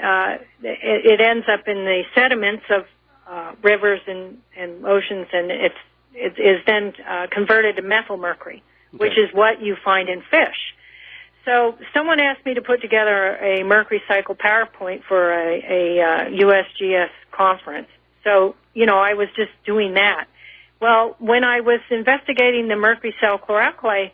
it ends up in the sediments of rivers and oceans, and it is then converted to methylmercury, which is what you find in fish. So someone asked me to put together a mercury cycle PowerPoint for a USGS conference. So, you know, I was just doing that. Well, when I was investigating the mercury cell chlor-alkali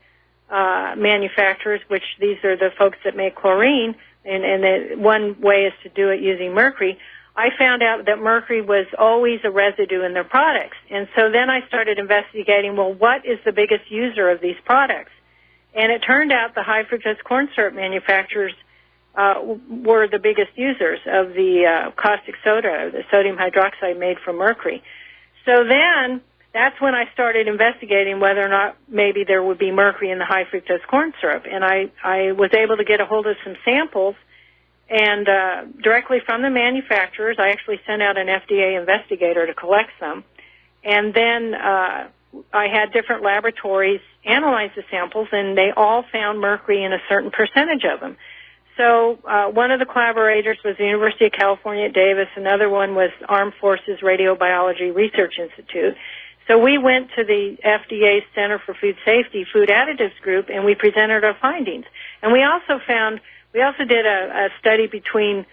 manufacturers, which these are the folks that make chlorine, and one way is to do it using mercury, I found out that mercury was always a residue in their products. And so then I started investigating, well, what is the biggest user of these products? And it turned out the high fructose corn syrup manufacturers were the biggest users of the caustic soda, the sodium hydroxide made from mercury. So then that's when I started investigating whether or not maybe there would be mercury in the high fructose corn syrup. And I was able to get a hold of some samples, and directly from the manufacturers. I actually sent out an FDA investigator to collect some. And then I had different laboratories analyze the samples, and they all found mercury in a certain percentage of them. So one of the collaborators was the University of California at Davis. Another one was Armed Forces Radiobiology Research Institute. So we went to the FDA Center for Food Safety, Food Additives Group, and we presented our findings. And we also did a study between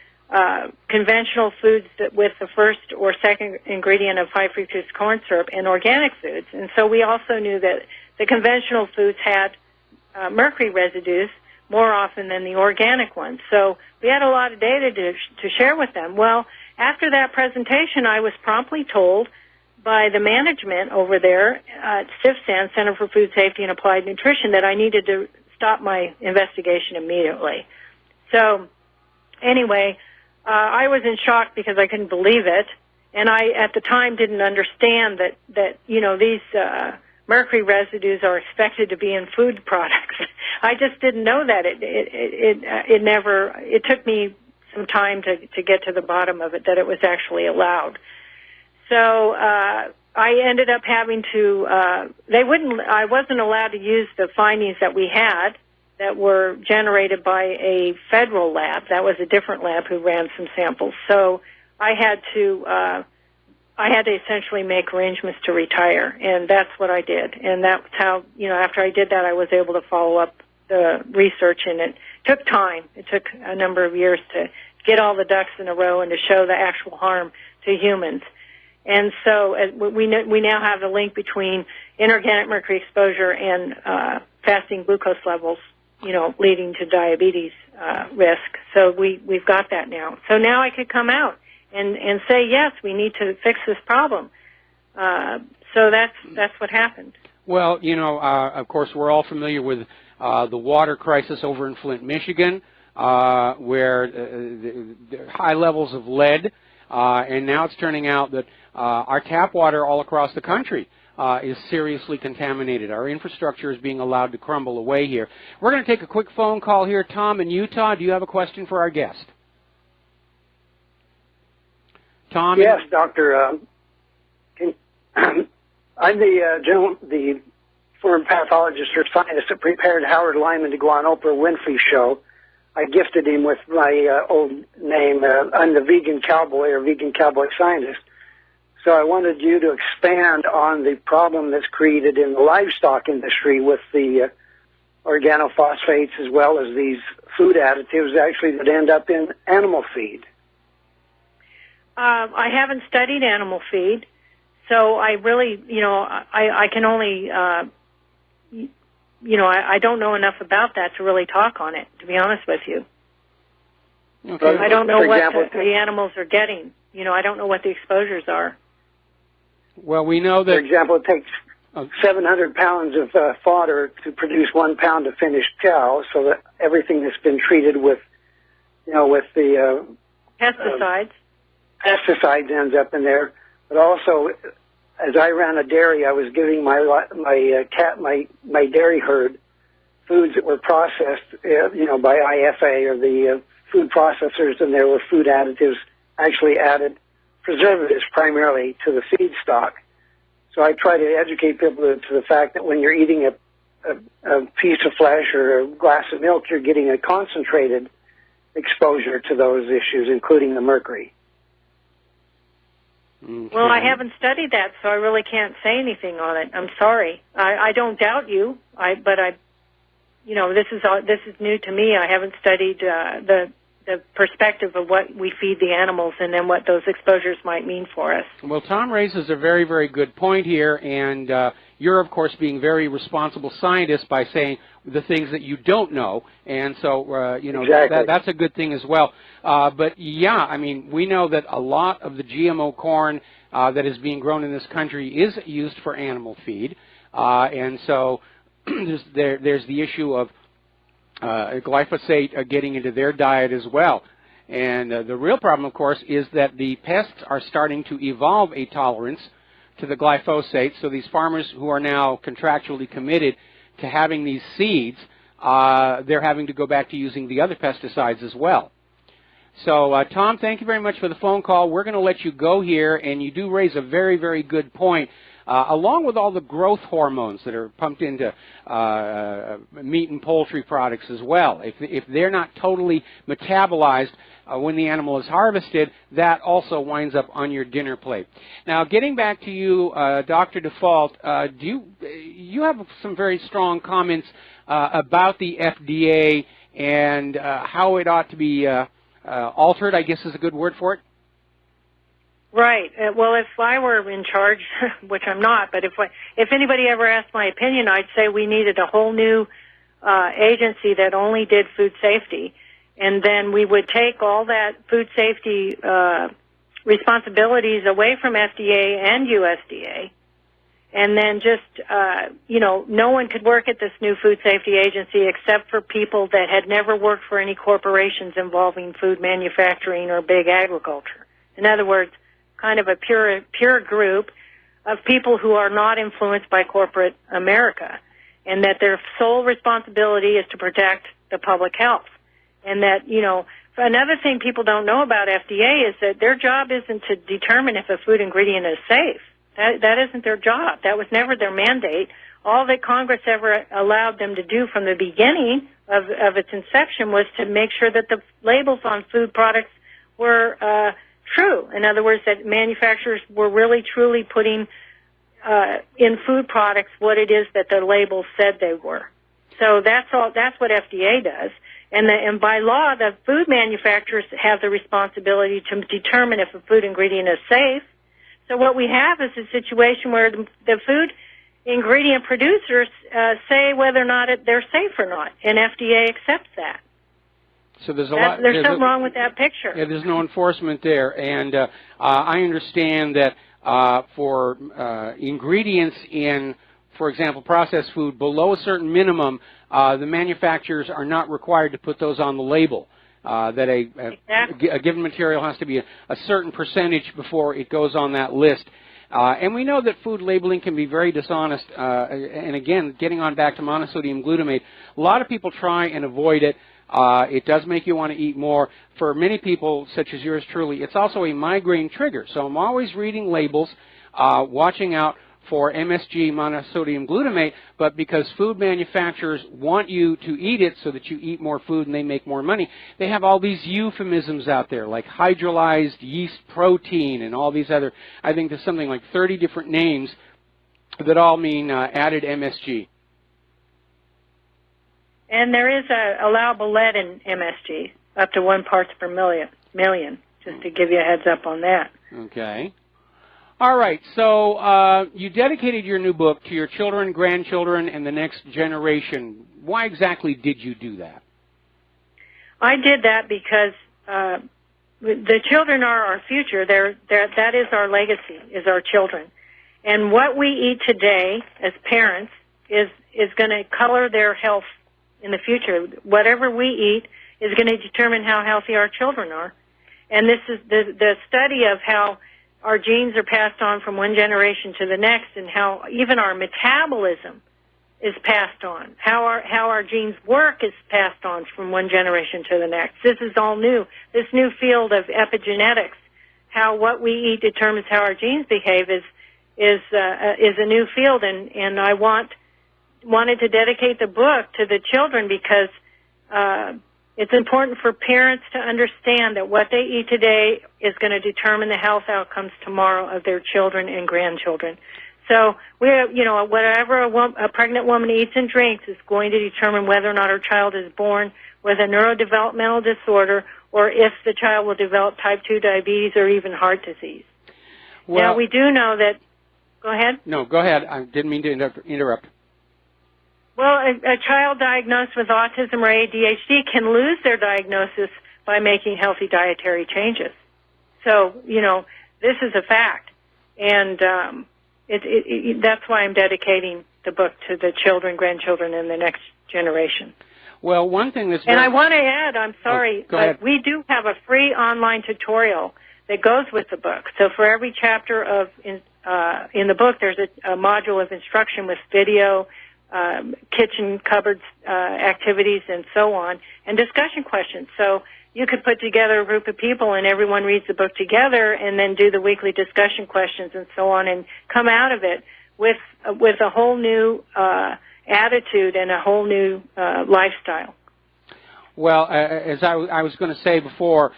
conventional foods with the first or second ingredient of high fructose corn syrup and organic foods. And so we also knew that the conventional foods had mercury residues more often than the organic ones. So we had a lot of data to share with them. Well, after that presentation, I was promptly told by the management over there at CFSAN, Center for Food Safety and Applied Nutrition, that I needed to stop my investigation immediately. So anyway, I was in shock because I couldn't believe it, and I at the time didn't understand that you know, these mercury residues are expected to be in food products. I just didn't know that. It took me some time to get to the bottom of it, that it was actually allowed. So I ended up having to I wasn't allowed to use the findings that we had that were generated by a federal lab. That was a different lab who ran some samples. So I had to essentially make arrangements to retire, and that's what I did. And that's how, you know, after I did that, I was able to follow up the research, and it took time. It took a number of years to get all the ducks in a row and to show the actual harm to humans. And so we now have the link between inorganic mercury exposure and fasting glucose levels, you know, leading to diabetes risk. So we've got that now. So now I could come out and say, yes, we need to fix this problem. So that's what happened. Well, you know, of course, we're all familiar with the water crisis over in Flint, Michigan, where there are high levels of lead, and now it's turning out that our tap water all across the country is seriously contaminated. Our infrastructure is being allowed to crumble away here. We're going to take a quick phone call here. Tom in Utah, do you have a question for our guest? Tom? Yes, Doctor. I'm the former pathologist or scientist that prepared Howard Lyman to go on Oprah Winfrey's show. I gifted him with my old name. I'm the vegan cowboy or vegan cowboy scientist. So I wanted you to expand on the problem that's created in the livestock industry with the organophosphates as well as these food additives actually that end up in animal feed. I haven't studied animal feed, so I really, you know, I can only, you know, I don't know enough about that to really talk on it, to be honest with you. Okay. I don't know what the animals are getting. You know, I don't know what the exposures are. Well, we know that... For example, it takes 700 pounds of fodder to produce 1 pound of finished cow, so that everything that's been treated with, you know, with the... Pesticides. Pesticides ends up in there. But also, as I ran a dairy, I was giving my dairy herd foods that were processed, you know, by IFA or the food processors, and there were food additives actually added, preservatives primarily, to the feed stock. So I try to educate people to the fact that when you're eating a piece of flesh or a glass of milk, you're getting a concentrated exposure to those issues, including the mercury. Okay. Well, I haven't studied that, so I really can't say anything on it. I'm sorry. I don't doubt you, but you know, this is new to me. I haven't studied the perspective of what we feed the animals and then what those exposures might mean for us. Well, Tom raises a very, very good point here, and you're, of course, being very responsible scientist by saying the things that you don't know, and so, you know, exactly. that's a good thing as well. But, yeah, I mean, we know that a lot of the GMO corn that is being grown in this country is used for animal feed, and so there's the issue of glyphosate getting into their diet as well. And the real problem, of course, is that the pests are starting to evolve a tolerance to the glyphosate. So these farmers who are now contractually committed to having these seeds, they're having to go back to using the other pesticides as well. So, Tom, thank you very much for the phone call. We're going to let you go here, and you do raise a very, very good point. Along with all the growth hormones that are pumped into meat and poultry products as well. If they're not totally metabolized when the animal is harvested, that also winds up on your dinner plate. Now, getting back to you, Dr. Default, you have some very strong comments about the FDA and how it ought to be altered, I guess is a good word for it? Right. Well, if I were in charge, which I'm not, but if anybody ever asked my opinion, I'd say we needed a whole new agency that only did food safety, and then we would take all that food safety responsibilities away from FDA and USDA, and then just, you know, no one could work at this new food safety agency except for people that had never worked for any corporations involving food manufacturing or big agriculture. In other words, kind of a pure group of people who are not influenced by corporate America, and that their sole responsibility is to protect the public health. And that, you know, another thing people don't know about FDA is that their job isn't to determine if a food ingredient is safe. That isn't their job. That was never their mandate. All that Congress ever allowed them to do from the beginning of its inception was to make sure that the labels on food products were true. In other words, that manufacturers were really truly putting in food products what it is that the labels said they were. So that's all. That's what FDA does. And by law, the food manufacturers have the responsibility to determine if a food ingredient is safe. So what we have is a situation where the food ingredient producers say whether or not they're safe or not, and FDA accepts that. So there's there's something wrong with that picture. Yeah, there's no enforcement there, and I understand that for ingredients in, for example, processed food below a certain minimum, the manufacturers are not required to put those on the label. That a given material has to be a certain percentage before it goes on that list. And we know that food labeling can be very dishonest. And again, getting on back to monosodium glutamate, a lot of people try and avoid it. It does make you want to eat more. For many people, such as yours truly, it's also a migraine trigger. So I'm always reading labels, watching out for MSG, monosodium glutamate, but because food manufacturers want you to eat it so that you eat more food and they make more money, they have all these euphemisms out there, like hydrolyzed yeast protein and all these other, I think there's something like 30 different names that all mean added MSG. And there is a allowable lead in MSG, up to 1 parts per million, just to give you a heads up on that. Okay. All right, so you dedicated your new book to your children, grandchildren, and the next generation. Why exactly did you do that? I did that because the children are our future. That is our legacy, is our children. And what we eat today as parents is going to color their health in the future. Whatever we eat is going to determine how healthy our children are. And this is the study of how our genes are passed on from one generation to the next, and how even our metabolism is passed on. How our genes work is passed on from one generation to the next. This is all new. This new field of epigenetics, how what we eat determines how our genes behave, is a new field. And I wanted to dedicate the book to the children because it's important for parents to understand that what they eat today is going to determine the health outcomes tomorrow of their children and grandchildren. So whatever a pregnant woman eats and drinks is going to determine whether or not her child is born with a neurodevelopmental disorder, or if the child will develop type 2 diabetes or even heart disease. Well, now, we do know that... Go ahead. No, go ahead. I didn't mean to interrupt. Well, a child diagnosed with autism or ADHD can lose their diagnosis by making healthy dietary changes. So, this is a fact. And that's why I'm dedicating the book to the children, grandchildren, and the next generation. Well, one thing that's... And I want to add, I'm sorry, go ahead. We do have a free online tutorial that goes with the book. So for every chapter in the book, there's a module of instruction with video, kitchen cupboards activities, and so on, and discussion questions. So you could put together a group of people and everyone reads the book together and then do the weekly discussion questions and so on, and come out of it with a whole new attitude and a whole new lifestyle. Well, as I was going to say before,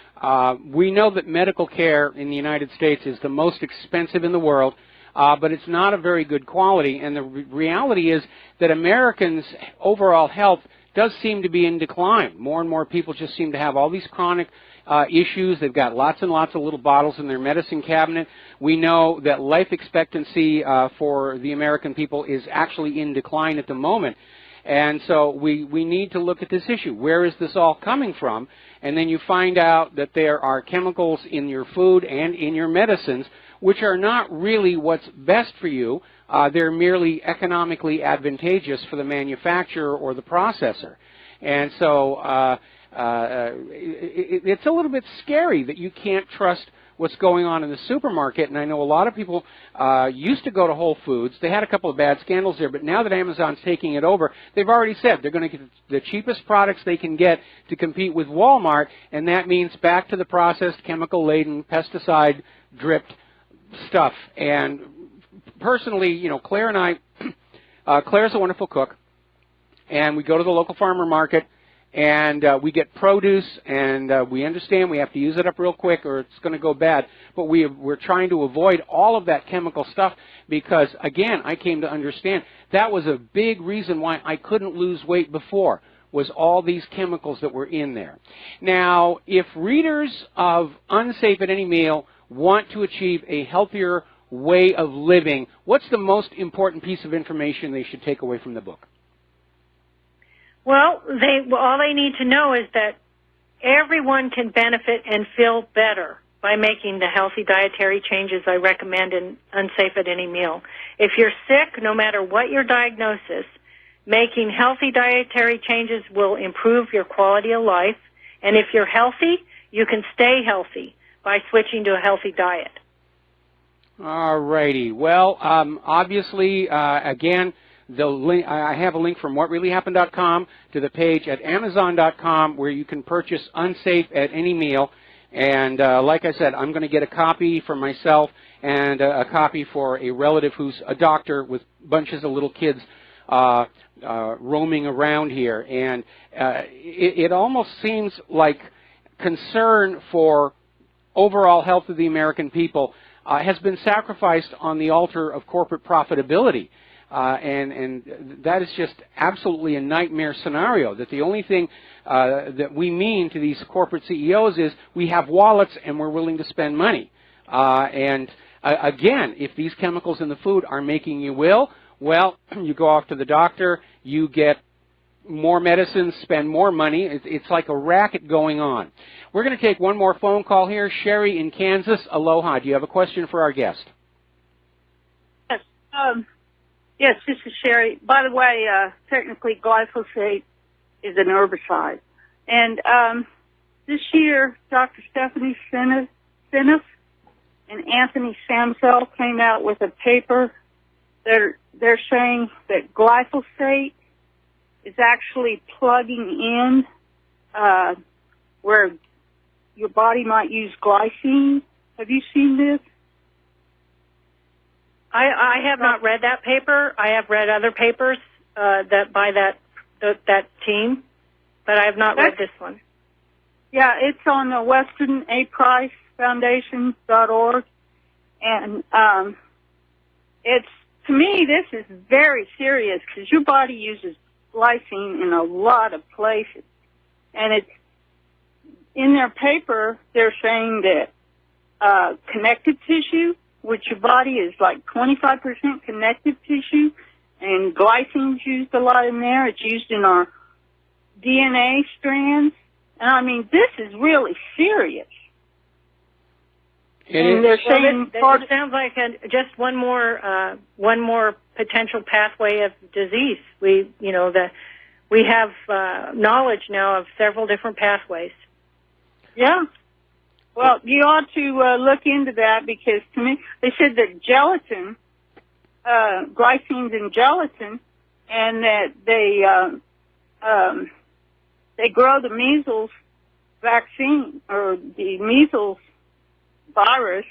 we know that medical care in the United States is the most expensive in the world, but it's not a very good quality. And the reality is that Americans' overall health does seem to be in decline. More and more people just seem to have all these chronic issues. They've got lots and lots of little bottles in their medicine cabinet. We know that life expectancy for the American people is actually in decline at the moment. And so we need to look at this issue. Where is this all coming from? And then you find out that there are chemicals in your food and in your medicines which are not really what's best for you. They're merely economically advantageous for the manufacturer or the processor. And so it's a little bit scary that you can't trust what's going on in the supermarket. And I know a lot of people used to go to Whole Foods. They had a couple of bad scandals there, but now that Amazon's taking it over, they've already said they're going to get the cheapest products they can get to compete with Walmart, and that means back to the processed, chemical-laden, pesticide-dripped stuff. And personally, Claire and I, Claire's a wonderful cook, and we go to the local farmer market, and we get produce, and we understand we have to use it up real quick or it's going to go bad. But we're trying to avoid all of that chemical stuff because, again, I came to understand that was a big reason why I couldn't lose weight before, was all these chemicals that were in there. Now, if readers of Unsafe at Any Meal want to achieve a healthier way of living, what's the most important piece of information they should take away from the book? Well, all they need to know is that everyone can benefit and feel better by making the healthy dietary changes I recommend in Unsafe at Any Meal. If you're sick, no matter what your diagnosis, making healthy dietary changes will improve your quality of life. And if you're healthy, you can stay healthy by switching to a healthy diet. All righty. Well, obviously, again, the link, I have a link from whatreallyhappened.com to the page at amazon.com where you can purchase Unsafe at Any Meal. And like I said, I'm going to get a copy for myself and a copy for a relative who's a doctor with bunches of little kids roaming around here. And it almost seems like concern for overall health of the American people has been sacrificed on the altar of corporate profitability. And that is just absolutely a nightmare scenario, that the only thing that we mean to these corporate CEOs is we have wallets and we're willing to spend money. And again, if these chemicals in the food are making you ill, well, you go off to the doctor, you get more medicines, spend more money. It's like a racket going on. We're going to take one more phone call here. Sherry in Kansas. Aloha. Do you have a question for our guest? Yes. Yes, this is Sherry. By the way, technically glyphosate is an herbicide. And this year, Dr. Stephanie Seneff and Anthony Samsel came out with a paper. They're saying that glyphosate is actually plugging in where your body might use glycine. Have you seen this? I have not read that paper. I have read other papers that by that team, but I have not read this one. Yeah, it's on the WesternAPriceFoundation.org, and it's, to me, this is very serious because your body uses glycine in a lot of places, and it's in their paper. They're saying that connective tissue, which your body is like 25% connective tissue, and glycine's used a lot in there. It's used in our DNA strands. And I mean, this is really serious. And they're saying it sounds like just one more potential pathway of disease. We have knowledge now of several different pathways. Yeah. Well, you ought to look into that because to me, they said that gelatin, glycine's in gelatin, and that they grow the measles vaccine or the measles virus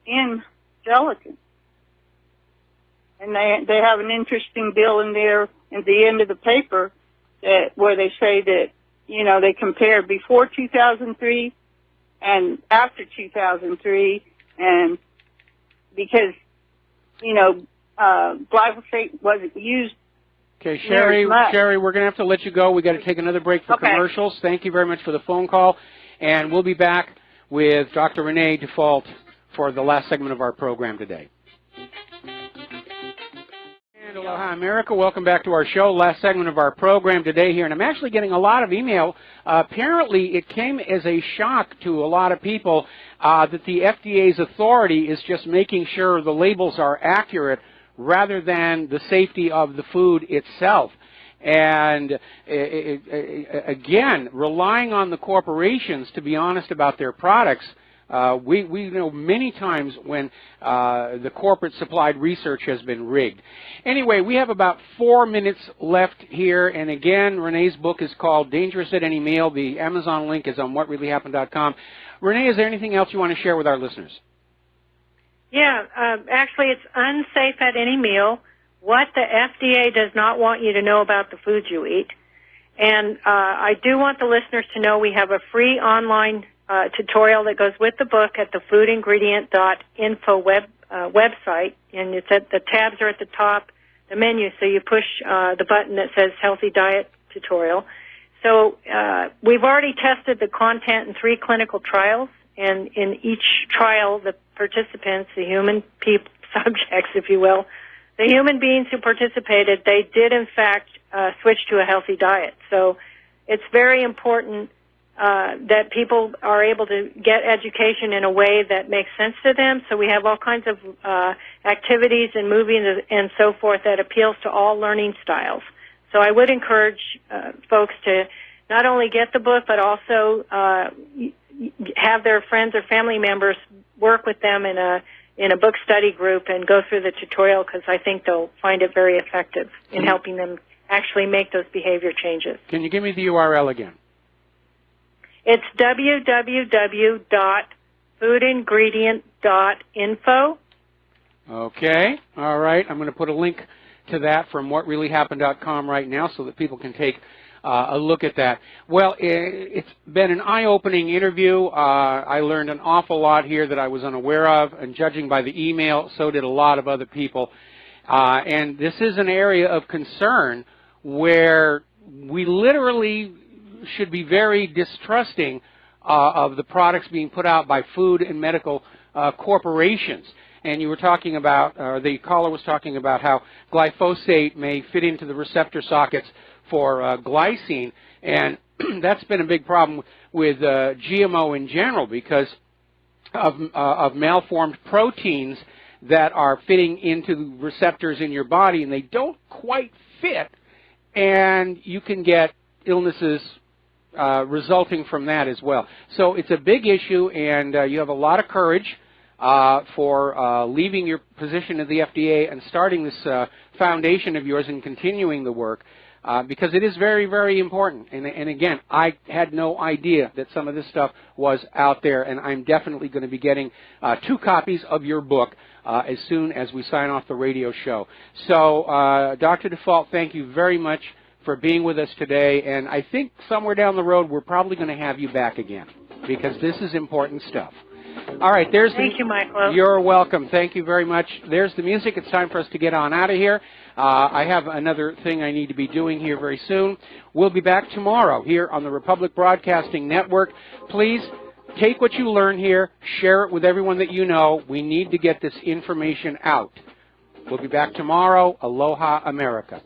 in gelatin. And they have an interesting bill in there at the end of the paper where they say that, they compare before 2003 and after 2003, and because, glyphosate wasn't used. Okay, Sherry, we're going to have to let you go. We've got to take another break for commercials. Thank you very much for the phone call, and we'll be back with Dr. Renee Default for the last segment of our program today. And aloha, America. Welcome back to our show, last segment of our program today here. And I'm actually getting a lot of email. Apparently, it came as a shock to a lot of people that the FDA's authority is just making sure the labels are accurate rather than the safety of the food itself. And again, relying on the corporations to be honest about their products. We know many times when the corporate supplied research has been rigged. Anyway, we have about 4 minutes left here, and again, Renee's book is called Dangerous at Any Meal. The Amazon link is on whatreallyhappened.com. Renee, is there anything else you want to share with our listeners? Yeah, actually it's unsafe at any meal, what the FDA does not want you to know about the foods you eat. And I do want the listeners to know we have a free online tutorial that goes with the book at the foodingredient.info website, and it's at the tabs are at the top, the menu, so you push the button that says Healthy Diet Tutorial. So we've already tested the content in 3 clinical trials, and in each trial, the participants, the human subjects, if you will, the human beings who participated, they did in fact switch to a healthy diet. So it's very important that people are able to get education in a way that makes sense to them. So we have all kinds of activities and movies and so forth that appeals to all learning styles. So I would encourage folks to not only get the book, but also have their friends or family members work with them in a book study group and go through the tutorial, because I think they'll find it very effective in helping them actually make those behavior changes. Can you give me the URL again? It's www.foodingredient.info. Okay. All right. I'm going to put a link to that from whatreallyhappened.com right now so that people can take a look at that. Well, it's been an eye-opening interview. I learned an awful lot here that I was unaware of, and judging by the email, so did a lot of other people. And this is an area of concern where we literally should be very distrusting of the products being put out by food and medical corporations. And you were talking about, the caller was talking about how glyphosate may fit into the receptor sockets for glycine, and that's been a big problem with GMO in general because of malformed proteins that are fitting into receptors in your body, and they don't quite fit, and you can get illnesses resulting from that as well. So it's a big issue, and you have a lot of courage for leaving your position at the FDA and starting this foundation of yours and continuing the work. Because it is very, very important. And again, I had no idea that some of this stuff was out there, and I'm definitely going to be getting 2 copies of your book as soon as we sign off the radio show. So, Dr. Default, thank you very much for being with us today, and I think somewhere down the road we're probably going to have you back again, because this is important stuff. All right, there's Thank you, Michael. You're welcome. Thank you very much. There's the music. It's time for us to get on out of here. I have another thing I need to be doing here very soon. We'll be back tomorrow here on the Republic Broadcasting Network. Please take what you learn here, share it with everyone that you know. We need to get this information out. We'll be back tomorrow. Aloha, America.